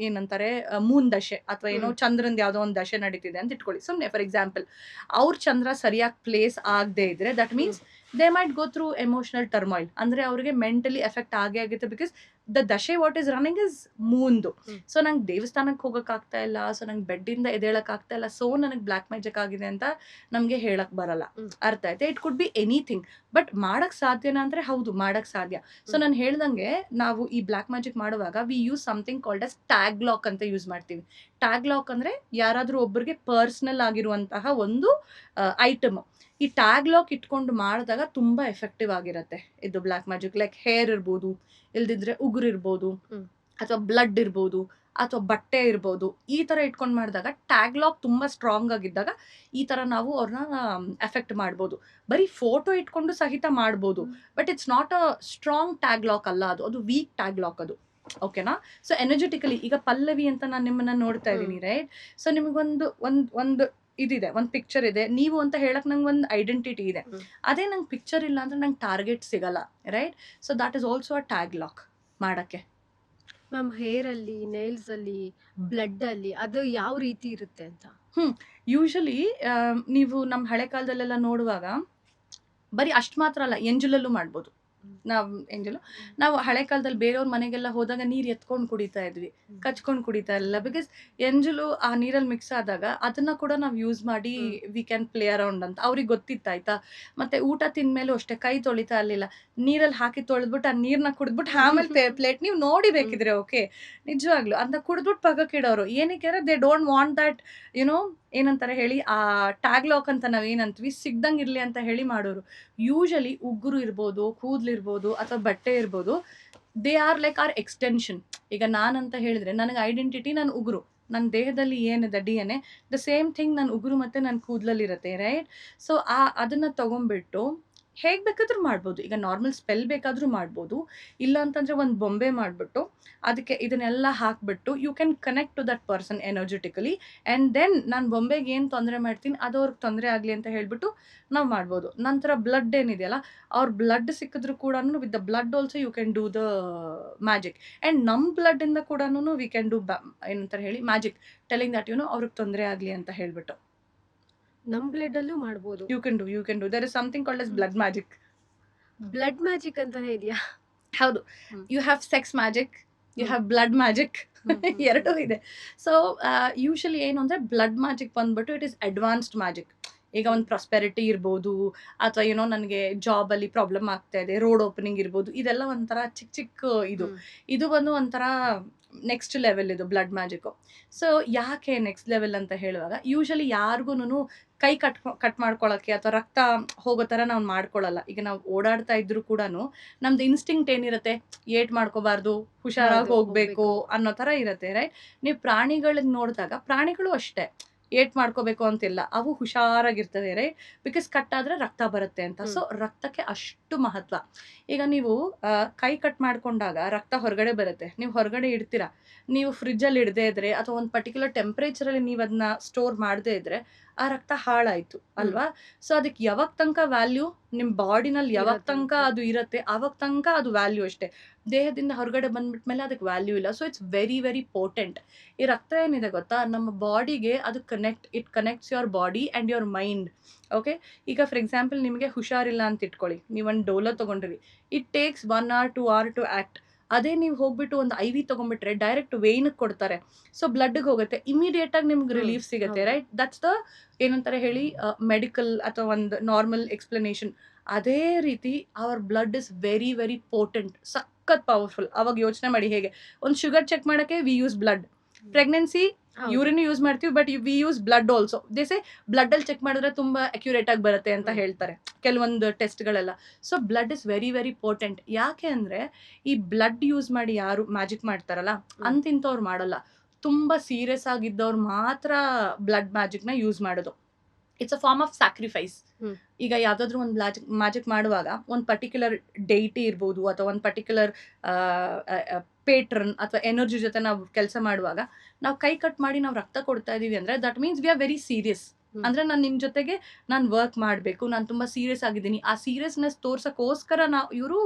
[SPEAKER 2] ಏನಂತಾರೆ ಮೂನ್ ದಶೆ, ಅಥವಾ ಏನೋ ಚಂದ್ರನ್ ಯಾವ್ದೋ ಒಂದು ದಶೆ ನಡೀತಿದೆ ಅಂತ ಇಟ್ಕೊಳ್ಳಿ. ಸುಮ್ನೆ ಫಾರ್ ಎಕ್ಸಾಂಪಲ್, ಅವ್ರ ಚಂದ್ರ ಸರಿಯಾಗಿ ಪ್ಲೇಸ್ ಆಗದೆ ಇದ್ರೆ that means they might go through emotional turmoil. ಅಂದ್ರೆ ಅವ್ರಿಗೆ ಮೆಂಟಲಿ ಎಫೆಕ್ಟ್ ಆಗೇ ಆಗುತ್ತೆ, ಬಿಕಾಸ್ ದ ದಶೆ ವಾಟ್ ಈಸ್ ರನ್ನಿಂಗ್ ಇಸ್ ಮೂನ್ದು. ಸೊ ನಂಗೆ ದೇವಸ್ಥಾನಕ್ಕೆ ಹೋಗಕ್ ಆಗ್ತಾ ಇಲ್ಲ, ಸೊ ನಂಗೆ ಬೆಡ್ ಇಂದ ಎದೇಳಕ್ ಆಗ್ತಾ ಇಲ್ಲ, ಸೊ ನನಗೆ ಬ್ಲ್ಯಾಕ್ ಮ್ಯಾಜಿಕ್ ಆಗಿದೆ ಅಂತ ನಮ್ಗೆ ಹೇಳಕ್ ಬರಲ್ಲ. ಅರ್ಥ ಆಯ್ತಾ? It could be anything. But ಮಾಡಕ್ ಸಾಧ್ಯನಾ ಅಂದ್ರೆ ಹೌದು, ಮಾಡಕ್ ಸಾಧ್ಯ. ಸೊ ನಾನು ಹೇಳ್ದಂಗೆ ನಾವು ಈ ಬ್ಲ್ಯಾಕ್ ಮ್ಯಾಜಿಕ್ ಮಾಡುವಾಗ we use something called us tag lock ಅಂತ ಯೂಸ್ ಮಾಡ್ತೀವಿ. ಟ್ಯಾಗ್ ಲಾಕ್ ಅಂದ್ರೆ ಯಾರಾದ್ರೂ ಒಬ್ಬರಿಗೆ ಪರ್ಸನಲ್ ಆಗಿರುವಂತಹ ಒಂದು ಐಟಮ್. ಈ ಟ್ಯಾಗ್ ಲಾಕ್ ಇಟ್ಕೊಂಡು ಮಾಡಿದಾಗ ತುಂಬಾ ಎಫೆಕ್ಟಿವ್ ಆಗಿರತ್ತೆ ಇದು ಬ್ಲ್ಯಾಕ್ ಮ್ಯಾಜಿಕ್. ಲೈಕ್ ಹೇರ್ ಇರ್ಬೋದು, ಇಲ್ದಿದ್ರೆ ಉಗುರು ಇರ್ಬೋದು, ಅಥವಾ ಬ್ಲಡ್ ಇರ್ಬೋದು, ಅಥವಾ ಬಟ್ಟೆ ಇರ್ಬೋದು. ಈ ತರ ಇಟ್ಕೊಂಡು ಮಾಡಿದಾಗ ಟ್ಯಾಗ್ ಲಾಕ್ ತುಂಬಾ ಸ್ಟ್ರಾಂಗ್ ಆಗಿದ್ದಾಗ ಈ ತರ ನಾವು ಅವ್ರನ್ನ ಎಫೆಕ್ಟ್ ಮಾಡ್ಬೋದು. ಬರೀ ಫೋಟೋ ಇಟ್ಕೊಂಡು ಸಹಿತ ಮಾಡ್ಬೋದು, but it's not a strong tag lock ಅಲ್ಲ, ಅದು ವೀಕ್ ಟ್ಯಾಗ್ ಲಾಕ್ ಅದು. ಓಕೆನಾ? ಸೊ ಎನರ್ಜೆಟಿಕಲಿ ಈಗ ಪಲ್ಲವಿ ಅಂತ ನಾನು ನಿಮ್ಮನ್ನ ನೋಡ್ತಾ ಇದ್ದೀನಿ, ರೈಟ್? ಸೊ ನಿಮಗೊಂದು ಒಂದು ಇದಿದೆ, ಒಂದು ಪಿಕ್ಚರ್ ಇದೆ, ನೀವು ಅಂತ ಹೇಳಕ್ ನಂಗೆ ಒಂದು ಐಡೆಂಟಿಟಿ ಇದೆ. ಅದೇ ನಂಗೆ ಪಿಕ್ಚರ್ ಇಲ್ಲ ಅಂದ್ರೆ ನಂಗೆ ಟಾರ್ಗೆಟ್ ಸಿಗಲ್ಲ, right? So that is also a tag lock ಮಾಡಕ್ಕೆ.
[SPEAKER 1] ಮ್ಯಾಮ್, ಹೇರ್ ಅಲ್ಲಿ, ನೈಲ್ಸ್ ಅಲ್ಲಿ, ಬ್ಲಡ್ ಅಲ್ಲಿ ಅದು ಯಾವ ರೀತಿ ಇರುತ್ತೆ ಅಂತ?
[SPEAKER 2] ಯೂಶಲಿ ನೀವು ನಮ್ಮ ಹಳೆ ಕಾಲದಲ್ಲೆಲ್ಲ ನೋಡುವಾಗ ಬರೀ ಅಷ್ಟು ಮಾತ್ರ ಅಲ್ಲ, ಎಂಜಲಲ್ಲೂ ಮಾಡ್ಬೋದು. ನಾವು ಹಳೆ ಕಾಲದಲ್ಲಿ ಬೇರೆಯವ್ರ ಮನೆಗೆಲ್ಲ ಹೋದಾಗ ನೀರ್ ಎತ್ಕೊಂಡು ಕುಡಿತಾ ಇದ್ವಿ, ಕಚ್ಕೊಂಡು ಕುಡಿತಾ ಇರಲಿಲ್ಲ. ಬಿಕಾಸ್ ಎಂಜಲು ಆ ನೀರಲ್ಲಿ ಮಿಕ್ಸ್ ಆದಾಗ ಅದನ್ನ ಕೂಡ ನಾವು ಯೂಸ್ ಮಾಡಿ ವಿ ಕ್ಯಾನ್ ಪ್ಲೇ ಅರೌಂಡ್ ಅಂತ ಅವ್ರಿಗೆ ಗೊತ್ತಿತ್ತು, ಆಯ್ತಾ. ಮತ್ತೆ ಊಟ ತಿಂದ್ಮೇಲೂ ಅಷ್ಟೇ ಕೈ ತೊಳಿತಾ ಇರ್ಲಿಲ್ಲ, ನೀರಲ್ಲಿ ಹಾಕಿ ತೊಳೆದ್ಬಿಟ್ಟು ಆ ನೀರ್ನ ಕುಡಿದ್ಬಿಟ್ಟು ಆಮೇಲೆ ಪ್ಲೇಟ್ ನೀವು ನೋಡಿ ಬೇಕಿದ್ರೆ, ಓಕೆ, ನಿಜವಾಗ್ಲು ಅಂತ ಕುಡಿದ್ಬಿಟ್ಟು ಪಕ್ಕಕ್ಕಿಡೋರು. ಏನಕ್ಕೆ ಅಂದ್ರೆ they don't want that you know ಏನಂತಾರೆ ಹೇಳಿ, ಆ ಟ್ಯಾಗ್ ಲಾಕ್ ಅಂತ ನಾವ್ ಏನಂತೀವಿ ಸಿಗ್ದಂಗ್ ಇರ್ಲಿ ಅಂತ ಹೇಳಿ ಮಾಡೋರು. ಯೂಶಲಿ ಉಗುರು ಇರ್ಬೋದು, ಕೂದ್ಲಿರ್ಬೋದು, ಅಥವಾ ಬಟ್ಟೆ ಇರ್ಬೋದು, they are like our extension. ಈಗ ನಾನಂತ ಹೇಳಿದ್ರೆ ನನಗೆ ಐಡೆಂಟಿಟಿ ನನ್ನ ಉಗುರು, ನನ್ನ ದೇಹದಲ್ಲಿ ಏನಿದೆ DNA, ದ ಸೇಮ್ ಥಿಂಗ್ ನನ್ನ ಉಗುರು ಮತ್ತು ನನ್ನ ಕೂದಲಲ್ಲಿರುತ್ತೆ, ರೈಟ್? ಸೊ ಅದನ್ನು ತೊಗೊಂಬಿಟ್ಟು ಹೇಗೆ ಬೇಕಾದರೂ ಮಾಡ್ಬೋದು. ಈಗ ನಾರ್ಮಲ್ ಸ್ಪೆಲ್ ಬೇಕಾದರೂ ಮಾಡ್ಬೋದು, ಇಲ್ಲ ಅಂತಂದರೆ ಒಂದು ಬೊಂಬೆ ಮಾಡಿಬಿಟ್ಟು ಅದಕ್ಕೆ ಇದನ್ನೆಲ್ಲ ಹಾಕಿಬಿಟ್ಟು you can connect to that person energetically. And then ನಾನು ಬೊಂಬೆಗೆ ಏನು ತೊಂದರೆ ಮಾಡ್ತೀನಿ ಅದು ಅವ್ರಿಗೆ ತೊಂದರೆ ಆಗಲಿ ಅಂತ ಹೇಳ್ಬಿಟ್ಟು ನಾವು ಮಾಡ್ಬೋದು. ನಂತರ ಬ್ಲಡ್ ಏನಿದೆಯಲ್ಲ, ಅವ್ರ ಬ್ಲಡ್ ಸಿಕ್ಕಿದ್ರು ಕೂಡ with the blood also you can do the magic. And ನಮ್ಮ ಬ್ಲಡ್ಡಿಂದ ಕೂಡ ವಿ ಕ್ಯಾನ್ ಡೂ ಏನಂತಾರೆ ಹೇಳಿ ಮ್ಯಾಜಿಕ್, ಟೆಲಿಂಗ್ ದಟ್ ಅವ್ರಿಗೆ ತೊಂದರೆ ಆಗಲಿ ಅಂತ ಹೇಳ್ಬಿಟ್ಟು.
[SPEAKER 1] ನಮ್ಮ ಬ್ಲಡ್ ಅಲ್ಲೂ ಮಾಡ್ಬೋದು.
[SPEAKER 2] You can do. There is something called as blood magic.
[SPEAKER 1] Blood magic ಅಂತಾನೆ ಇದೆಯಾ?
[SPEAKER 2] ಹೌದು. You have sex magic, you have blood magic, ಎರಡೂ ಇದೆ. ಸೊ ಯೂಶಲಿ ಏನು ಅಂದರೆ ಬ್ಲಡ್ ಮ್ಯಾಜಿಕ್ ಬಂದ್ಬಿಟ್ಟು ಇಟ್ ಈಸ್ ಅಡ್ವಾನ್ಸ್ಡ್ ಮ್ಯಾಜಿಕ್. ಈಗ ಒಂದು ಪ್ರಾಸ್ಪೆರಿಟಿ ಇರ್ಬೋದು, ಅಥವಾ ನನಗೆ ಜಾಬಲ್ಲಿ ಪ್ರಾಬ್ಲಮ್ ಆಗ್ತಾ ಇದೆ, ರೋಡ್ ಓಪನಿಂಗ್ ಇರ್ಬೋದು, ಇದೆಲ್ಲ ಒಂಥರ ಚಿಕ್ಕ ಚಿಕ್ಕ ಇದು ಬಂದು ಒಂಥರ ನೆಕ್ಸ್ಟ್ ಲೆವೆಲ್ ಇದು ಬ್ಲಡ್ ಮ್ಯಾಜಿಕ್ಕು. ಸೊ ಯಾಕೆ ನೆಕ್ಸ್ಟ್ ಲೆವೆಲ್ ಅಂತ ಹೇಳುವಾಗ, ಯೂಶಲಿ ಯಾರಿಗೂ ಕೈ ಕಟ್ ಮಾಡ್ಕೊಳ್ಳೋಕ್ಕೆ ಅಥವಾ ರಕ್ತ ಹೋಗೋ ಥರ ನಾವು ಮಾಡ್ಕೊಳ್ಳಲ್ಲ. ಈಗ ನಾವು ಓಡಾಡ್ತಾ ಇದ್ರು ಕೂಡ ನಮ್ದು ಇನ್ಸ್ಟಿಂಕ್ಟ್ ಏನಿರುತ್ತೆ, ಏಟ್ ಮಾಡ್ಕೋಬಾರ್ದು, ಹುಷಾರಾಗಿ ಹೋಗಬೇಕು ಅನ್ನೋ ಥರ ಇರುತ್ತೆ, ರೈಟ್? ನೀವು ಪ್ರಾಣಿಗಳಿಗೆ ನೋಡಿದಾಗ ಪ್ರಾಣಿಗಳು ಅಷ್ಟೇ, ಏಟ್ ಮಾಡ್ಕೋಬೇಕು ಅಂತಿಲ್ಲ, ಅವು ಹುಷಾರಾಗಿರ್ತವೆ, ರೈಟ್? ಬಿಕಾಸ್ ಕಟ್ಟಾದರೆ ರಕ್ತ ಬರುತ್ತೆ ಅಂತ. ಸೊ ರಕ್ತಕ್ಕೆ ಅಷ್ಟು ಮಹತ್ವ. ಈಗ ನೀವು ಕೈ ಕಟ್ ಮಾಡ್ಕೊಂಡಾಗ ರಕ್ತ ಹೊರಗಡೆ ಬರುತ್ತೆ, ನೀವು ಹೊರಗಡೆ ಇಡ್ತೀರಾ, ನೀವು ಫ್ರಿಜ್ಜಲ್ಲಿ ಇಡದೇ ಇದ್ರೆ ಅಥವಾ ಒಂದು ಪರ್ಟಿಕ್ಯುಲರ್ ಟೆಂಪ್ರೇಚರಲ್ಲಿ ನೀವು ಅದನ್ನ ಸ್ಟೋರ್ ಮಾಡದೇ ಇದ್ರೆ ಆ ರಕ್ತ ಹಾಳಾಯಿತು ಅಲ್ವಾ? ಸೊ ಅದಕ್ಕೆ ಯಾವಾಗ ತನಕ ವ್ಯಾಲ್ಯೂ ನಿಮ್ಮ ಬಾಡಿನಲ್ಲಿ ಯಾವಾಗ ತನಕ ಅದು ಇರುತ್ತೆ ಆವಾಗ ತನಕ ಅದು ವ್ಯಾಲ್ಯೂ ಅಷ್ಟೇ. ದೇಹದಿಂದ ಹೊರಗಡೆ ಬಂದ್ಬಿಟ್ಮೇಲೆ ಅದಕ್ಕೆ ವ್ಯಾಲ್ಯೂ ಇಲ್ಲ. So it's very very important. ಈ ರಕ್ತ ಏನಿದೆ ಗೊತ್ತಾ, ನಮ್ಮ ಬಾಡಿಗೆ ಅದು it connects your body and your mind. Okay, ಈಗ ಫಾರ್ ಎಕ್ಸಾಂಪಲ್ ನಿಮಗೆ ಹುಷಾರಿಲ್ಲ ಅಂತ ಇಟ್ಕೊಳ್ಳಿ, ನೀವು ಒಂದು ಡೋಲೋ ತೊಗೊಂಡ್ರಿ, it takes 1 hour 2 hour to act. ಅದೇ ನೀವು ಹೋಗ್ಬಿಟ್ಟು ಒಂದು IV ತೊಗೊಂಡ್ಬಿಟ್ರೆ ಡೈರೆಕ್ಟ್ ವೇಯ್ನಿಗೆ ಕೊಡ್ತಾರೆ, ಸೊ ಬ್ಲಡ್ಗೆ ಹೋಗುತ್ತೆ, ಇಮಿಡಿಯೇಟಾಗಿ ನಿಮ್ಗೆ ರಿಲೀಫ್ ಸಿಗುತ್ತೆ, ರೈಟ್? ದಟ್ಸ್ ದ ಏನಂತಾರೆ ಹೇಳಿ ಮೆಡಿಕಲ್ ಅಥವಾ ಒಂದು ನಾರ್ಮಲ್ ಎಕ್ಸ್ಪ್ಲನೇಷನ್. ಅದೇ ರೀತಿ our blood is very very important, ಸಖತ್ ಪವರ್ಫುಲ್. ಅವಾಗ ಯೋಚನೆ ಮಾಡಿ, ಹೇಗೆ ಒಂದು ಶುಗರ್ ಚೆಕ್ ಮಾಡೋಕ್ಕೆ we use blood, pregnancy urine use ಮಾಡ್ತೀವಿ, but we use blood also. ದೇಸೆ ಬ್ಲಡ್ಡಲ್ಲಿ ಚೆಕ್ ಮಾಡಿದ್ರೆ ತುಂಬ ಅಕ್ಯುರೇಟ್ ಆಗಿ ಬರುತ್ತೆ ಅಂತ ಹೇಳ್ತಾರೆ ಕೆಲವೊಂದು ಟೆಸ್ಟ್ಗಳೆಲ್ಲ. So blood is very very important. ಯಾಕೆ ಅಂದರೆ ಈ ಬ್ಲಡ್ ಯೂಸ್ ಮಾಡಿ ಯಾರು ಮ್ಯಾಜಿಕ್ ಮಾಡ್ತಾರಲ್ಲ ಅಂತಿಂಥವ್ರು ಮಾಡಲ್ಲ, ತುಂಬ ಸೀರಿಯಸ್ ಆಗಿದ್ದವ್ರು ಮಾತ್ರ ಬ್ಲಡ್ ಮ್ಯಾಜಿಕ್ನ ಯೂಸ್ ಮಾಡೋದು. It's a form of sacrifice. ಈಗ ಯಾವುದಾದ್ರೂ ಒಂದು ಮ್ಯಾಜಿಕ್ ಮಾಡುವಾಗ ಒಂದು ಪರ್ಟಿಕ್ಯುಲರ್ ಡೈಟಿ ಇರ್ಬೋದು ಅಥವಾ ಒಂದು ಪರ್ಟಿಕ್ಯುಲರ್ ಪೇಟ್ರನ್ ಅಥವಾ ಎನರ್ಜಿ ಜೊತೆ ನಾವು ಕೆಲಸ ಮಾಡುವಾಗ ನಾವು ಕೈ ಕಟ್ ಮಾಡಿ ನಾವು ರಕ್ತ ಕೊಡ್ತಾ ಇದೀವಿ ಅಂದರೆ that means we are very serious. ಅಂದರೆ ನಾನು ನಿಮ್ಮ ಜೊತೆಗೆ ನಾನು ವರ್ಕ್ ಮಾಡಬೇಕು, ನಾನು ತುಂಬ ಸೀರಿಯಸ್ ಆಗಿದ್ದೀನಿ, ಆ ಸೀರಿಯಸ್ನೆಸ್ ತೋರ್ಸೋಕ್ಕೋಸ್ಕರ ಇವರು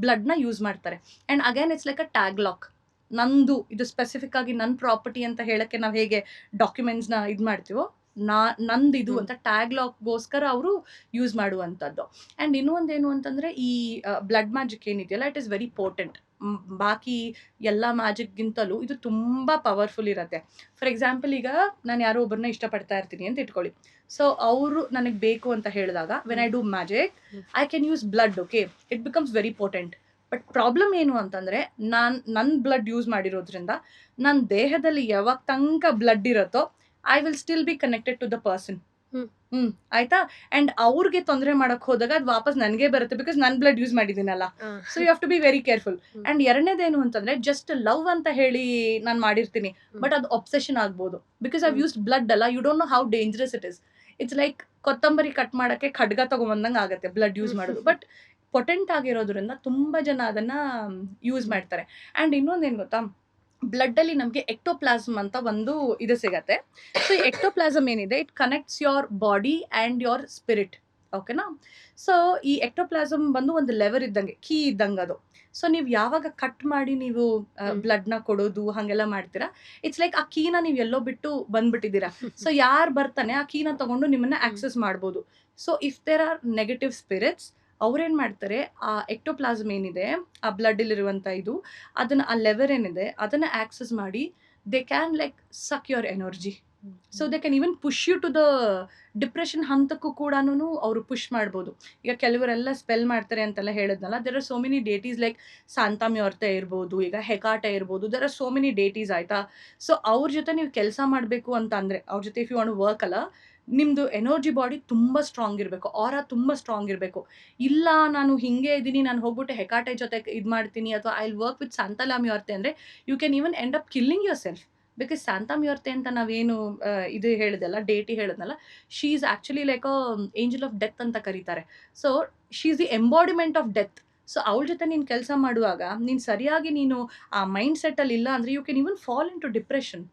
[SPEAKER 2] ಬ್ಲಡ್ನ ಯೂಸ್ ಮಾಡ್ತಾರೆ. And again it's like a tag lock. ನಂದು ಇದು ಸ್ಪೆಸಿಫಿಕ್ ಆಗಿ ನನ್ನ ಪ್ರಾಪರ್ಟಿ ಅಂತ ಹೇಳೋಕ್ಕೆ ನಾವು ಹೇಗೆ ಡಾಕ್ಯುಮೆಂಟ್ಸ್ನ ಇದು ಮಾಡ್ತೀವೋ, ನಂದು ಇದು ಅಂತ ಟ್ಯಾಗ್ ಲಾಕ್ಗೋಸ್ಕರ ಅವರು ಯೂಸ್ ಮಾಡುವಂಥದ್ದು. ಆ್ಯಂಡ್ ಇನ್ನೊಂದೇನು ಅಂತಂದರೆ ಈ ಬ್ಲಡ್ ಮ್ಯಾಜಿಕ್ ಏನಿದೆಯಲ್ಲ ಇಟ್ ಈಸ್ ವೆರಿ ಪೋರ್ಟೆಂಟ್. ಬಾಕಿ ಎಲ್ಲ ಮ್ಯಾಜಿಕ್ಗಿಂತಲೂ ಇದು ತುಂಬ ಪವರ್ಫುಲ್ ಇರುತ್ತೆ. ಫಾರ್ ಎಕ್ಸಾಂಪಲ್, ಈಗ ನಾನು ಯಾರೋ ಒಬ್ಬರನ್ನ ಇಷ್ಟಪಡ್ತಾ ಇರ್ತೀನಿ ಅಂತ ಇಟ್ಕೊಳ್ಳಿ. ಸೊ ಅವರು ನನಗೆ ಬೇಕು ಅಂತ ಹೇಳಿದಾಗ when I do magic I can use blood. Okay, it becomes very important. But problem ಏನು ಅಂತಂದರೆ ನನ್ನ ಬ್ಲಡ್ ಯೂಸ್ ಮಾಡಿರೋದ್ರಿಂದ ನನ್ನ ದೇಹದಲ್ಲಿ ಯಾವಾಗ ತನಕ ಬ್ಲಡ್ ಇರುತ್ತೋ I will still be connected to the person. ಆಯ್ತಾ? ಅಂಡ್ ಅವ್ರಿಗೆ ತೊಂದರೆ ಮಾಡಕ್ ಹೋದಾಗ ಅದು ವಾಪಸ್ ನನಗೆ ಬರುತ್ತೆ, ಬಿಕಾಸ್ ನನ್ನ ಬ್ಲಡ್ ಯೂಸ್ ಮಾಡಿದ್ದೀನಲ್ಲ. So you have to be very careful. And ಎರಡನೇದೇನು ಅಂತಂದ್ರೆ ಜಸ್ಟ್ ಲವ್ ಅಂತ ಹೇಳಿ ನಾನು ಮಾಡಿರ್ತೀನಿ, ಬಟ್ ಅದು ಒಬ್ಸೆಷನ್ ಆಗ್ಬೋದು, ಬಿಕಾಸ್ ಐವ್ ಯೂಸ್ಡ್ ಬ್ಲಡ್ ಅಲ್ಲ. You don't know how dangerous it is. It's like ಕೊತ್ತಂಬರಿ ಕಟ್ ಮಾಡಕ್ಕೆ ಖಡ್ಗ ತಗೊಂಬಂದಂಗೆ ಆಗುತ್ತೆ ಬ್ಲಡ್ ಯೂಸ್ ಮಾಡೋದು. ಬಟ್ ಪೊಟೆಂಟ್ ಆಗಿರೋದ್ರಿಂದ ತುಂಬಾ ಜನ ಅದನ್ನ ಯೂಸ್ ಮಾಡ್ತಾರೆ. ಅಂಡ್ ಇನ್ನೊಂದೇನು ಗೊತ್ತಾ, ಬ್ಲಡ್ಡಲ್ಲಿ ನಮಗೆ ಎಕ್ಟೋಪ್ಲಾಸಮ್ ಅಂತ ಒಂದು ಇದು ಸಿಗತ್ತೆ. ಸೊ ಈ ಎಕ್ಟೋಪ್ಲಾಸಮ್ ಏನಿದೆ it connects your body and your spirit. ಓಕೆನಾ? ಸೊ ಈ ಎಕ್ಟೋಪ್ಲಾಸಮ್ ಬಂದು ಒಂದು ಲೆವರ್ ಇದ್ದಂಗೆ, ಕೀ ಇದ್ದಂಗೆ ಅದು. ಸೊ ನೀವು ಯಾವಾಗ ಕಟ್ ಮಾಡಿ ನೀವು ಬ್ಲಡ್ನ ಕೊಡೋದು ಹಾಗೆಲ್ಲ ಮಾಡ್ತೀರಾ, ಇಟ್ಸ್ ಲೈಕ್ ಆ ಕೀನ ನೀವು ಎಲ್ಲೋ ಬಿಟ್ಟು ಬಂದ್ಬಿಟ್ಟಿದ್ದೀರಾ. ಸೊ ಯಾರು ಬರ್ತಾನೆ ಆ ಕೀನ ತಗೊಂಡು ನಿಮ್ಮನ್ನ ಆಕ್ಸೆಸ್ ಮಾಡ್ಬೋದು. So if there are negative spirits, ಅವ್ರೇನು ಮಾಡ್ತಾರೆ, ಆ ಎಕ್ಟೋಪ್ಲಾಸಮ್ ಏನಿದೆ ಆ ಬ್ಲಡ್ಡಲ್ಲಿರುವಂಥ ಇದು ಅದನ್ನು, ಆ ಲೆವರ್ ಏನಿದೆ ಅದನ್ನು ಆಕ್ಸೆಸ್ ಮಾಡಿ they can like suck your energy. So they can even push you to the depression ಹಂತಕ್ಕೂ ಕೂಡ ಅವರು ಪುಷ್ ಮಾಡ್ಬೋದು. ಈಗ ಕೆಲವರೆಲ್ಲ ಸ್ಪೆಲ್ ಮಾಡ್ತಾರೆ ಅಂತೆಲ್ಲ ಹೇಳಿದ್ನಲ್ಲ, there are so many deities like Santa Muerte ಇರ್ಬೋದು, ಈಗ ಹೆಕಾಟೆ ಇರ್ಬೋದು, there are so many deities. ಆಯಿತಾ? ಸೊ ಅವ್ರ ಜೊತೆ ನೀವು ಕೆಲಸ ಮಾಡಬೇಕು ಅಂತ ಅಂದರೆ, ಅವ್ರ ಜೊತೆ if you want to work ಅಲ್ಲ, ನಿಮ್ಮದು ಎನರ್ಜಿ ಬಾಡಿ ತುಂಬ ಸ್ಟ್ರಾಂಗ್ ಇರಬೇಕು, ಆರಾ ತುಂಬ ಸ್ಟ್ರಾಂಗ್ ಇರಬೇಕು. ಇಲ್ಲ ನಾನು ಹಿಂಗೆ ಇದ್ದೀನಿ, ನಾನು ಹೋಗ್ಬಿಟ್ಟು ಹೆಕಾಟೆ ಜೊತೆ ಇದು ಮಾಡ್ತೀನಿ ಅಥವಾ I will work with Santa Muerte ಅಂದರೆ you can even end up killing yourself. Because Santa Muerte ಅಂತ ನಾವೇನು ಇದು ಹೇಳಿದೆಲ್ಲ ಡೇಟಿ ಹೇಳಿದ್ನಲ್ಲ, she is actually like a angel of death ಅಂತ ಕರೀತಾರೆ. So she is the embodiment of death. So ಅವಳ ಜೊತೆ ನೀನು ಕೆಲಸ ಮಾಡುವಾಗ ನೀನು ಸರಿಯಾಗಿ ನೀನು ಆ ಮೈಂಡ್ ಸೆಟ್ಟಲ್ಲಿ ಇಲ್ಲ ಅಂದರೆ you can even fall into depression.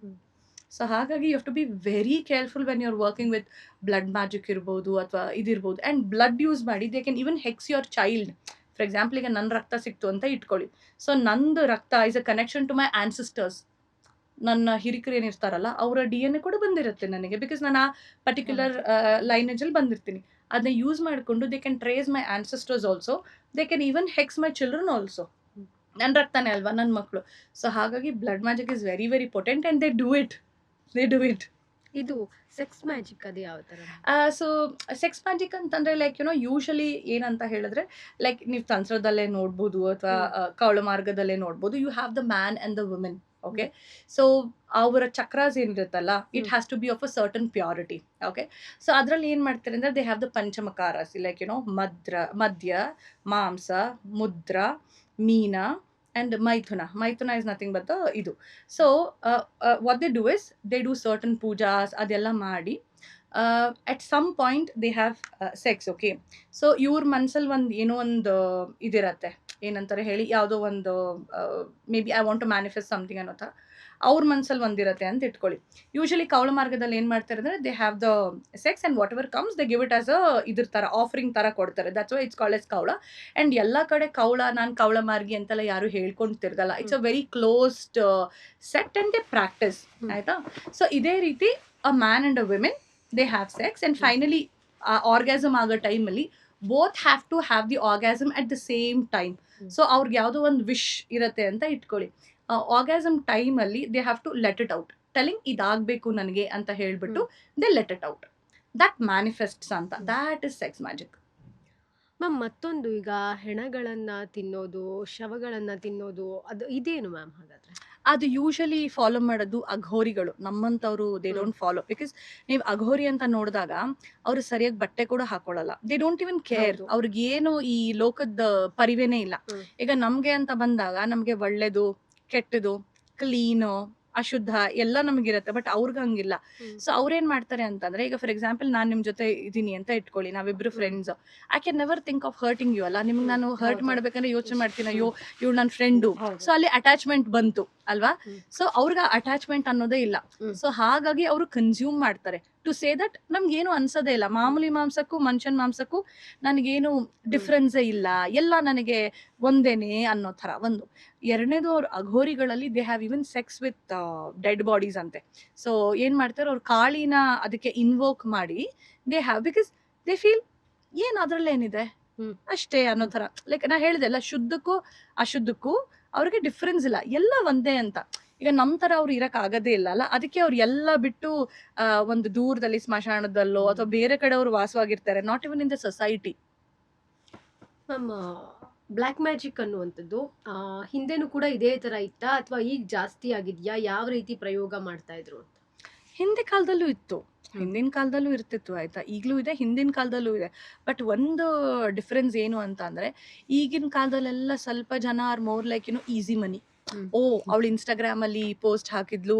[SPEAKER 2] So ಹಾಗಾಗಿ you have to be very careful when you are working with blood magic ಇರ್ಬೋದು ಅಥವಾ ಇದಿರ್ಬೋದು. ಆ್ಯಂಡ್ ಬ್ಲಡ್ ಯೂಸ್ ಮಾಡಿ they can even hex your child. For example, ಈಗ ನನ್ನ ರಕ್ತ ಸಿಕ್ತು ಅಂತ ಇಟ್ಕೊಳ್ಳಿ. ಸೊ ನಂದು ರಕ್ತ is a connection to my ancestors. ನನ್ನ ಹಿರಿಕರು ಏನಿರ್ತಾರಲ್ಲ ಅವರ DNA ಕೂಡ ಬಂದಿರುತ್ತೆ ನನಗೆ, ಬಿಕಾಸ್ ನಾನು ಆ ಪರ್ಟಿಕ್ಯುಲರ್ ಲೈನೇಜಲ್ಲಿ ಬಂದಿರ್ತೀನಿ. ಅದನ್ನ ಯೂಸ್ ಮಾಡಿಕೊಂಡು they can trace my ancestors also, they can even hex my children also. ನನ್ನ ರಕ್ತನೇ ಅಲ್ವಾ ನನ್ನ ಮಕ್ಕಳು. ಸೊ ಹಾಗಾಗಿ blood magic is very very potent and they do it.
[SPEAKER 1] ಇದು ಸೆಕ್ಸ್ ಮ್ಯಾಜಿಕ್ ಅದು ಯಾವ ತರ?
[SPEAKER 2] ಸೊ ಸೆಕ್ಸ್ ಮ್ಯಾಜಿಕ್ ಅಂತಂದ್ರೆ ಲೈಕ್ ಯೂಶಲಿ ಏನಂತ ಹೇಳಿದ್ರೆ, ಲೈಕ್ ನೀವು ತಂತ್ರದಲ್ಲೇ ನೋಡ್ಬೋದು ಅಥವಾ ಕವಳ ಮಾರ್ಗದಲ್ಲೇ ನೋಡ್ಬೋದು. You have the man and the women. Okay, so ಅವರ ಚಕ್ರಾಸ್ ಏನಿರುತ್ತಲ್ಲ, it has to be of a certain purity. Okay, so ಅದರಲ್ಲಿ ಏನು ಮಾಡ್ತಾರೆ ಅಂದರೆ they have the panchamakaras, like madya, mamsa, ಮುದ್ರ, Meena and Maithuna is nothing but the idu. So what they do is they do certain pujas adella ಮಾಡಿ at some point they have sex. Okay, so ಇವ್ರ ಮನ್ಸಲ್ಲಿ ಒಂದು ಏನೋ ಒಂದು ಇದಿರತ್ತೆ, ಏನಂತಾರೆ ಹೇಳಿ, ಯಾವುದೋ ಒಂದು maybe I want to manifest something ಅನ್ನೋ ಥರ ಅವ್ರ ಮನ್ಸಲ್ಲಿ ಒಂದಿರತ್ತೆ ಅಂತ ಇಟ್ಕೊಳ್ಳಿ. ಯೂಶಲಿ ಕವಳ ಮಾರ್ಗದಲ್ಲಿ ಏನು ಮಾಡ್ತಾರೆ ಅಂದರೆ they have the sex and whatever comes they give it as a ಇದ್ರ ಥರ ಆಫರಿಂಗ್ ಥರ ಕೊಡ್ತಾರೆ. That's why it's called as Kaula. And ಎಲ್ಲ ಕಡೆ ಕವಳ, ನಾನು ಕವಳ ಮಾರ್ಗಿ ಅಂತೆಲ್ಲ ಯಾರು ಹೇಳ್ಕೊಂಡು ತಿರ್ಗಲ್ಲ. It's a very closed set and they practice. ಆಯಿತಾ? ಸೊ ಇದೇ ರೀತಿ a man and a women they have sex and finally orgasm ಆಗೋ ಟೈಮಲ್ಲಿ both have to have the orgasm at the same time. So ಅವ್ರಿಗೆ ಯಾವುದೋ ಒಂದು ವಿಶ್ ಇರುತ್ತೆ ಅಂತ ಇಟ್ಕೊಳ್ಳಿ. ಆರ್ಗ್ಯಾಸಮ್ ಟೈಮಲ್ಲಿ they have to let it out, telling ಇದಾಗಬೇಕು ನನಗೆ ಅಂತ ಹೇಳ್ಬಿಟ್ಟು they let it out. That manifests ಅಂತ. That is sex magic.
[SPEAKER 1] Ma'am ಮತ್ತೊಂದು, ಈಗ ಹೆಣಗಳನ್ನ ತಿನ್ನೋದು, ಶವಗಳನ್ನ ತಿನ್ನೋದು, ಅದು ಇದೇನು ಮ್ಯಾಮ್ ಹಾಗಾದ್ರೆ?
[SPEAKER 2] ಅದು ಯೂಶಲಿ ಫಾಲೋ ಮಾಡೋದು ಅಘೋರಿಗಳು. ನಮ್ಮಂಥವ್ರು ದೇ ಡೋಂಟ್ ಫಾಲೋ. ಬಿಕಾಸ್ ನೀವು ಅಘೋರಿ ಅಂತ ನೋಡಿದಾಗ ಅವರು ಸರಿಯಾಗಿ ಬಟ್ಟೆ ಕೂಡ ಹಾಕೊಳ್ಳಲ್ಲ. They don't even care. ಅವ್ರಿಗೆ ಏನು ಈ ಲೋಕದ ಪರಿವೇನೇ ಇಲ್ಲ. ಈಗ ನಮಗೆ ಅಂತ ಬಂದಾಗ ನಮಗೆ ಒಳ್ಳೇದು, ಕೆಟ್ಟದು, ಕ್ಲೀನು, ಅಶುದ್ಧ ಎಲ್ಲ ನಮಗಿರುತ್ತೆ. ಬಟ್ ಅವ್ರಿಗೆ ಹಂಗಿಲ್ಲ. ಸೊ ಅವ್ರೇನ್ ಮಾಡ್ತಾರೆ ಅಂತಂದ್ರೆ, ಈಗ ಫಾರ್ ಎಕ್ಸಾಂಪಲ್ ನಾನು ನಿಮ್ ಜೊತೆ ಇದೀನಿ ಅಂತ ಇಟ್ಕೊಳ್ಳಿ, ನಾವಿಬ್ರು friends. I can never think of hurting you ಅಲ್ಲ. ನಿಮ್ಗೆ ನಾನು ಹರ್ಟ್ ಮಾಡ್ಬೇಕಂದ್ರೆ ಯೋಚನೆ ಮಾಡ್ತೀನಿ, ಅಯ್ಯೋ ಇವ್ಳು ನನ್ನ ಫ್ರೆಂಡು. ಸೊ ಅಲ್ಲಿ ಅಟ್ಯಾಚ್ಮೆಂಟ್ ಬಂತು ಅಲ್ವಾ? ಸೊ ಅವ್ರಿಗೆ ಅಟ್ಯಾಚ್ಮೆಂಟ್ ಅನ್ನೋದೇ ಇಲ್ಲ. ಸೊ ಹಾಗಾಗಿ ಅವರು ಕನ್ಸ್ಯೂಮ್ ಮಾಡ್ತಾರೆ ಟು ಸೇ ದಟ್ ನಮ್ಗೇನು ಅನ್ಸೋದೇ ಇಲ್ಲ. ಮಾಮೂಲಿ ಮಾಂಸಕ್ಕೂ ಮನುಷ್ಯನ ಮಾಂಸಕ್ಕೂ ನನಗೇನು ಡಿಫ್ರೆನ್ಸೇ ಇಲ್ಲ, ಎಲ್ಲ ನನಗೆ ಒಂದೇನೆ ಅನ್ನೋ ಥರ ಒಂದು. ಎರಡನೇದು, ಅವ್ರ ಅಘೋರಿಗಳಲ್ಲಿ they have even sex with dead bodies ಅಂತೆ. ಸೊ ಏನ್ ಮಾಡ್ತಾರೆ, ಅವ್ರ ಕಾಳಿನ ಅದಕ್ಕೆ ಇನ್ವೋಕ್ ಮಾಡಿ they have, because they feel ಏನ್ ಅದ್ರಲ್ಲೇನಿದೆ ಅಷ್ಟೇ ಅನ್ನೋ ಥರ. ಲೈಕ್ ನಾ ಹೇಳಿದೆಲ್ಲ, ಶುದ್ಧಕ್ಕೂ ಅಶುದ್ಧಕ್ಕೂ ಅವ್ರಿಗೆ ಡಿಫ್ರೆನ್ಸ್ ಇಲ್ಲ, ಎಲ್ಲ ಒಂದೇ ಅಂತ. ಈಗ ನಮ್ಮ ಥರ ಅವ್ರು ಇರಕ್ ಆಗೋದೇ ಇಲ್ಲ ಅಲ್ಲ. ಅದಕ್ಕೆ ಅವ್ರು ಎಲ್ಲ ಬಿಟ್ಟು ಒಂದು ದೂರದಲ್ಲಿ ಸ್ಮಶಾನದಲ್ಲೋ ಅಥವಾ ಬೇರೆ ಕಡೆ ಅವ್ರು ವಾಸವಾಗಿರ್ತಾರೆ, not even in the society.
[SPEAKER 1] Ma'am black magic ಅನ್ನುವಂಥದ್ದು ಹಿಂದೆನೂ ಕೂಡ ಇದೇ ತರ ಇತ್ತಾ ಅಥವಾ ಈಗ ಜಾಸ್ತಿ ಆಗಿದ್ಯಾ? ಯಾವ ರೀತಿ ಪ್ರಯೋಗ ಮಾಡ್ತಾ ಇದ್ರು ಅಂತ?
[SPEAKER 2] ಹಿಂದೆ ಕಾಲದಲ್ಲೂ ಇತ್ತು, ಹಿಂದಿನ ಕಾಲದಲ್ಲೂ ಇರ್ತಿತ್ತು. ಆಯ್ತಾ? ಈಗಲೂ ಇದೆ, ಹಿಂದಿನ ಕಾಲದಲ್ಲೂ ಇದೆ. ಬಟ್ ಒಂದು ಡಿಫ್ರೆನ್ಸ್ ಏನು ಅಂತ ಅಂದ್ರೆ, ಈಗಿನ ಕಾಲದಲ್ಲೆಲ್ಲ ಸ್ವಲ್ಪ ಜನ are more like easy money. ಓ, ಅವಳು ಇನ್ಸ್ಟಾಗ್ರಾಮ್ ಅಲ್ಲಿ ಪೋಸ್ಟ್ ಹಾಕಿದ್ಲು,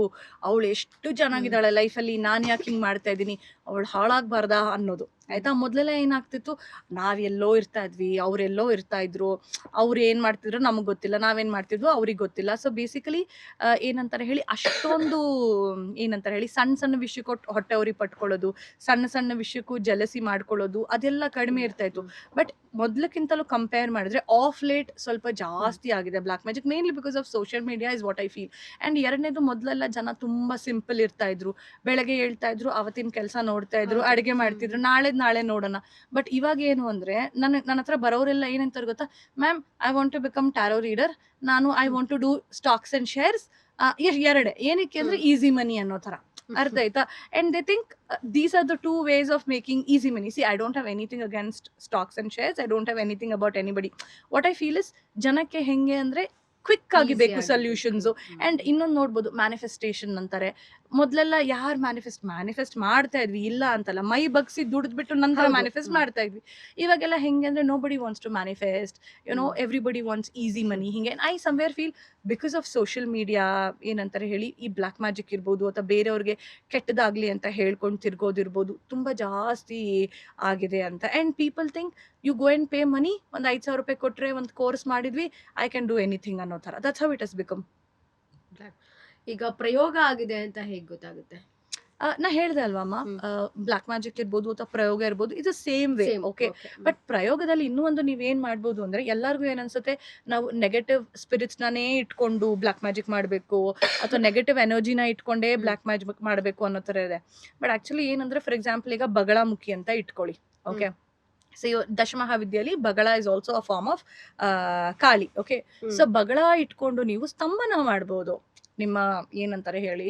[SPEAKER 2] ಅವಳು ಎಷ್ಟು ಚೆನ್ನಾಗಿದ್ದಾಳೆ ಲೈಫಲ್ಲಿ, ನಾನು ಯಾಕೆ ಹಿಂಗ್ ಮಾಡ್ತಾ ಇದ್ದೀನಿ, ಅವಳು ಹಾಳಾಗ್ಬಾರ್ದಾ ಅನ್ನೋದು. ಆಯ್ತಾ? ಮೊದಲೆಲ್ಲ ಏನಾಗ್ತಿತ್ತು, ನಾವೆಲ್ಲೋ ಇರ್ತಾ ಇದ್ವಿ, ಅವರೆಲ್ಲೋ ಇರ್ತಾ ಇದ್ರು, ಅವ್ರು ಏನ್ ಮಾಡ್ತಿದ್ರು ನಮಗೆ ಗೊತ್ತಿಲ್ಲ, ನಾವೇನ್ ಮಾಡ್ತಿದ್ವು ಅವ್ರಿಗೆ ಗೊತ್ತಿಲ್ಲ. ಸೊ ಬೇಸಿಕಲಿ ಏನಂತಾರೆ ಹೇಳಿ, ಅಷ್ಟೊಂದು ಏನಂತಾರೆ ಹೇಳಿ, ಸಣ್ಣ ಸಣ್ಣ ವಿಷಯಕ್ಕೆ ಹೊಟ್ಟೆ ಅವ್ರಿಗೆ ಪಟ್ಕೊಳ್ಳೋದು, ಸಣ್ಣ ಸಣ್ಣ ವಿಷಯಕ್ಕೂ ಜಲಸಿ ಮಾಡ್ಕೊಳ್ಳೋದು, ಅದೆಲ್ಲ ಕಡಿಮೆ ಇರ್ತಾ ಇತ್ತು. ಬಟ್ ಮೊದ್ಲಕ್ಕಿಂತಲೂ ಕಂಪೇರ್ ಮಾಡಿದ್ರೆ ಆಫ್ ಲೇಟ್ ಸ್ವಲ್ಪ ಜಾಸ್ತಿ ಆಗಿದೆ black magic, mainly because of social media is what I feel. And ಎರಡನೇದು, ಮೊದಲೆಲ್ಲ ಜನ ತುಂಬಾ ಸಿಂಪಲ್ ಇರ್ತಾ ಇದ್ರು, ಬೆಳಗ್ಗೆ ಹೇಳ್ತಾ ಇದ್ರು, ಅವತ್ತಿನ ಕೆಲಸ ನೋಡ್ತಾ ಇದ್ರು, ಅಡುಗೆ ಮಾಡ್ತಿದ್ರು, ನಾಳೆ ನೋಡೋಣ. ಬಟ್ ಇವಾಗ ಏನು ಅಂದ್ರೆ, ನನ್ನ ಹತ್ರ ಬರೋರೆಲ್ಲ ಏನಂತಾರೆ ಗೊತ್ತಾ, ma'am I want to become tarot reader, ನಾನು I want to do stocks and shares. ಎರಡೇ, ಏನಕ್ಕೆ ಅಂದ್ರೆ ಈಸಿ ಮನಿ ಅನ್ನೋ ಥರ. ಅರ್ಥ ಆಯ್ತಾ? And they think these are the two ways of making easy money. See, I don't have anything against stocks and shares, I don't have anything about anybody. What I feel is, ಜನಕ್ಕೆ ಹೆಂಗೆ ಅಂದ್ರೆ ಕ್ವಿಕ್ ಆಗಿ ಬೇಕು ಸೊಲ್ಯೂಷನ್ಸ್. ಅಂಡ್ ಇನ್ನೊಂದು ನೋಡ್ಬೋದು, ಮ್ಯಾನಿಫೆಸ್ಟೇಷನ್ ಅಂತಾರೆ. ಮೊದ್ಲೆಲ್ಲ ಯಾರು ಮ್ಯಾನಿಫೆಸ್ಟ್ ಮಾಡ್ತಾ ಇದ್ವಿ, ಇಲ್ಲ ಅಂತಲ್ಲ, ಮೈ ಬಗ್ಸಿ ದುಡಿದ್ಬಿಟ್ಟು ನಂತರ
[SPEAKER 1] ಹೌದು.
[SPEAKER 2] ಮ್ಯಾನಿಫೆಸ್ಟ್ ಮಾಡ್ತಾ ಇದ್ವಿ. ಇವಾಗೆಲ್ಲ ಹೆಂಗೆ ಅಂದ್ರೆ nobody wants to manifest, everybody wants easy money. ಹಿಂಗೆ I somewhere feel because of social media ಏನಂತಾರೆ ಹೇಳಿ, ಈ ಬ್ಲಾಕ್ ಮ್ಯಾಜಿಕ್ ಇರ್ಬೋದು ಅಥವಾ ಬೇರೆಯವ್ರಿಗೆ ಕೆಟ್ಟದಾಗ್ಲಿ ಅಂತ ಹೇಳ್ಕೊಂಡು ತಿರ್ಗೋದಿರ್ಬೋದು ತುಂಬಾ ಜಾಸ್ತಿ ಆಗಿದೆ ಅಂತ. And people think you go and pay money, ಒಂದು 5,000 ರೂಪಾಯಿ ಕೊಟ್ರೆ ಒಂದು ಕೋರ್ಸ್ ಮಾಡಿದ್ವಿ, ಐ ಕ್ಯಾನ್ ಡೂ ಎನಿಥಿಂಗ್ ಅನ್ನೋ ಥರ. That's how it has become.
[SPEAKER 1] ಈಗ ಪ್ರಯೋಗ ಆಗಿದೆ ಅಂತ ಹೇಗ್ ಗೊತ್ತಾಗುತ್ತೆ?
[SPEAKER 2] ನಾ ಹೇಳ್ದೆ ಅಲ್ವಮ್ಮ, ಬ್ಲಾಕ್ ಮ್ಯಾಜಿಕ್ ಇರ್ಬೋದು ಅಥವಾ ಪ್ರಯೋಗ ಇರ್ಬೋದು, ಇದು ಸೇಮ್ ವೇ. ಓಕೆ, ಬಟ್ ಪ್ರಯೋಗದಲ್ಲಿ ಇನ್ನೂ ಒಂದು ನೀವೇನ್ ಮಾಡ್ಬೋದು ಅಂದ್ರೆ, ಎಲ್ಲರಿಗೂ ಏನನ್ಸುತ್ತೆ ನಾವು ನೆಗೆಟಿವ್ ಸ್ಪಿರಿಟ್ಸ್ ನಾನೇ ಇಟ್ಕೊಂಡು ಬ್ಲಾಕ್ ಮ್ಯಾಜಿಕ್ ಮಾಡಬೇಕು ಅಥವಾ ನೆಗೆಟಿವ್ ಎನರ್ಜಿನ ಇಟ್ಕೊಂಡೇ ಬ್ಲಾಕ್ ಮ್ಯಾಜಿಕ್ ಮಾಡಬೇಕು ಅನ್ನೋ ತರ ಇದೆ. ಬಟ್ ಆಕ್ಚುಲಿ ಏನಂದ್ರೆ, ಫಾರ್ ಎಕ್ಸಾಂಪಲ್ ಈಗ ಬಗಳಮುಖಿ ಅಂತ ಇಟ್ಕೊಳ್ಳಿ. ಓಕೆ, ಸೊ ದಶಮಹಾವಿದ್ಯೆಯಲ್ಲಿ Bagala is also a form of Kali. Okay, so Bagala ಇಟ್ಕೊಂಡು ನೀವು ಸ್ತಂಭನ ಮಾಡ್ಬೋದು. ನಿಮ್ಮ ಏನಂತಾರೆ ಹೇಳಿ,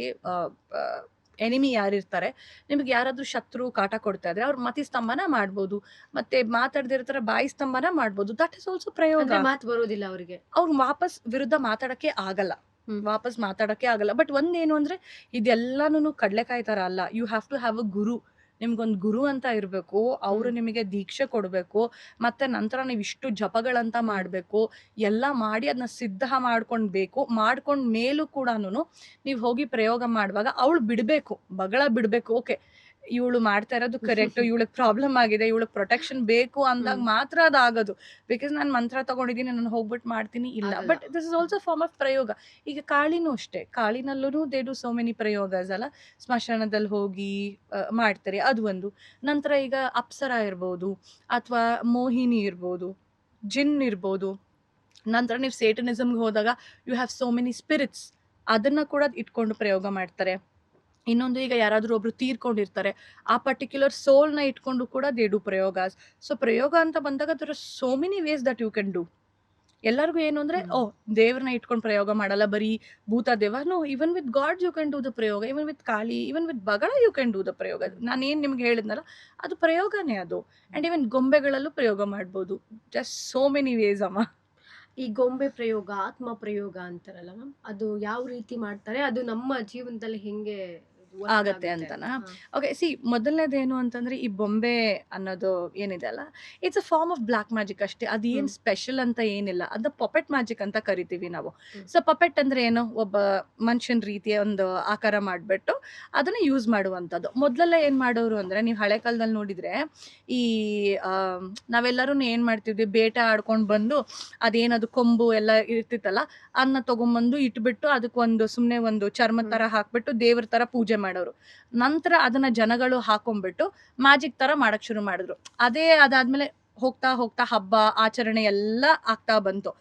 [SPEAKER 2] ಎನಿಮಿ ಯಾರಿರ್ತಾರೆ, ನಿಮ್ಗೆ ಯಾರಾದ್ರೂ ಶತ್ರು ಕಾಟ ಕೊಡ್ತಾ ಇದ್ರೆ ಅವ್ರ ಮತಿ ಸ್ತಂಭನ ಮಾಡ್ಬೋದು, ಮತ್ತೆ ಮಾತಾಡದಿರೋ ಬಾಯಿ ಸ್ತಂಭನ ಮಾಡ್ಬೋದು. ದಟ್ ಇಸ್ ಆಲ್ಸೋ ಪ್ರಯೋಗ.
[SPEAKER 1] ಮಾತು ಬರೋದಿಲ್ಲ ಅವರಿಗೆ,
[SPEAKER 2] ಅವ್ರು ವಾಪಸ್ ವಿರುದ್ಧ ಮಾತಾಡಕ್ಕೆ ಆಗಲ್ಲ, ಬಟ್ ಒಂದೇನು ಅಂದ್ರೆ, ಇದೆಲ್ಲಾನು ಕಡ್ಲೆಕಾಯಿ ತರ ಅಲ್ಲ. You have to have a guru. ನಿಮ್ಗೊಂದು ಗುರು ಅಂತ ಇರಬೇಕು, ಅವರು ನಿಮಗೆ ದೀಕ್ಷೆ ಕೊಡಬೇಕು, ಮತ್ತೆ ನಂತರ ನೀವು ಇಷ್ಟು ಜಪಗಳಂತ ಮಾಡಬೇಕು, ಎಲ್ಲ ಮಾಡಿ ಅದನ್ನ ಸಿದ್ಧ ಮಾಡ್ಕೊಂಡ್ ಮೇಲೂ ಕೂಡ ನೀವು ಹೋಗಿ ಪ್ರಯೋಗ ಮಾಡುವಾಗ ಅವಳು ಬಿಡಬೇಕು, ಬಗಳ ಬಿಡಬೇಕು. ಓಕೆ, ಇವಳು ಮಾಡ್ತಾ ಇರೋದು ಕರೆಕ್ಟ್, ಇವಳಿಗೆ ಪ್ರಾಬ್ಲಮ್ ಆಗಿದೆ, ಇವಳಿಗೆ ಪ್ರೊಟೆಕ್ಷನ್ ಬೇಕು ಅಂದಾಗ ಮಾತ್ರ ಅದಾಗೋದು. ಬಿಕಾಸ್ ನಾನು ಮಂತ್ರ ತಗೊಂಡಿದ್ದೀನಿ, ನಾನು ಹೋಗ್ಬಿಟ್ಟು ಮಾಡ್ತೀನಿ, ಇಲ್ಲ. But this is also form of ಪ್ರಯೋಗ. ಈಗ ಕಾಳಿನೂ ಅಷ್ಟೇ, ಕಾಳಿನಲ್ಲೂ ದೇ ಡು ಸೋ ಮೆನಿ ಪ್ರಯೋಗಸ್ ಅಲ್ಲ. ಸ್ಮಶಾನದಲ್ಲಿ ಹೋಗಿ ಮಾಡ್ತಾರೆ, ಅದು ಒಂದು. ನಂತರ ಈಗ ಅಪ್ಸರ ಇರ್ಬೋದು, ಅಥವಾ ಮೋಹಿನಿ ಇರ್ಬೋದು, ಜಿನ್ ಇರ್ಬೋದು. ನಂತರ ನೀವು ಸೇಟನಿಸಮ್ಗೆ ಹೋದಾಗ you have so many spirits, ಅದನ್ನ ಕೂಡ ಇಟ್ಕೊಂಡು ಪ್ರಯೋಗ ಮಾಡ್ತಾರೆ. ಇನ್ನೊಂದು, ಈಗ ಯಾರಾದ್ರೂ ಒಬ್ರು ತೀರ್ಕೊಂಡಿರ್ತಾರೆ, ಆ ಪರ್ಟಿಕ್ಯುಲರ್ ಸೋಲ್ನ ಇಟ್ಕೊಂಡು ಕೂಡ ದೇ ಡು ಪ್ರಯೋಗಾಸ್. ಸೊ ಪ್ರಯೋಗ ಅಂತ ಬಂದಾಗ there are so many ways that you can do. ಎಲ್ಲರಿಗೂ ಏನು ಅಂದ್ರೆ, ದೇವ್ರನ್ನ ಇಟ್ಕೊಂಡು ಪ್ರಯೋಗ ಮಾಡಲ್ಲ, ಬರೀ ಭೂತ ದೇವ. No, even with god you can do the prayoga, even with Kali, even with Bagala you can do the prayoga. ನಾನೇನು ನಿಮ್ಗೆ ಹೇಳಿದ್ನಲ್ಲ, ಅದು ಪ್ರಯೋಗನೇ ಅದು. ಅಂಡ್ ಇವನ್ ಗೊಂಬೆಗಳಲ್ಲೂ ಪ್ರಯೋಗ ಮಾಡ್ಬೋದು. ಜಸ್ಟ್ ಸೋ ಮೆನಿ ವೇಸ್ ಅಮ್ಮ.
[SPEAKER 1] ಈ ಗೊಂಬೆ ಪ್ರಯೋಗ, ಆತ್ಮ ಪ್ರಯೋಗ ಅಂತಾರಲ್ಲ ಮ್ಯಾಮ್, ಅದು ಯಾವ ರೀತಿ ಮಾಡ್ತಾರೆ, ಅದು ನಮ್ಮ ಜೀವನದಲ್ಲಿ ಹೆಂಗೆ
[SPEAKER 2] ಆಗತ್ತೆ ಅಂತನಾ? ಓಕೆ, ಸಿ, ಮೊದಲನೇದೇನು ಅಂತಂದ್ರೆ, ಈ ಬೊಂಬೆ ಅನ್ನೋದು ಏನಿದೆ ಅಲ್ಲ, it's a form of black magic ಅಷ್ಟೇ. ಅದೇನ್ ಸ್ಪೆಷಲ್ ಅಂತ ಏನಿಲ್ಲ, ಅದನ್ನ ಪಪೆಟ್ ಮ್ಯಾಜಿಕ್ ಅಂತ ಕರಿತೀವಿ ನಾವು. ಸೊ ಪಪೆಟ್ ಅಂದ್ರೆ ಏನು, ಒಬ್ಬ ಮನುಷ್ಯನ ರೀತಿಯ ಒಂದು ಆಕಾರ ಮಾಡ್ಬಿಟ್ಟು ಅದನ್ನ ಯೂಸ್ ಮಾಡುವಂಥದ್ದು. ಮೊದಲೆಲ್ಲ ಏನ್ ಮಾಡೋರು ಅಂದ್ರೆ, ನೀವು ಹಳೆ ಕಾಲದಲ್ಲಿ ನೋಡಿದ್ರೆ, ಈ ನಾವೆಲ್ಲರೂ ಏನ್ ಮಾಡ್ತಿದ್ವಿ, ಬೇಟೆ ಆಡ್ಕೊಂಡು ಬಂದು ಅದೇನದು ಕೊಂಬು ಎಲ್ಲ ಇರ್ತಿತ್ತಲ್ಲ, ಅದನ್ನ ತಗೊಂಡ್ಬಂದು ಇಟ್ಬಿಟ್ಟು ಅದಕ್ಕೊಂದು ಸುಮ್ನೆ ಒಂದು ಚರ್ಮದ ತರ ಹಾಕ್ಬಿಟ್ಟು ದೇವ್ರ ತರ ಪೂಜೆ ಮಾಡೋರು. ನಂತರ ಅದನ್ನ ಜನಗಳು ಹಾಕೊಂಡ್ಬಿಟ್ಟು ಮ್ಯಾಜಿಕ್ ತರ ಮಾಡಕ್ ಶುರು ಮಾಡಿದ್ರು. ಅದಾದ್ಮೇಲೆ ಹೋಗ್ತಾ ಹೋಗ್ತಾ ಹಬ್ಬ ಆಚರಣೆ ಎಲ್ಲ ಆಗ್ತಾ ಬಂತು.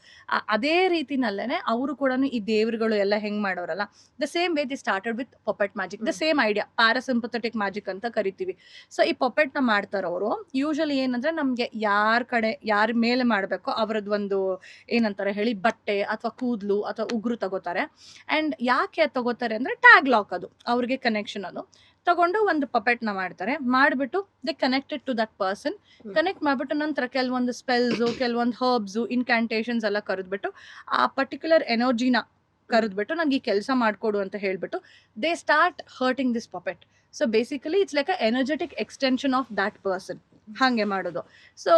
[SPEAKER 2] ಅದೇ ರೀತಿನಲ್ಲೇನೆ ಅವರು ಕೂಡ ಈ ದೇವರುಗಳು ಎಲ್ಲ ಹೆಂಗ್ ಮಾಡೋರಲ್ಲ, the same way they started with puppet magic. The same idea, parasympathetic magic ಅಂತ ಕರಿತೀವಿ. ಸೊ ಈ ಪಪೆಟ್ ನ ಮಾಡ್ತಾರ ಅವರು. ಯೂಶಲಿ ಏನಂದ್ರೆ, ನಮ್ಗೆ ಯಾರ ಮೇಲೆ ಮಾಡ್ಬೇಕೋ ಅವರದ್ದು ಒಂದು ಏನಂತಾರೆ ಹೇಳಿ, ಬಟ್ಟೆ ಅಥವಾ ಕೂದ್ಲು ಅಥವಾ ಉಗುರು ತಗೋತಾರೆ. ಅಂಡ್ ಯಾಕೆ ತಗೋತಾರೆ ಅಂದ್ರೆ, ಟ್ಯಾಗ್ ಲಾಕ್, ಅದು ಅವ್ರಿಗೆ ಕನೆಕ್ಷನ್. ಅದು ತಗೊಂಡು ಒಂದು ಪಪೆಟ್ ನ ಮಾಡ್ತಾರೆ, ಮಾಡ್ಬಿಟ್ಟು they connected to that person. Connect ಮಾಡ್ಬಿಟ್ಟು ನಂತರ ಕೆಲವೊಂದು ಸ್ಪೆಲ್ಸ್, ಕೆಲವೊಂದು ಹರ್ಬ್ಸ್, ಇನ್ಕ್ಯಾಂಟೇಷನ್ಸ್ ಎಲ್ಲ ಕರೆದ್ಬಿಟ್ಟು ಆ ಪರ್ಟಿಕ್ಯುಲರ್ ಎನರ್ಜಿನ ಕರೆದ್ಬಿಟ್ಟು ನನಗೆ ಈ ಕೆಲಸ ಮಾಡ್ಕೊಡು ಅಂತ ಹೇಳ್ಬಿಟ್ಟು they start hurting this puppet. So basically it's like a energetic extension of that person. ಹಾಗೆ ಮಾಡೋದು. ಸೊ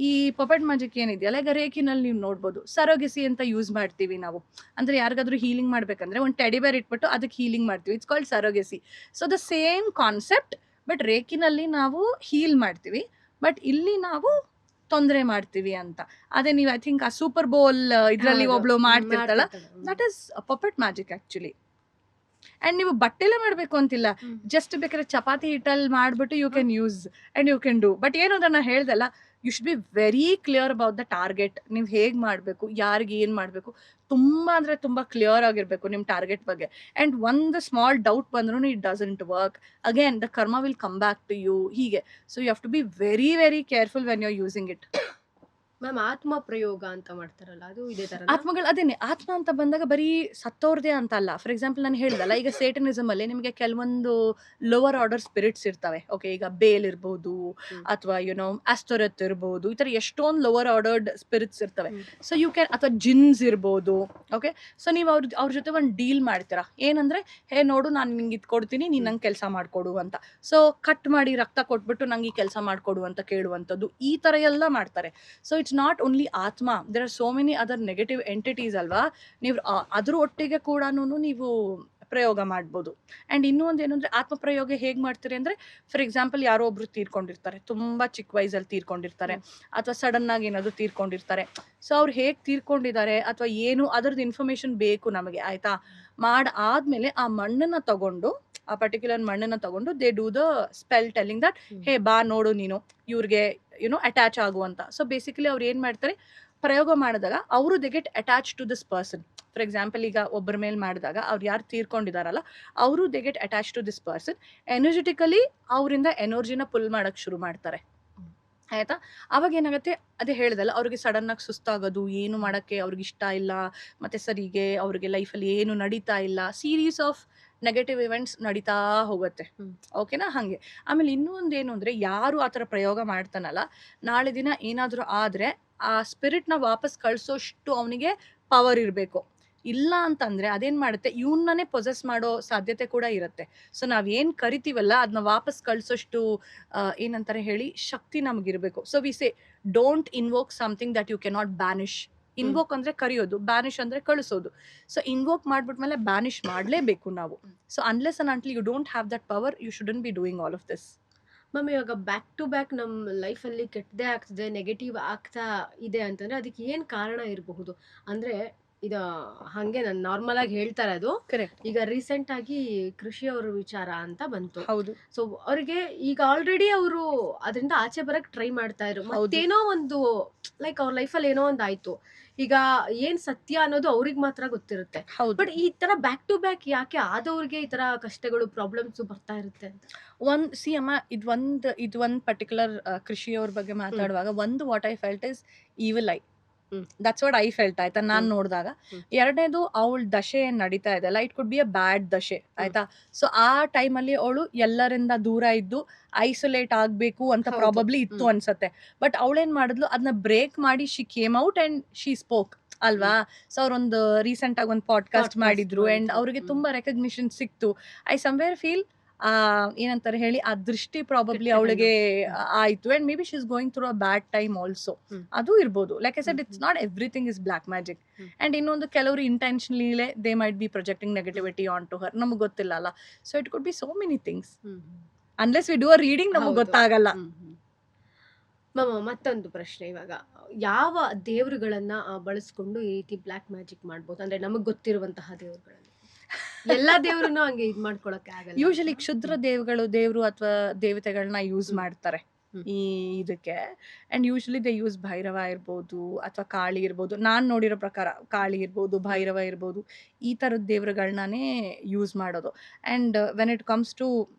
[SPEAKER 2] ಈ ಪಪೆಟ್ ಮ್ಯಾಜಿಕ್ ಏನಿದೆಯಲ್ಲ, ಈಗ ರೇಖಿನಲ್ಲಿ ನೀವು ನೋಡ್ಬೋದು, ಸರೋಗೆಸಿ ಅಂತ ಯೂಸ್ ಮಾಡ್ತೀವಿ ನಾವು. ಅಂದ್ರೆ ಯಾರಿಗಾದ್ರೂ ಹೀಲಿಂಗ್ ಮಾಡ್ಬೇಕಂದ್ರೆ ಒಂದು ಟೆಡಿಬೇರ್ ಇಟ್ಬಿಟ್ಟು ಅದಕ್ಕೆ ಹೀಲಿಂಗ್ ಮಾಡ್ತೀವಿ. It's called surrogacy. So the same concept, but ರೇಖಿನಲ್ಲಿ ನಾವು ಹೀಲ್ ಮಾಡ್ತೀವಿ, ಬಟ್ ಇಲ್ಲಿ ನಾವು ತೊಂದರೆ ಮಾಡ್ತೀವಿ ಅಂತ. ಅದೇ ನೀವು ಐ ಥಿಂಕ್ ಆ ಸೂಪರ್ ಬೋಲ್ ಇದ್ರಲ್ಲಿ ಒಬ್ಳು ಮಾಡ್ತಿರ್ತಾಳ, that is puppet magic actually. And ನೀವು ಬಟ್ಟೆಲ್ಲ ಮಾಡ್ಬೇಕು ಅಂತಿಲ್ಲ, ಜಸ್ಟ್ ಬೇಕಾದ್ರೆ ಚಪಾತಿ ಹಿಟ್ಟಲ್ಲಿ ಮಾಡ್ಬಿಟ್ಟು you can use and you can do. But ಏನು ಅಂದ್ರೆ, ನಾನು ಹೇಳ್ದಲ್ಲ, you should be very clear about the target. ನೀವು ಹೇಗೆ ಮಾಡಬೇಕು, ಯಾರಿಗೆ ಏನು ಮಾಡಬೇಕು, ತುಂಬಾ ಅಂದ್ರೆ ತುಂಬಾ ಕ್ಲಿಯರ್ ಆಗಿರ್ಬೇಕು ನಿಮ್ಮ ಟಾರ್ಗೆಟ್ ಬಗ್ಗೆ. ಅಂಡ್ ಒಂದು ಸ್ಮಾಲ್ ಡೌಟ್ ಬಂದ್ರೂ it doesn't work, again the karma will come back to you, ಹೀಗೆ. So you have to be very very careful when you are using it.
[SPEAKER 1] Ma'am ಆತ್ಮ ಪ್ರಯೋಗ ಅಂತ ಮಾಡ್ತಾರಲ್ಲ ಅದು ಇದೇ ತರನಾ?
[SPEAKER 2] ಆತ್ಮಗಳು ಅದೇನೆ. ಆತ್ಮ ಅಂತ ಬಂದಾಗ ಬರೀ ಸತ್ತೋರ್ದೇ ಅಂತ ಅಲ್ಲ. ಫಾರ್ ಎಕ್ಸಾಂಪಲ್ ನಾನು ಹೇಳ್ದಲ್ಲ, ಈಗ ಸೇಟನಿಸಮ್ ಅಲ್ಲಿ ನಿಮಗೆ ಕೆಲವೊಂದು ಲೋವರ್ ಆರ್ಡರ್ ಸ್ಪಿರಿಟ್ಸ್ ಇರ್ತವೆ. ಓಕೆ, ಈಗ ಬೇಲ್ ಇರ್ಬೋದು,
[SPEAKER 1] ಹ್ಮ್.
[SPEAKER 2] ಅಥವಾ ಆಸ್ಟೊರೆತ್ ಇರ್ಬೋದು, ಈ ತರ ಎಷ್ಟೊಂದು ಲೋವರ್ ಆರ್ಡರ್ಡ್ ಸ್ಪಿರಿಟ್ಸ್ ಇರ್ತವೆ.
[SPEAKER 1] ಹ್ಮ್.
[SPEAKER 2] ಸೊ ಯು ಕ್ಯಾನ್, ಅಥವಾ ಜಿನ್ಸ್ ಇರ್ಬೋದು. ಓಕೆ, ಸೊ ನೀವು ಅವ್ರ ಜೊತೆ ಒಂದು ಡೀಲ್ ಮಾಡ್ತೀರಾ. ಏನಂದ್ರೆ, ಹೇ ನೋಡು, ನಾನು ನಿಂಗೆ ಇದು ಕೊಡ್ತೀನಿ, ನೀನ್ ನಂಗೆ ಕೆಲಸ ಮಾಡ್ಕೊಡು ಅಂತ. ಸೊ ಕಟ್ ಮಾಡಿ ರಕ್ತ ಕೊಟ್ಬಿಟ್ಟು ನಂಗೆ ಈ ಕೆಲಸ ಮಾಡ್ಕೊಡು ಅಂತ ಕೇಳುವಂಥದ್ದು, ಈ ತರ ಎಲ್ಲ ಮಾಡ್ತಾರೆ. ಸೊ ಇಟ್ಸ್ ನಾಟ್ ಓನ್ಲಿ ಆತ್ಮ, there are so many other negative entities ಅಲ್ವಾ. ನೀವು ಅದ್ರ ಒಟ್ಟಿಗೆ ಕೂಡ ನೀವು ಪ್ರಯೋಗ ಮಾಡ್ಬೋದು. ಆ್ಯಂಡ್ ಇನ್ನೂ ಒಂದು ಏನು ಅಂದರೆ, ಆತ್ಮ ಪ್ರಯೋಗ ಹೇಗೆ ಮಾಡ್ತೀರಿ ಅಂದರೆ, ಫಾರ್ ಎಕ್ಸಾಂಪಲ್ ಯಾರೋ ಒಬ್ರು ತೀರ್ಕೊಂಡಿರ್ತಾರೆ, ತುಂಬ ಚಿಕ್ಕ ವಯಸ್ಸಲ್ಲಿ ತೀರ್ಕೊಂಡಿರ್ತಾರೆ, ಅಥವಾ ಸಡನ್ನಾಗಿ ಏನಾದರೂ ತೀರ್ಕೊಂಡಿರ್ತಾರೆ. ಸೊ ಅವ್ರು ಹೇಗೆ ತೀರ್ಕೊಂಡಿದ್ದಾರೆ ಅಥವಾ ಏನು ಅದ್ರದ್ದು ಇನ್ಫಾರ್ಮೇಷನ್ ಬೇಕು ನಮಗೆ, ಆಯಿತಾ. ಆದಮೇಲೆ ಆ ಮಣ್ಣನ್ನು ತಗೊಂಡು, ಆ ಪರ್ಟಿಕ್ಯುಲರ್ ಮಣ್ಣನ್ನು ತಗೊಂಡು, they do the spell telling that ಹೇ ಬಾ ನೋಡು ನೀನು ಇವ್ರಿಗೆ ಅಟ್ಯಾಚ್ ಆಗುವಂತ. ಸೊ ಬೇಸಿಕಲಿ ಅವ್ರು ಏನು ಮಾಡ್ತಾರೆ, ಪ್ರಯೋಗ ಮಾಡಿದಾಗ ಅವರು they get attach to this person. For example, ಈಗ ಒಬ್ಬರ ಮೇಲೆ ಮಾಡಿದಾಗ ಅವ್ರು ಯಾರು ತೀರ್ಕೊಂಡಿದಾರಲ್ಲ, ಅವರು they get attach to this person. Energetically ಅವರಿಂದ ಎನರ್ಜಿನ ಪುಲ್ ಮಾಡಕ್ ಶುರು ಮಾಡ್ತಾರೆ, ಆಯ್ತಾ. ಅವಾಗ ಏನಾಗುತ್ತೆ, ಅದೇ ಹೇಳ್ದಲ್ಲ, ಅವ್ರಿಗೆ ಸಡನ್ ಆಗಿ ಸುಸ್ತಾಗೋದು, ಏನು ಮಾಡೋಕ್ಕೆ ಅವ್ರಿಗೆ ಇಷ್ಟ ಇಲ್ಲ, ಮತ್ತೆ ಸರಿಗೆ ಅವ್ರಿಗೆ ಲೈಫಲ್ಲಿ ಏನು ನಡೀತಾ ಇಲ್ಲ, ಸೀರೀಸ್ ಆಫ್ ನೆಗೆಟಿವ್ ಇವೆಂಟ್ಸ್ ನಡೀತಾ ಹೋಗುತ್ತೆ. ಓಕೆನಾ, ಹಾಗೆ. ಆಮೇಲೆ ಇನ್ನೂ ಒಂದು ಏನು ಅಂದರೆ, ಯಾರು ಆ ಥರ ಪ್ರಯೋಗ ಮಾಡ್ತಾನಲ್ಲ, ನಾಳೆ ದಿನ ಏನಾದರೂ ಆದರೆ ಆ ಸ್ಪಿರಿಟ್ನ ವಾಪಸ್ ಕಳಿಸೋಷ್ಟು ಅವನಿಗೆ ಪವರ್ ಇರಬೇಕು. ಇಲ್ಲ ಅಂತಂದರೆ ಅದೇನು ಮಾಡುತ್ತೆ, ಇವನ್ನೇ ಪೊಸೆಸ್ ಮಾಡೋ ಸಾಧ್ಯತೆ ಕೂಡ ಇರುತ್ತೆ. ಸೊ ನಾವೇನು ಕರಿತೀವಲ್ಲ, ಅದನ್ನ ವಾಪಸ್ ಕಳಿಸೋಷ್ಟು ಏನಂತಾರೆ ಹೇಳಿ, ಶಕ್ತಿ ನಮಗಿರಬೇಕು. So we say don't invoke something that you cannot banish. Invoke ಅಂದ್ರೆ ಕರೆಯೋದು, ಬ್ಯಾನಿಷ್ ಅಂದ್ರೆ ಕಳಿಸೋದು. ಸೊ ಇನ್ವೋಕ್ ಮಾಡ್ಬಿಟ್ಮೇಲೆ ಬ್ಯಾನಿಷ್ ಮಾಡಲೇಬೇಕು ನಾವು. So unless and until you don't have that power, you shouldn't be doing all of this.
[SPEAKER 1] Ma'am ಇವಾಗ ಬ್ಯಾಕ್ ಟು ಬ್ಯಾಕ್ ನಮ್ಮ ಲೈಫಲ್ಲಿ ಕೆಟ್ಟದೇ ಆಗ್ತದೆ, ನೆಗೆಟಿವ್ ಆಗ್ತಾ ಇದೆ ಅಂತಂದ್ರೆ ಅದಕ್ಕೆ ಏನು ಕಾರಣ ಇರಬಹುದು? ಅಂದ್ರೆ ಇದು ಹಂಗೆ ನಾನು ನಾರ್ಮಲ್ ಆಗಿ ಹೇಳ್ತಾ ಇರೋದು.
[SPEAKER 2] ಕರೆಕ್ಟ್.
[SPEAKER 1] ಈಗ ರೀಸೆಂಟ್ ಆಗಿ ಕೃಷಿ ಅವ್ರ ವಿಚಾರ ಅಂತ ಬಂತು.
[SPEAKER 2] ಹೌದು.
[SPEAKER 1] ಸೊ ಅವ್ರಿಗೆ ಈಗ ಆಲ್ರೆಡಿ ಅವರು ಅದರಿಂದ ಆಚೆ ಬರಕ್ ಟ್ರೈ ಮಾಡ್ತಾ ಇದ್ರು.
[SPEAKER 2] ಹೌದು.
[SPEAKER 1] ಮತ್ತೇನೋ ಒಂದು ಲೈಕ್ ಅವ್ರ ಲೈಫಲ್ಲಿ ಏನೋ ಒಂದು ಆಯ್ತು. ಈಗ ಏನ್ ಸತ್ಯ ಅನ್ನೋದು ಅವ್ರಿಗೆ ಮಾತ್ರ ಗೊತ್ತಿರುತ್ತೆ.
[SPEAKER 2] ಹೌದು.
[SPEAKER 1] ಬಟ್ ಈ ತರ ಬ್ಯಾಕ್ ಟು ಬ್ಯಾಕ್ ಯಾಕೆ ಆದವ್ರಿಗೆ ಈ ತರ ಕಷ್ಟಗಳು, ಪ್ರಾಬ್ಲಮ್ಸ್ ಬರ್ತಾ ಇರುತ್ತೆ ಅಂತ?
[SPEAKER 2] ಸಿ ಅಮ್ಮ, ಇದು ಒಂದು ಪರ್ಟಿಕ್ಯುಲರ್ ಕೃಷಿಯವ್ರ ಬಗ್ಗೆ ಮಾತಾಡುವಾಗ, ಒಂದು what I felt is evil I. That's what I felt, ಆಯ್ತಾ, ನಾನು ನೋಡಿದಾಗ. ಎರಡನೇದು, ಅವಳ ದಶೆ ಏನ್ ನಡೀತಾ ಇದೆ ಅಲ್ಲ, ಇಟ್ ಕುಡ್ ಬಿ ಅ ಬ್ಯಾಡ್ ದಶೆ, ಆಯ್ತಾ. ಸೊ ಆ ಟೈಮಲ್ಲಿ ಅವಳು ಎಲ್ಲರಿಂದ ದೂರ ಇದ್ದು ಐಸೋಲೇಟ್ ಆಗ್ಬೇಕು ಅಂತ ಪ್ರಾಬಬ್ಲಿ ಇತ್ತು ಅನ್ಸತ್ತೆ. ಬಟ್ ಅವಳೇನ್ ಮಾಡಿದ್ಲು, ಅದನ್ನ ಬ್ರೇಕ್ ಮಾಡಿ she came out and she spoke ಅಲ್ವಾ. ಸೊ ಅವ್ರೊಂದು ರೀಸೆಂಟ್ ಆಗಿ ಒಂದು ಪಾಡ್ಕಾಸ್ಟ್ ಮಾಡಿದ್ರು ಅಂಡ್ ಅವ್ರಿಗೆ ತುಂಬಾ ರೆಕಗ್ನಿಷನ್ ಸಿಕ್ತು. ಐ ಸಮ್ವೇರ್ ಫೀಲ್ ಏನಂತಾರೆ ಹೇಳಿ, ಆ ದೃಷ್ಟಿ ಪ್ರಾಬಬ್ಲಿ ಅವಳಿಗೆ ಆಯ್ತು. And maybe she is going through a bad time also. ಅದು ಇರ್ಬೋದು. Like I said, it's not everything is black magic. And ಇನ್ನೊಂದು, ಕೆಲವರು ಇಂಟೆನ್ಷನಲಿಲೇ they might be projecting negativity on to her, ನಮ್ಗೆ ಗೊತ್ತಿಲ್ಲ ಅಲ್ಲ. So it could be so many things. Unless we do a reading, ನಮಗೆ ಗೊತ್ತಾಗಲ್ಲ.
[SPEAKER 1] ಮ್ಯಾಮ್ ಮತ್ತೊಂದು ಪ್ರಶ್ನೆ, ಇವಾಗ ಯಾವ ದೇವರುಗಳನ್ನ ಬಳಸ್ಕೊಂಡು ಈ ರೀತಿ ಬ್ಲಾಕ್ ಮ್ಯಾಜಿಕ್ ಮಾಡ್ಬೋದು? ಅಂದ್ರೆ ನಮಗ್ ಗೊತ್ತಿರುವಂತಹ ದೇವರುಗಳನ್ನ. ಎಲ್ಲಾ ದೇವ್ರನ್ನು ಹಂಗೆ ಇದ್ ಮಾಡ್ಕೊಳಕ್ಕೆ ಆಗಲ್ಲ.
[SPEAKER 2] ಯೂಶಲಿ ಕ್ಷುದ್ರ ದೇವರು ಅಥವಾ ದೇವತೆಗಳನ್ನ ಯೂಸ್ ಮಾಡ್ತಾರೆ ಈ ಇದಕ್ಕೆ. And usually they use Bhairava ಇರ್ಬೋದು ಅಥವಾ ಕಾಳಿ ಇರ್ಬೋದು. ನಾನು ನೋಡಿರೋ ಪ್ರಕಾರ ಕಾಳಿ ಇರ್ಬೋದು, ಭೈರವ ಇರ್ಬೋದು, ಈ ಥರದ ದೇವರುಗಳನ್ನೇ ಯೂಸ್ ಮಾಡೋದು. And when it comes to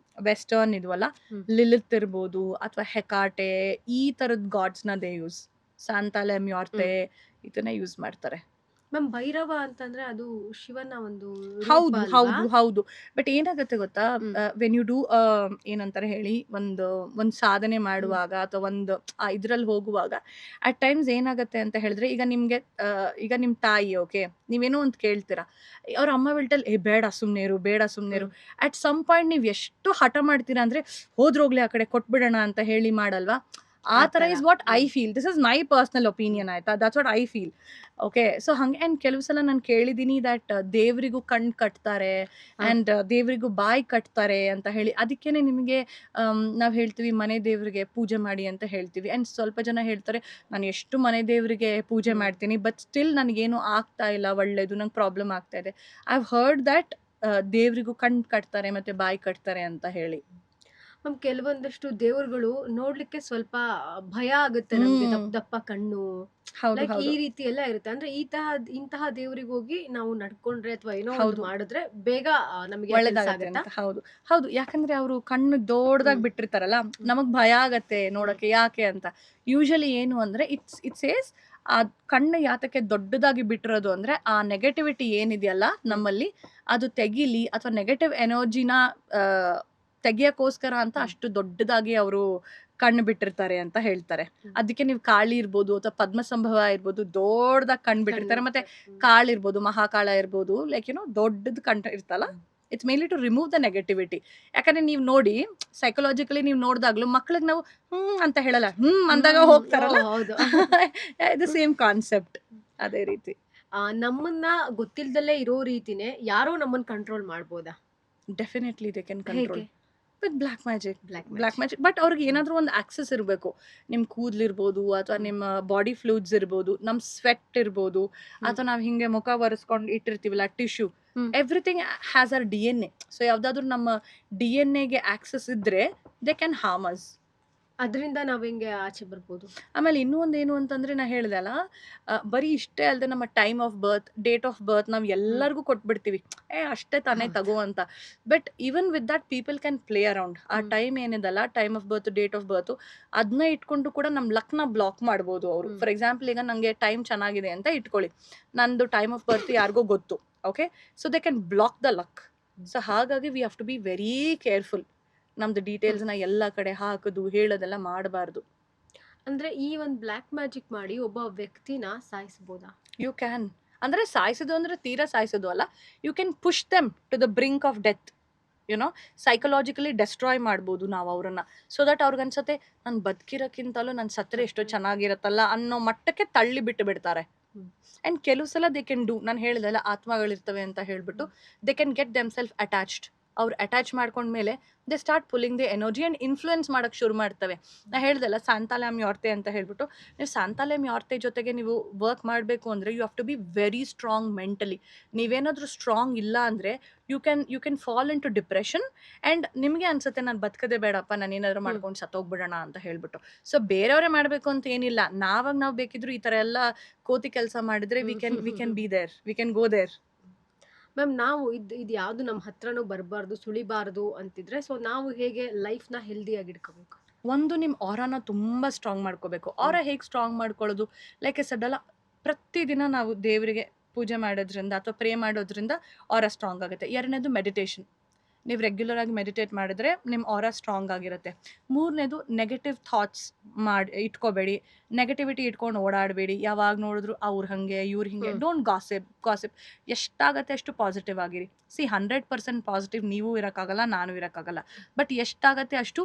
[SPEAKER 2] western ಇದ್ವಲ್ಲ, ಲಿಲಿತ್ ಇರ್ಬೋದು ಅಥವಾ ಹೆಕಾಟೆ, ಈ ಥರದ ಗಾಡ್ಸ್ನ ದೇ ಯೂಸ್. ಸಾಂತಾಲೆ, ಮ್ಯಾರ್ತೆ, ಇದನ್ನ ಯೂಸ್ ಮಾಡ್ತಾರೆ.
[SPEAKER 1] ಮ್ಯಾಮ್ ಭೈರವ ಅಂತಂದ್ರೆ ಅದು ಶಿವನ ಒಂದು
[SPEAKER 2] ಹೌದು ಹೌದು ಹೌದು. ಬಟ್ ಏನಾಗುತ್ತೆ ಗೊತ್ತಾ, ವೆನ್ ಯು ಡೂ ಏನಂತಾರೆ ಹೇಳಿ, ಒಂದು ಸಾಧನೆ ಮಾಡುವಾಗ ಅಥವಾ ಒಂದು ಇದ್ರಲ್ಲಿ ಹೋಗುವಾಗ, ಅಟ್ ಟೈಮ್ಸ್ ಏನಾಗುತ್ತೆ ಅಂತ ಹೇಳಿದ್ರೆ, ಈಗ ನಿಮ್ಗೆ ಈಗ ನಿಮ್ ತಾಯಿ, ಓಕೆ, ನೀವೇನೋ ಒಂದು ಕೇಳ್ತೀರಾ, ಅವ್ರ ಅಮ್ಮ ವಿಲ್ಟಲ್ ಬೇಡ ಸುಮ್ನೇರು, ಬೇಡ ಸುಮ್ನೇರು. ಅಟ್ ಸಮ್ ಪಾಯಿಂಟ್ ನೀವು ಎಷ್ಟು ಹಠ ಮಾಡ್ತೀರಾ ಅಂದ್ರೆ, ಹೋದ್ರೋಗ್ಲಿ ಆ ಕಡೆ ಕೊಟ್ಬಿಡೋಣ ಅಂತ ಹೇಳಿ ಮಾಡಲ್ವಾ. ಆ ಥರ is what I feel. This is my personal opinion, ಆಯ್ತಾ. That's what I feel. Okay, so ಹಂಗೆ. ಆ್ಯಂಡ್ ಕೆಲವು ಸಲ ನಾನು ಕೇಳಿದ್ದೀನಿ ದಟ್ ದೇವರಿಗೂ ಕಣ್ಣು ಕಟ್ತಾರೆ ಆ್ಯಂಡ್ ದೇವರಿಗೂ ಬಾಯಿ ಕಟ್ತಾರೆ ಅಂತ ಹೇಳಿ. ಅದಕ್ಕೇನೆ ನಿಮಗೆ ನಾವು ಹೇಳ್ತೀವಿ ಮನೆ ದೇವರಿಗೆ ಪೂಜೆ ಮಾಡಿ ಅಂತ ಹೇಳ್ತೀವಿ. ಆ್ಯಂಡ್ ಸ್ವಲ್ಪ ಜನ ಹೇಳ್ತಾರೆ, ನಾನು ಎಷ್ಟು ಮನೆ ದೇವರಿಗೆ ಪೂಜೆ ಮಾಡ್ತೀನಿ, ಬಟ್ ಸ್ಟಿಲ್ ನನಗೇನು ಆಗ್ತಾ ಇಲ್ಲ ಒಳ್ಳೇದು, ನಂಗೆ ಪ್ರಾಬ್ಲಮ್ ಆಗ್ತಾ ಇದೆ. ಐ ಹ್ಯಾವ್ ಹರ್ಡ್ ದಟ್ ದೇವರಿಗೂ ಕಣ್ಣು ಕಟ್ತಾರೆ ಮತ್ತು ಬಾಯಿ ಕಟ್ತಾರೆ ಅಂತ ಹೇಳಿ.
[SPEAKER 1] ಮ್ಯಾಮ್ ಕೆಲವೊಂದಷ್ಟು ದೇವರುಗಳು ನೋಡ್ಲಿಕ್ಕೆ ಸ್ವಲ್ಪ ಭಯ ಆಗುತ್ತೆ ನಮ್ಗೆ. ದಪ್ಪ ದಪ್ಪ ಕಣ್ಣು,
[SPEAKER 2] ಹೌದು
[SPEAKER 1] ಲೈಕ್ ಈ
[SPEAKER 2] ಹೌದು
[SPEAKER 1] ರೀತಿ ಎಲ್ಲ ಇರುತ್ತೆ. ಅಂದ್ರೆ ಇಂತಹ ದೇವರಿಗೆ ಹೋಗಿ ನಾವು ನಡ್ಕೊಂಡ್ರೆ ಅಥವಾ ಏನೋ ಒಂದು
[SPEAKER 2] ಹೌದು
[SPEAKER 1] ಮಾಡಿದ್ರೆ ಬೇಗ ನಮಗೆ ಆ ಕೆಲ್ಸ
[SPEAKER 2] ಒಳ್ಳೇದಾಗತ್ತೆ
[SPEAKER 1] ಆಗತ್ತಾ?
[SPEAKER 2] ಅಂತ. ಹೌದು ಹೌದು, ಯಾಕಂದ್ರೆ ಅವರು ಕಣ್ಣು ದೊಡ್ಡದಾಗಿ
[SPEAKER 1] ಹ್ಮ್
[SPEAKER 2] ಬಿಟ್ಟಿರ್ತಾರಲ್ಲ,
[SPEAKER 1] ಹ್ಮ್
[SPEAKER 2] ನಮಗ್ ಭಯ ಆಗತ್ತೆ
[SPEAKER 1] ಹ್ಮ್
[SPEAKER 2] ನೋಡಕ್ಕೆ, ಯಾಕೆ ಅಂತ. ಯೂಶಲಿ ಏನು ಅಂದ್ರೆ ಇಟ್ಸ್ ಸೇಸ್ ಆ ಕಣ್ಣು ಯಾತಕ್ಕೆ ದೊಡ್ಡದಾಗಿ ಬಿಟ್ಟಿರೋದು ಅಂದ್ರೆ ಆ ನೆಗೆಟಿವಿಟಿ ಏನಿದೆಯಲ್ಲ
[SPEAKER 1] ಹ್ಮ್
[SPEAKER 2] ನಮ್ಮಲ್ಲಿ, ಅದು ತೆಗಿಲಿ ಅಥವಾ ನೆಗೆಟಿವ್ ಎನರ್ಜಿನ ತೆಗಿಯಕ್ಕೋಸ್ಕರ ಅಂತ
[SPEAKER 1] ಹ್ಮ್
[SPEAKER 2] ಅಷ್ಟು ದೊಡ್ಡದಾಗಿ ಅವರು ಕಣ್ಣು ಬಿಟ್ಟಿರ್ತಾರೆ ಅಂತ ಹೇಳ್ತಾರೆ.
[SPEAKER 1] ಹ್ಮ್
[SPEAKER 2] ಅದಕ್ಕೆ ನೀವು ಕಾಳಿ ಇರ್ಬೋದು ಅಥವಾ ಪದ್ಮಸಂಭವ ಇರ್ಬೋದು, ದೊಡ್ಡದಾಗಿ ಕಣ್ಣು ಬಿಟ್ಟಿರ್ತಾರೆ. ಮತ್ತೆ
[SPEAKER 1] ಕಣ್ಣಿರುತ್ತೆ.
[SPEAKER 2] ಕಾಳು ಇರ್ಬೋದು, ಮಹಾಕಾಳ ಇರ್ಬೋದು, ಲೈಕ್ ದೊಡ್ಡದು ಕಣ್ಣು ಇರ್ತಲ್ಲ,
[SPEAKER 1] hmm
[SPEAKER 2] it's mainly to remove the negativity. ಯಾಕಂದ್ರೆ ನೀವು ನೋಡಿ, ಸೈಕಲಾಜಿಕಲಿ ನೀವು ನೋಡಿದಾಗ್ಲೂ ಮಕ್ಳಿಗೆ ನಾವು ಅಂತ ಹೇಳಲ್ಲ, ಅಂದಾಗ
[SPEAKER 1] ಓ
[SPEAKER 2] ಹೋಗ್ತಾರಲ್ಲ.
[SPEAKER 1] ಹೌದು.
[SPEAKER 2] ಇದು ಸೇಮ್ ಕಾನ್ಸೆಪ್ಟ್, ಅದೇ ರೀತಿ.
[SPEAKER 1] ನಮ್ಮನ್ನ ಗೊತ್ತಿಲ್ದಲ್ಲೇ ಇರೋ ರೀತಿನೇ ಯಾರೋ ನಮ್ಮನ್ನ ಕಂಟ್ರೋಲ್ ಮಾಡ್ಬೋದಾ?
[SPEAKER 2] ಡೆಫಿನೆಟ್ಲಿ ದೇ ಕ್ಯಾನ್
[SPEAKER 1] ಹೇಗೆ?
[SPEAKER 2] Control with black magic.
[SPEAKER 1] Black
[SPEAKER 2] black
[SPEAKER 1] magic.
[SPEAKER 2] Magic, but ಅವ್ರಿಗೆ
[SPEAKER 1] ಹ್ಮ್
[SPEAKER 2] ಏನಾದರೂ ಒಂದು ಆಕ್ಸೆಸ್ ಇರಬೇಕು. ನಿಮ್ಮ ಕೂದಲಿರ್ಬೋದು ಅಥವಾ
[SPEAKER 1] ಹ್ಮ್
[SPEAKER 2] ನಿಮ್ಮ ಬಾಡಿ ಫ್ಲೂಯಿಡ್ಸ್ ಇರ್ಬೋದು, ನಮ್ಮ ಸ್ವೆಟ್ ಇರ್ಬೋದು,
[SPEAKER 1] ಹ್ಮ್
[SPEAKER 2] ಅಥವಾ ನಾವು ಹಿಂಗೆ ಮುಖ ಒರೆಸ್ಕೊಂಡು ಇಟ್ಟಿರ್ತೀವಲ್ಲ tissue,
[SPEAKER 1] hmm
[SPEAKER 2] everything has our DNA. So ಯಾವುದಾದ್ರೂ ನಮ್ಮ DNA ಗೆ ಆಕ್ಸೆಸ್ ಇದ್ರೆ ದೇ ಕ್ಯಾನ್ ಹಾರ್ಮ್ ಅಸ್.
[SPEAKER 1] ಅದರಿಂದ ನಾವ್ ಹೆಂಗೆ ಆಚೆ ಬರ್ಬೋದು?
[SPEAKER 2] ಆಮೇಲೆ ಇನ್ನೂ ಒಂದು ಏನು ಅಂತಂದ್ರೆ, ನಾ ಹೇಳ್ದೆ ಅಲ್ಲ, ಬರೀ ಇಷ್ಟೇ ಅಲ್ಲದೆ ನಮ್ಮ time of birth, date of birth ನಾವು
[SPEAKER 1] ಹ್ಮ್
[SPEAKER 2] ಎಲ್ಲರಿಗೂ ಕೊಟ್ಬಿಡ್ತೀವಿ, ಅಷ್ಟೇ ತಾನೇ
[SPEAKER 1] ಹೌದು.
[SPEAKER 2] ತಗೋ ಅಂತ. But even with that people can play around. ಆ
[SPEAKER 1] ಹ್ಮ್
[SPEAKER 2] ಟೈಮ್ ಏನಿದಲ್ಲ, time of birth, date of birth, ಅದನ್ನ ಇಟ್ಕೊಂಡು ಕೂಡ ನಮ್ಮ ಲಕ್ನ ಬ್ಲಾಕ್ ಮಾಡ್ಬೋದು ಅವರು.
[SPEAKER 1] ಹ್ಮ್
[SPEAKER 2] ಫಾರ್ ಎಕ್ಸಾಂಪಲ್, ಈಗ ನನಗೆ ಟೈಮ್ ಚೆನ್ನಾಗಿದೆ ಅಂತ ಇಟ್ಕೊಳ್ಳಿ, ನಂದು ಟೈಮ್ ಆಫ್ ಬರ್ತ್ ಯಾರಿಗೋ ಗೊತ್ತು, okay, so they can block the luck.
[SPEAKER 1] Hmm
[SPEAKER 2] so ಹಾಗಾಗಿ we have to be very careful. ನಮ್ದು
[SPEAKER 1] ಹ್ಮ್
[SPEAKER 2] ಡೀಟೇಲ್ಸ್ನ ಎಲ್ಲ ಕಡೆ ಹಾಕೋದು ಹೇಳೋದೆಲ್ಲ ಮಾಡಬಾರ್ದು.
[SPEAKER 1] ಅಂದ್ರೆ ಈ ಒಂದ್ ಬ್ಲ್ಯಾಕ್ ಮ್ಯಾಜಿಕ್ ಮಾಡಿ ಒಬ್ಬ ವ್ಯಕ್ತಿನ ಸಾಯಿಸಬಹುದಾ?
[SPEAKER 2] You can. ಅಂದ್ರೆ ಸಾಯಿಸೋದು ಅಂದ್ರೆ ತೀರಾ ಸಾಯಿಸೋದು ಅಲ್ಲ, you can push them to the brink of death. Psychologically destroy ಮಾಡ್ಬೋದು ನಾವು ಅವ್ರನ್ನ. ಸೊ ದಟ್ ಅವ್ರಿಗನ್ಸತ್ತೆ, ನಾನು ಬದುಕಿರೋಕ್ಕಿಂತಲೂ ನಾನು ಸತ್ತರೆ ಎಷ್ಟೋ
[SPEAKER 1] ಸತ್ರೆ.
[SPEAKER 2] ಚೆನ್ನಾಗಿರತ್ತಲ್ಲ ಅನ್ನೋ ಮಟ್ಟಕ್ಕೆ ತಳ್ಳಿ ಬಿಟ್ಟು ಬಿಡ್ತಾರೆ.
[SPEAKER 1] ಹ್ಮ್
[SPEAKER 2] ಆ್ಯಂಡ್ ಕೆಲವು ಸಲ ದೇ ಕ್ಯಾನ್ ಡೂ, ನಾನು ಹೇಳಿದೆಲ್ಲ ಆತ್ಮಗಳಿರ್ತವೆ ಅಂತ ಹೇಳ್ಬಿಟ್ಟು,
[SPEAKER 1] hmm
[SPEAKER 2] they can get themselves attached. ಅವ್ರು ಅಟ್ಯಾಚ್ ಮಾಡ್ಕೊಂಡ್ಮೇಲೆ they start pulling the energy and influence ಮಾಡೋಕ್ಕೆ ಶುರು ಮಾಡ್ತವೆ. ನಾ ಹೇಳ್ದಲ್ಲ ಸಾಂತಾಲ್ಯಾಮ್ ಯಾರ್ತೆ ಅಂತ ಹೇಳ್ಬಿಟ್ಟು, ನೀವು ಸಾಂತಾಲ್ಯಾಮ್ ಯಾರ್ತೆ ಜೊತೆಗೆ ನೀವು ವರ್ಕ್ ಮಾಡಬೇಕು ಅಂದರೆ you have to be very strong mentally. ನೀವೇನಾದರೂ ಸ್ಟ್ರಾಂಗ್ ಇಲ್ಲ ಅಂದರೆ you can fall into depression. And ನಿಮಗೆ ಅನ್ಸುತ್ತೆ, ನಾನು ಬದುಕದೇ ಬೇಡಪ್ಪ, ನಾನು ಏನಾದರೂ
[SPEAKER 1] ಹ್ಮ್
[SPEAKER 2] ಮಾಡ್ಕೊಂಡು ಸತ್ತೋಗ್ಬಿಡೋಣ ಅಂತ ಹೇಳ್ಬಿಟ್ಟು. ಸೊ ಬೇರೆಯವರೇ ಮಾಡಬೇಕು ಅಂತ ಏನಿಲ್ಲ, ನಾವು ಬೇಕಿದ್ರು ಈ ಥರ ಎಲ್ಲ ಕೋತಿ ಕೆಲಸ ಮಾಡಿದ್ರೆ we can be there, we can go there.
[SPEAKER 1] Ma'am ನಾವು ಇದು ಯಾವ್ದು ನಮ್ಮ ಹತ್ರನೂ ಬರಬಾರ್ದು, ಸುಳಿಬಾರ್ದು ಅಂತಿದ್ರೆ, ಸೊ ನಾವು ಹೇಗೆ ಲೈಫ್ನ ಹೆಲ್ದಿಯಾಗಿ ಇಟ್ಕೋಬೇಕು?
[SPEAKER 2] ಒಂದು, ನಿಮ್ಮ ಆರಾನ ತುಂಬ ಸ್ಟ್ರಾಂಗ್ ಮಾಡ್ಕೋಬೇಕು. ಆರ
[SPEAKER 1] ಹ್ಮ್
[SPEAKER 2] ಹೇಗೆ ಸ್ಟ್ರಾಂಗ್ ಮಾಡ್ಕೊಳ್ಳೋದು? ಲೈಕ್ ಎ ಸಡಲ್ಲ, ಪ್ರತಿದಿನ ನಾವು ದೇವರಿಗೆ ಪೂಜೆ ಮಾಡೋದ್ರಿಂದ ಅಥವಾ ಪ್ರೇ ಮಾಡೋದ್ರಿಂದ ಆರ ಸ್ಟ್ರಾಂಗ್ ಆಗುತ್ತೆ. ಎರಡನೇದು ಮೆಡಿಟೇಷನ್. ನೀವು ರೆಗ್ಯುಲರ್ ಆಗಿ ಮೆಡಿಟೇಟ್ ಮಾಡಿದ್ರೆ ನಿಮ್ಮ ಆರ ಸ್ಟ್ರಾಂಗ್ ಆಗಿರುತ್ತೆ. ಮೂರನೇದು, ನೆಗೆಟಿವ್ ಥಾಟ್ಸ್ ಇಟ್ಕೋಬೇಡಿ. ನೆಗೆಟಿವಿಟಿ ಇಟ್ಕೊಂಡು ಓಡಾಡಬೇಡಿ. ಯಾವಾಗ ನೋಡಿದ್ರು ಅವ್ರು ಹಾಗೆ ಇವ್ರು ಹಿಂಗೆ.
[SPEAKER 1] ಹ್ಮ್
[SPEAKER 2] ಡೋಂಟ್ ಗಾಸಿಪ್. ಎಷ್ಟಾಗತ್ತೆ ಅಷ್ಟು ಪಾಸಿಟಿವ್ ಆಗಿರಿ. 100% ಪಾಸಿಟಿವ್ ನೀವು ಇರೋಕ್ಕಾಗಲ್ಲ, ನಾನು ಇರೋಕ್ಕಾಗಲ್ಲ. ಬಟ್ ಎಷ್ಟಾಗತ್ತೆ ಅಷ್ಟು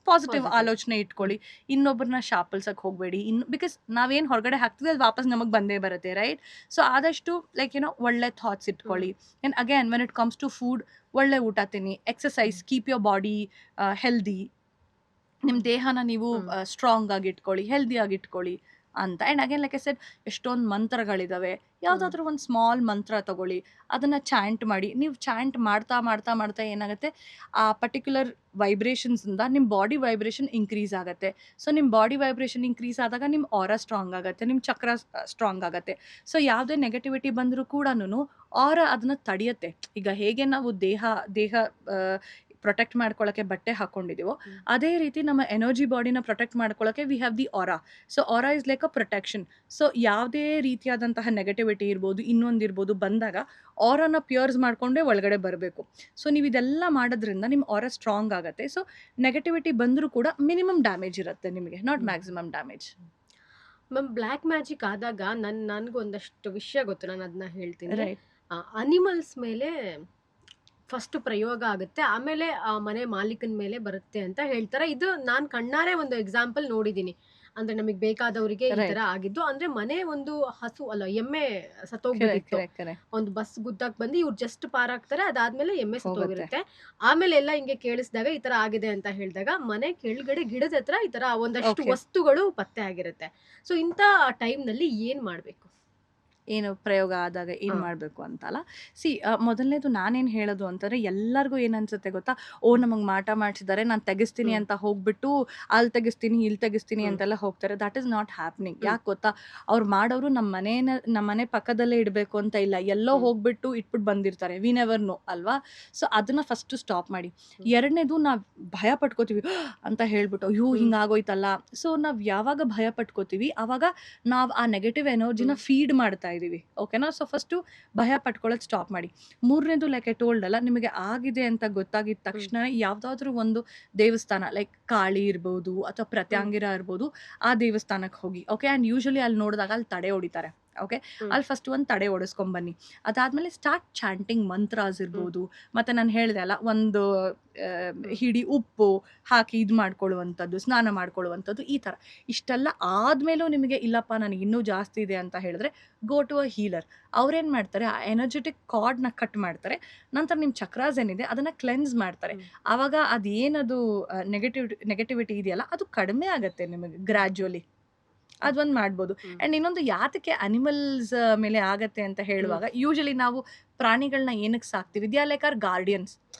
[SPEAKER 2] ಪಾಸಿಟಿವ್
[SPEAKER 1] ಪಾಸಿಟಿವ್.
[SPEAKER 2] ಆಲೋಚನೆ ಇಟ್ಕೊಳ್ಳಿ. ಇನ್ನೊಬ್ಬರನ್ನ ಶಾಪಲ್ಸಕ್ಕೆ ಹೋಗಬೇಡಿ. ಬಿಕಾಸ್ ನಾವೇನು ಹೊರಗಡೆ ಹಾಕ್ತೀವಿ ಅದು ವಾಪಸ್ ನಮಗೆ ಬಂದೇ ಬರುತ್ತೆ, ರೈಟ್? ಸೊ ಆದಷ್ಟು ಲೈಕ್ ಒಳ್ಳೆ ಥಾಟ್ಸ್
[SPEAKER 1] ಹ್ಮ್
[SPEAKER 2] ಇಟ್ಕೊಳ್ಳಿ. And again when it comes to food, ಒಳ್ಳೆ ಊಟ ತಿನ್ನಿ, exercise,
[SPEAKER 1] hmm
[SPEAKER 2] keep your body healthy. ನಿಮ್ಮ
[SPEAKER 1] ಹ್ಮ್
[SPEAKER 2] ದೇಹನ ನೀವು
[SPEAKER 1] ಹ್ಮ್
[SPEAKER 2] ಸ್ಟ್ರಾಂಗ್ ಆಗಿ ಇಟ್ಕೊಳ್ಳಿ, ಹೆಲ್ದಿಯಾಗಿ ಇಟ್ಕೊಳ್ಳಿ ಅಂತ. And again like I shed, ಎಷ್ಟೊಂದು ಮಂತ್ರಗಳಿದ್ದಾವೆ.
[SPEAKER 1] ಹ್ಮ್
[SPEAKER 2] ಯಾವುದಾದ್ರೂ ಒಂದು ಸ್ಮಾಲ್ ಮಂತ್ರ ತಗೊಳ್ಳಿ, ಅದನ್ನು ಚಾಂಟ್ ಮಾಡಿ. ನೀವು ಚಾಂಟ್ ಮಾಡ್ತಾ ಮಾಡ್ತಾ ಮಾಡ್ತಾ ಏನಾಗುತ್ತೆ, ಆ ಪರ್ಟಿಕ್ಯುಲರ್ ವೈಬ್ರೇಷನ್ಸಿಂದ ನಿಮ್ಮ ಬಾಡಿ ವೈಬ್ರೇಷನ್ ಇನ್ಕ್ರೀಸ್ ಆಗುತ್ತೆ. ಸೊ ನಿಮ್ಮ ಬಾಡಿ ವೈಬ್ರೇಷನ್ ಇನ್ಕ್ರೀಸ್ ಆದಾಗ ನಿಮ್ಮ ಆರ ಸ್ಟ್ರಾಂಗ್ ಆಗುತ್ತೆ, ನಿಮ್ಮ ಚಕ್ರ ಸ್ಟ್ರಾಂಗ್ ಆಗುತ್ತೆ. ಸೊ ಯಾವುದೇ ನೆಗೆಟಿವಿಟಿ ಬಂದರೂ ಕೂಡ ಆರ ಅದನ್ನು ತಡೆಯುತ್ತೆ. ಈಗ ಹೇಗೆ ನಾವು ದೇಹ ಪ್ರೊಟೆಕ್ಟ್ ಮಾಡ್ಕೊಳ್ಳೋಕ್ಕೆ ಬಟ್ಟೆ ಹಾಕ್ಕೊಂಡಿದ್ದೀವೋ,
[SPEAKER 1] ಹ್ಮ್
[SPEAKER 2] ಅದೇ ರೀತಿ ನಮ್ಮ ಎನರ್ಜಿ ಬಾಡಿನ ಪ್ರೊಟೆಕ್ಟ್ ಮಾಡ್ಕೊಳ್ಳೋಕ್ಕೆ we have the aura. So aura is like a protection. So ಯಾವುದೇ ರೀತಿಯಾದಂತಹ ನೆಗೆಟಿವಿಟಿ ಇರ್ಬೋದು, ಇನ್ನೊಂದಿರ್ಬೋದು ಬಂದಾಗ ಆರಾನ ಪ್ಯೂರ್ಸ್ ಮಾಡಿಕೊಂಡೇ ಒಳಗಡೆ ಬರಬೇಕು. ಸೊ ನೀವು ಇದೆಲ್ಲ ಮಾಡೋದ್ರಿಂದ ನಿಮ್ಮ ಆರಾ ಸ್ಟ್ರಾಂಗ್ ಆಗುತ್ತೆ. ಸೊ ನೆಗೆಟಿವಿಟಿ ಬಂದರೂ ಕೂಡ ಮಿನಿಮಮ್ ಡ್ಯಾಮೇಜ್ ಇರುತ್ತೆ ನಿಮಗೆ, not
[SPEAKER 1] hmm
[SPEAKER 2] maximum damage.
[SPEAKER 1] Ma'am black magic ಆದಾಗ ನನ್ಗೊಂದಷ್ಟು ವಿಷಯ ಗೊತ್ತು, ನಾನು ಅದನ್ನ ಹೇಳ್ತೀನಿ.
[SPEAKER 2] ರೈಟ್.
[SPEAKER 1] ಅನಿಮಲ್ಸ್ ಮೇಲೆ ಫಸ್ಟ್ ಪ್ರಯೋಗ ಆಗುತ್ತೆ, ಆಮೇಲೆ ಆ ಮನೆ ಮಾಲೀಕನ ಮೇಲೆ ಬರುತ್ತೆ ಅಂತ ಹೇಳ್ತಾರೆ. ಇದು ನಾನು ಕಣ್ಣಾರೆ ಒಂದು ಎಕ್ಸಾಂಪಲ್ ನೋಡಿದ್ದೀನಿ. ಅಂದ್ರೆ ನಮಗೆ ಬೇಕಾದವರಿಗೆ ಈ ತರ
[SPEAKER 2] ರೈಟ್.
[SPEAKER 1] ಆಗಿದ್ದು. ಅಂದ್ರೆ ಮನೆ ಒಂದು ಹಸು ಅಲ್ಲ, ಎಮ್ಮೆ
[SPEAKER 2] ಕರೆ
[SPEAKER 1] ಸತ್ತೋಗ್ಬಿಟ್ಟಿತ್ತು.
[SPEAKER 2] ಕರೆ ಕರೆ
[SPEAKER 1] ಒಂದು ಬಸ್ ಗುದ್ದಾಕ್ ಬಂದು ಇವ್ರು ಜಸ್ಟ್ ಪಾರಾಗ್ತಾರೆ, ಅದಾದ್ಮೇಲೆ ಎಮ್ಮೆ
[SPEAKER 2] ಹೋಗುತ್ತೆ.
[SPEAKER 1] ಸತ್ತೋಗಿರುತ್ತೆ. ಆಮೇಲೆ ಎಲ್ಲ ಹಿಂಗೆ ಕೇಳಿಸಿದಾಗ ಈ ತರ ಆಗಿದೆ ಅಂತ ಹೇಳಿದಾಗ ಮನೆ ಕೆಳಗಡೆ ಗಿಡದ ಹತ್ರ ಈ ತರ ಒಂದಷ್ಟು
[SPEAKER 2] ಓಕೆ.
[SPEAKER 1] ವಸ್ತುಗಳು ಪತ್ತೆ ಆಗಿರುತ್ತೆ. ಸೊ ಇಂಥ ಟೈಮ್ನಲ್ಲಿ ಏನ್ ಮಾಡ್ಬೇಕು?
[SPEAKER 2] ಏನು ಪ್ರಯೋಗ ಆದಾಗ ಏನು ಮಾಡಬೇಕು ಅಂತಲ್ಲ. ಸಿ ಮೊದಲನೇದು ನಾನೇನು ಹೇಳೋದು ಅಂತಂದರೆ, ಎಲ್ಲರಿಗೂ ಏನು ಅನ್ಸುತ್ತೆ ಗೊತ್ತಾ, ಓ ನಮಗೆ ಮಾಟ ಮಾಡಿಸಿದ್ದಾರೆ, ನಾನು ತೆಗಿಸ್ತೀನಿ ಅಂತ ಹೋಗ್ಬಿಟ್ಟು ಅಲ್ಲಿ ತೆಗಿಸ್ತೀನಿ ಇಲ್ಲಿ ತೆಗಿಸ್ತೀನಿ ಅಂತೆಲ್ಲ ಹೋಗ್ತಾರೆ. That is not happening. ಯಾಕೆ ಗೊತ್ತಾ, ಅವ್ರು ಮಾಡೋರು ನಮ್ಮ ಮನೆ ಪಕ್ಕದಲ್ಲೇ ಇಡಬೇಕು ಅಂತ ಇಲ್ಲ, ಎಲ್ಲೋ ಹೋಗ್ಬಿಟ್ಟು ಇಟ್ಬಿಟ್ಟು ಬಂದಿರ್ತಾರೆ. ವಿ ನೆವರ್ ನೋ ಅಲ್ವಾ. ಸೊ ಅದನ್ನ ಫಸ್ಟು ಸ್ಟಾಪ್ ಮಾಡಿ. ಎರಡನೇದು, ನಾವು ಭಯ ಪಟ್ಕೋತೀವಿ ಅಂತ ಹೇಳ್ಬಿಟ್ಟು, ಅಯ್ಯೋ ಹಿಂಗಾಗೋಯ್ತಲ್ಲ. ಸೊ ನಾವು ಯಾವಾಗ ಭಯ ಪಟ್ಕೋತೀವಿ ಆವಾಗ ನಾವು ಆ ನೆಗೆಟಿವ್ ಎನರ್ಜಿನ ಫೀಡ್ ಮಾಡ್ತಾ ಇದೀವಿ. ಓಕೆನಾ. ಸೊ ಫಸ್ಟು ಭಯ ಪಟ್ಕೊಳ್ಳೋದು ಸ್ಟಾಪ್ ಮಾಡಿ. ಮೂರನೇದು, ಲೈಕ್ ಐ ಟೋಲ್ಡ್ ಅಲ್ಲ, ನಿಮಗೆ ಆಗಿದೆ ಅಂತ ಗೊತ್ತಾಗಿದ ತಕ್ಷಣ ಯಾವುದಾದ್ರೂ ಒಂದು ದೇವಸ್ಥಾನ, ಲೈಕ್ ಕಾಳಿ ಇರ್ಬೋದು ಅಥವಾ ಪ್ರತ್ಯಾಂಗಿರ ಇರ್ಬೋದು, ಆ ದೇವಸ್ಥಾನಕ್ಕೆ ಹೋಗಿ. ಓಕೆ. ಆ್ಯಂಡ್ ಯೂಶಲಿ ಅಲ್ಲಿ ನೋಡಿದಾಗ ಅಲ್ಲಿ ತಡೆ ಹೊಡಿತಾರೆ. ಓಕೆ. ಅಲ್ಲಿ ಫಸ್ಟ್ ಒಂದು ತಡೆ ಹೊಡಿಸ್ಕೊಂಬನ್ನಿ. ಅದಾದಮೇಲೆ ಸ್ಟಾರ್ಟ್ ಚಾಂಟಿಂಗ್ ಮಂತ್ರಾಸ್ ಇರ್ಬೋದು. ಮತ್ತು ನಾನು ಹೇಳಿದೆ ಅಲ್ಲ, ಒಂದು ಹಿಡಿ ಉಪ್ಪು ಹಾಕಿ ಇದು ಮಾಡ್ಕೊಳ್ಳುವಂಥದ್ದು, ಸ್ನಾನ ಮಾಡ್ಕೊಳ್ಳುವಂಥದ್ದು, ಈ ಥರ. ಇಷ್ಟೆಲ್ಲ ಆದಮೇಲೂ ನಿಮಗೆ ಇಲ್ಲಪ್ಪ ನನಗೆ ಇನ್ನೂ ಜಾಸ್ತಿ ಇದೆ ಅಂತ ಹೇಳಿದ್ರೆ, ಗೋ ಟು ಅ ಹೀಲರ್. ಅವ್ರೇನು ಮಾಡ್ತಾರೆ, ಆ ಎನರ್ಜೆಟಿಕ್ ಕಾರ್ಡ್ನ ಕಟ್ ಮಾಡ್ತಾರೆ. ನಂತರ ನಿಮ್ಮ ಚಕ್ರಾಸ್ ಏನಿದೆ ಅದನ್ನು ಕ್ಲೆನ್ಸ್ ಮಾಡ್ತಾರೆ. ಆವಾಗ ಅದೇನದು ನೆಗೆಟಿವಿಟಿ ಇದೆಯಲ್ಲ ಅದು ಕಡಿಮೆ ಆಗುತ್ತೆ ನಿಮಗೆ ಗ್ರ್ಯಾಜುವಲಿ. ಅದೊಂದು ಮಾಡ್ಬೋದು. ಆ್ಯಂಡ್ ಇನ್ನೊಂದು, ಯಾತಕ್ಕೆ ಅನಿಮಲ್ಸ್ ಮೇಲೆ ಆಗತ್ತೆ ಅಂತ ಹೇಳುವಾಗ, ಯೂಶಲಿ ನಾವು ಪ್ರಾಣಿಗಳನ್ನ ಏನಕ್ಕೆ ಸಾಕ್ತೀವಿ, they are like our guardians.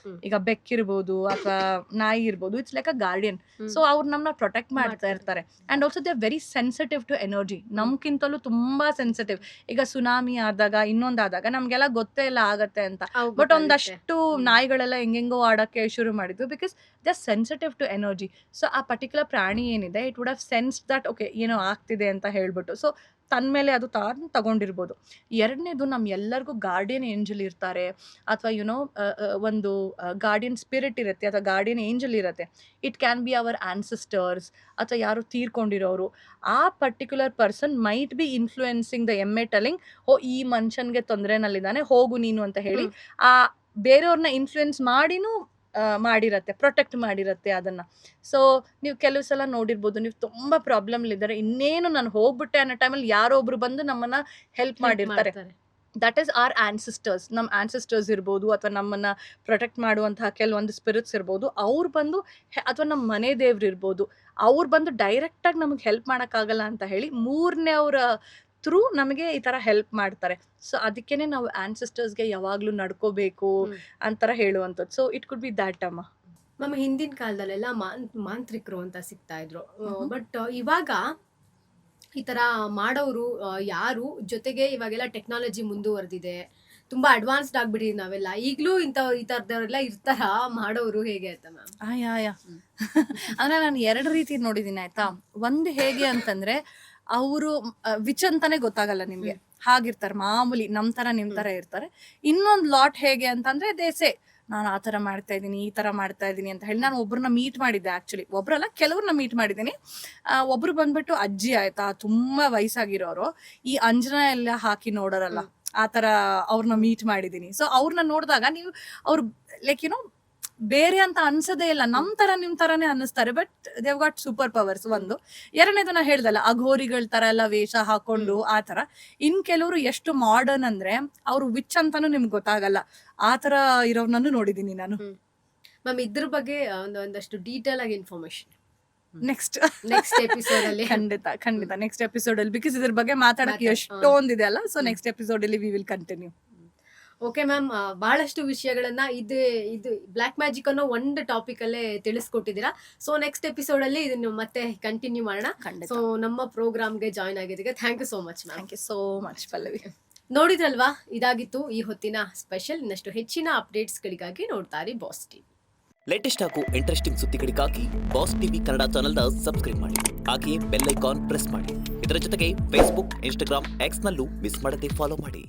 [SPEAKER 2] ಈಗ ಬೆಕ್ಕಿರ್ಬೋದು ಅಥವಾ ನಾಯಿ ಇರ್ಬೋದು, it's like a guardian. So ಅವ್ರು ನಮ್ಮನ್ನ ಪ್ರೊಟೆಕ್ಟ್ ಮಾಡ್ತಾ ಇರ್ತಾರೆ. And also they are very sensitive to energy. ನಮ್ಗಿಂತಲೂ ತುಂಬಾ ಸೆನ್ಸಿಟಿವ್. ಈಗ ಸುನಾಮಿ ಆದಾಗ, ಇನ್ನೊಂದಾದಾಗ ನಮ್ಗೆಲ್ಲ ಗೊತ್ತೇ ಇಲ್ಲ ಆಗತ್ತೆ ಅಂತ. ಬಟ್ ಒಂದಷ್ಟು ನಾಯಿಗಳೆಲ್ಲ ಹೆಂಗೆಂಗೋ ಆಡೋಕ್ಕೆ ಶುರು ಮಾಡಿದ್ವು, because they are sensitive to energy. So ಆ ಪರ್ಟಿಕ್ಯುಲರ್ ಪ್ರಾಣಿ ಏನಿದೆ, it would have sense that okay ಏನೋ ಆಗ್ತಿದೆ ಅಂತ ಹೇಳ್ಬಿಟ್ಟು, ಸೊ ತನ್ನ ಮೇಲೆ ಅದು ತಗೊಂಡಿರ್ಬೋದು. ಎರಡನೇದು, ನಮ್ಮ ಎಲ್ಲರಿಗೂ ಗಾರ್ಡಿಯನ್ ಏಂಜಲ್ ಇರ್ತಾರೆ, ಅಥವಾ ಯುನೋ ಒಂದು ಗಾರ್ಡಿಯನ್ ಸ್ಪಿರಿಟ್ ಇರುತ್ತೆ ಅಥವಾ ಗಾರ್ಡಿಯನ್ ಏಂಜಲ್ ಇರುತ್ತೆ. It can be our ancestors ಅಥವಾ ಯಾರು ತೀರ್ಕೊಂಡಿರೋರು. ಆ particular person might be influencing the ಎಮ್ಮೆ ಟೆಲಿಂಗ್, ಓ ಈ ಮನುಷ್ಯನ್ಗೆ ತೊಂದರೆನಲ್ಲಿದ್ದಾನೆ, ಹೋಗು ನೀನು ಅಂತ ಹೇಳಿ ಆ ಬೇರೆಯವ್ರನ್ನ ಇನ್ಫ್ಲೂಯೆನ್ಸ್ ಮಾಡಿನೂ ಮಾಡಿರತ್ತೆ, ಪ್ರೊಟೆಕ್ಟ್ ಮಾಡಿರತ್ತೆ ಅದನ್ನು. ಸೊ ನೀವು ಕೆಲವು ಸಲ ನೋಡಿರ್ಬೋದು, ನೀವು ತುಂಬ ಪ್ರಾಬ್ಲಮ್ಲಿದ್ದಾರೆ, ಇನ್ನೇನು ನಾನು ಹೋಗ್ಬಿಟ್ಟೆ ಅನ್ನೋ ಟೈಮಲ್ಲಿ ಯಾರೋ ಒಬ್ರು ಬಂದು ನಮ್ಮನ್ನು ಹೆಲ್ಪ್ ಮಾಡಿರ್ತಾರೆ. That is our ancestors. ನಮ್ಮ ಆನ್ಸಿಸ್ಟರ್ಸ್ ಇರ್ಬೋದು ಅಥವಾ ನಮ್ಮನ್ನು ಪ್ರೊಟೆಕ್ಟ್ ಮಾಡುವಂತಹ ಕೆಲವೊಂದು ಸ್ಪಿರಿಟ್ಸ್ ಇರ್ಬೋದು. ಅವ್ರು ಬಂದು ಅಥವಾ ನಮ್ಮ ಮನೆ ದೇವ್ರು ಇರ್ಬೋದು, ಅವ್ರು ಬಂದು ಡೈರೆಕ್ಟಾಗಿ ನಮಗೆ ಹೆಲ್ಪ್ ಮಾಡೋಕ್ಕಾಗಲ್ಲ ಅಂತ ಹೇಳಿ ಮೂರನೇ ಅವರ ಥ್ರೂ ನಮಗೆ ಈ ಥರ ಹೆಲ್ಪ್ ಮಾಡ್ತಾರೆ. ಸೊ ಅದಕ್ಕೇನೆ ನಾವು ಆನ್ಸಿಸ್ಟರ್ಸ್ಗೆ ಯಾವಾಗಲೂ ನಡ್ಕೋಬೇಕು ಅಂತರ ಹೇಳುವಂಥದ್ದು. So it could B that ಅಮ್ಮ.
[SPEAKER 1] ಮ್ಯಾಮ್, ಹಿಂದಿನ ಕಾಲದಲ್ಲೆಲ್ಲ ಮಾಂತ್ರಿಕರು ಅಂತ ಸಿಗ್ತಾ ಇದ್ರು. ಬಟ್ ಇವಾಗ ಈ ತರ ಮಾಡೋರು ಯಾರು, ಜೊತೆಗೆ ಇವಾಗೆಲ್ಲ ಟೆಕ್ನಾಲಜಿ ಮುಂದುವರೆದಿದೆ, ತುಂಬಾ ಅಡ್ವಾನ್ಸ್ಡ್ ಆಗ್ಬಿಟ್ಟಿದೆ ನಾವೆಲ್ಲ. ಈಗಲೂ ಈ ತರದವರೆಲ್ಲ ಇರ್ತಾರ ಮಾಡೋರು, ಹೇಗೆ ಅಂತ ಮ್ಯಾಮ್?
[SPEAKER 2] ಅಂದ್ರೆ ನಾನು ಎರಡು ರೀತಿ ನೋಡಿದ್ದೀನಿ ಆಯ್ತಾ. ಒಂದು ಹೇಗೆ ಅಂತಂದ್ರೆ, ಅವರು ವಿಚ್ ಅಂತಾನೆ ಗೊತ್ತಾಗಲ್ಲ ನಿಮ್ಗೆ, ಹಾಗಿರ್ತಾರೆ ಮಾಮೂಲಿ ನಮ್ ತರ ನಿಮ್ ತರ ಇರ್ತಾರೆ. ಇನ್ನೊಂದು ಲಾಟ್ ಹೇಗೆ ಅಂತಂದ್ರೆ, ದೇಸೆ ನಾನು ಆ ಥರ ಮಾಡ್ತಾ ಇದ್ದೀನಿ, ಈ ಥರ ಮಾಡ್ತಾ ಇದ್ದೀನಿ ಅಂತ ಹೇಳಿ. ನಾನು ಒಬ್ರನ್ನ ಮೀಟ್ ಮಾಡಿದ್ದೆ, ಆ್ಯಕ್ಚುಲಿ ಒಬ್ರಲ್ಲ ಕೆಲವ್ರನ್ನ ಮೀಟ್ ಮಾಡಿದ್ದೀನಿ. ಒಬ್ರು ಬಂದ್ಬಿಟ್ಟು ಅಜ್ಜಿ ಆಯ್ತಾ, ತುಂಬ ವಯಸ್ಸಾಗಿರೋರು, ಈ ಅಂಜನ ಎಲ್ಲ ಹಾಕಿ ನೋಡೋರಲ್ಲ ಆ ಥರ ಅವ್ರನ್ನ ಮೀಟ್ ಮಾಡಿದ್ದೀನಿ. ಸೊ ಅವ್ರನ್ನ ನೋಡಿದಾಗ ನೀವು ಅವ್ರು ಲೈಕ್ ಯುನೋ ಬೇರೆ ಅಂತ ಅನ್ಸೋದೇ ಇಲ್ಲ, ನಮ್ಮ ಥರ ನಿಮ್ಮ ಥರನೇ ಅನ್ನಿಸ್ತಾರೆ. But they've got super powers. ಒಂದು. ಎರಡನೇದು ನಾ ಹೇಳ್ದಲ್ಲ, ಅಘೋರಿಗಳ ಥರ ಎಲ್ಲ ವೇಷ ಹಾಕೊಂಡು ಆ ಥರ. ಇನ್ನು ಕೆಲವರು ಎಷ್ಟು ಮಾಡರ್ನ್ ಅಂದರೆ ಅವರು ವಿಚ್ ಅಂತಾನು ನಿಮ್ಗೆ ಗೊತ್ತಾಗಲ್ಲ, ಆ ಥರ ಇರೋರ್ನೂ ನೋಡಿದ್ದೀನಿ ನಾನು.
[SPEAKER 1] ಮ್ಯಾಮ್, ಇದ್ರ ಬಗ್ಗೆ ಒಂದಷ್ಟು ಡೀಟೇಲ್ ಆಗಿ ಇನ್ಫಾರ್ಮೇಶನ್
[SPEAKER 2] ನೆಕ್ಸ್ಟ್
[SPEAKER 1] ಎಪಿಸೋಡ್ ಅಲ್ಲಿ
[SPEAKER 2] ಖಂಡಿತ ನೆಕ್ಸ್ಟ್ ಎಪಿಸೋಡ್ ಅಲ್ಲಿ, ಬಿಕಾಸ್ ಇದ್ರ ಬಗ್ಗೆ ಮಾತಾಡಕ್ಕೆ ಎಷ್ಟೊಂದಿದೆ ಅಲ್ಲ. ಸೊ ನೆಕ್ಸ್ಟ್ ಎಪಿಸೋಡ್ ಅಲ್ಲಿ we will continue.
[SPEAKER 1] Okay ma'am, ಬಹಳಷ್ಟು ವಿಷಯಗಳನ್ನ ಇದು ಬ್ಲ್ಯಾಕ್ ಮ್ಯಾಜಿಕ್ ಅನ್ನೋ ಒಂದು ಟಾಪಿಕ್ ಅಲ್ಲೇ ತಿಳಿಸ್ಕೊಟ್ಟಿದ್ದೀರಾ. ಸೊ ನೆಕ್ಸ್ಟ್ ಎಪಿಸೋಡ್ ಅಲ್ಲಿ ಇದನ್ನು ಮತ್ತೆ ಕಂಟಿನ್ಯೂ ಮಾಡೋಣ. ಸೊ ನಮ್ಮ ಪ್ರೋಗ್ರಾಮ್ಗೆ ಜಾಯ್ನ್ ಆಗಿದ್ದಕ್ಕೆ thank you so much ma'am.
[SPEAKER 2] Thank you so much Pallavi.
[SPEAKER 1] ನೋಡಿದ್ರಲ್ವಾ, ಇದಾಗಿತ್ತು ಈ ಹೊತ್ತಿನ ಸ್ಪೆಷಲ್. ಇನ್ನಷ್ಟು ಹೆಚ್ಚಿನ ಅಪ್ಡೇಟ್ಸ್ಗಳಿಗಾಗಿ ನೋಡ್ತಾ ಇರಿ ಬಾಸ್ ಟಿವಿ.
[SPEAKER 3] ಲೇಟೆಸ್ಟ್ ಹಾಗೂ ಇಂಟ್ರೆಸ್ಟಿಂಗ್ ಸುದ್ದಿಗಳಿಗಾಗಿ ಬಾಸ್ ಟಿವಿ ಕನ್ನಡ ಚಾನೆಲ್ನ ಸಬ್ಸ್ಕ್ರೈಬ್ ಮಾಡಿ. ಹಾಗೆಯೇ ಬೆಲ್ ಐಕಾನ್ ಪ್ರೆಸ್ ಮಾಡಿ. ಇದರ ಜೊತೆಗೆ ಫೇಸ್ಬುಕ್, ಇನ್ಸ್ಟಾಗ್ರಾಮ್, ಎಕ್ಸ್ನಲ್ಲೂ ಮಿಸ್ ಮಾಡದೆ ಫಾಲೋ ಮಾಡಿ.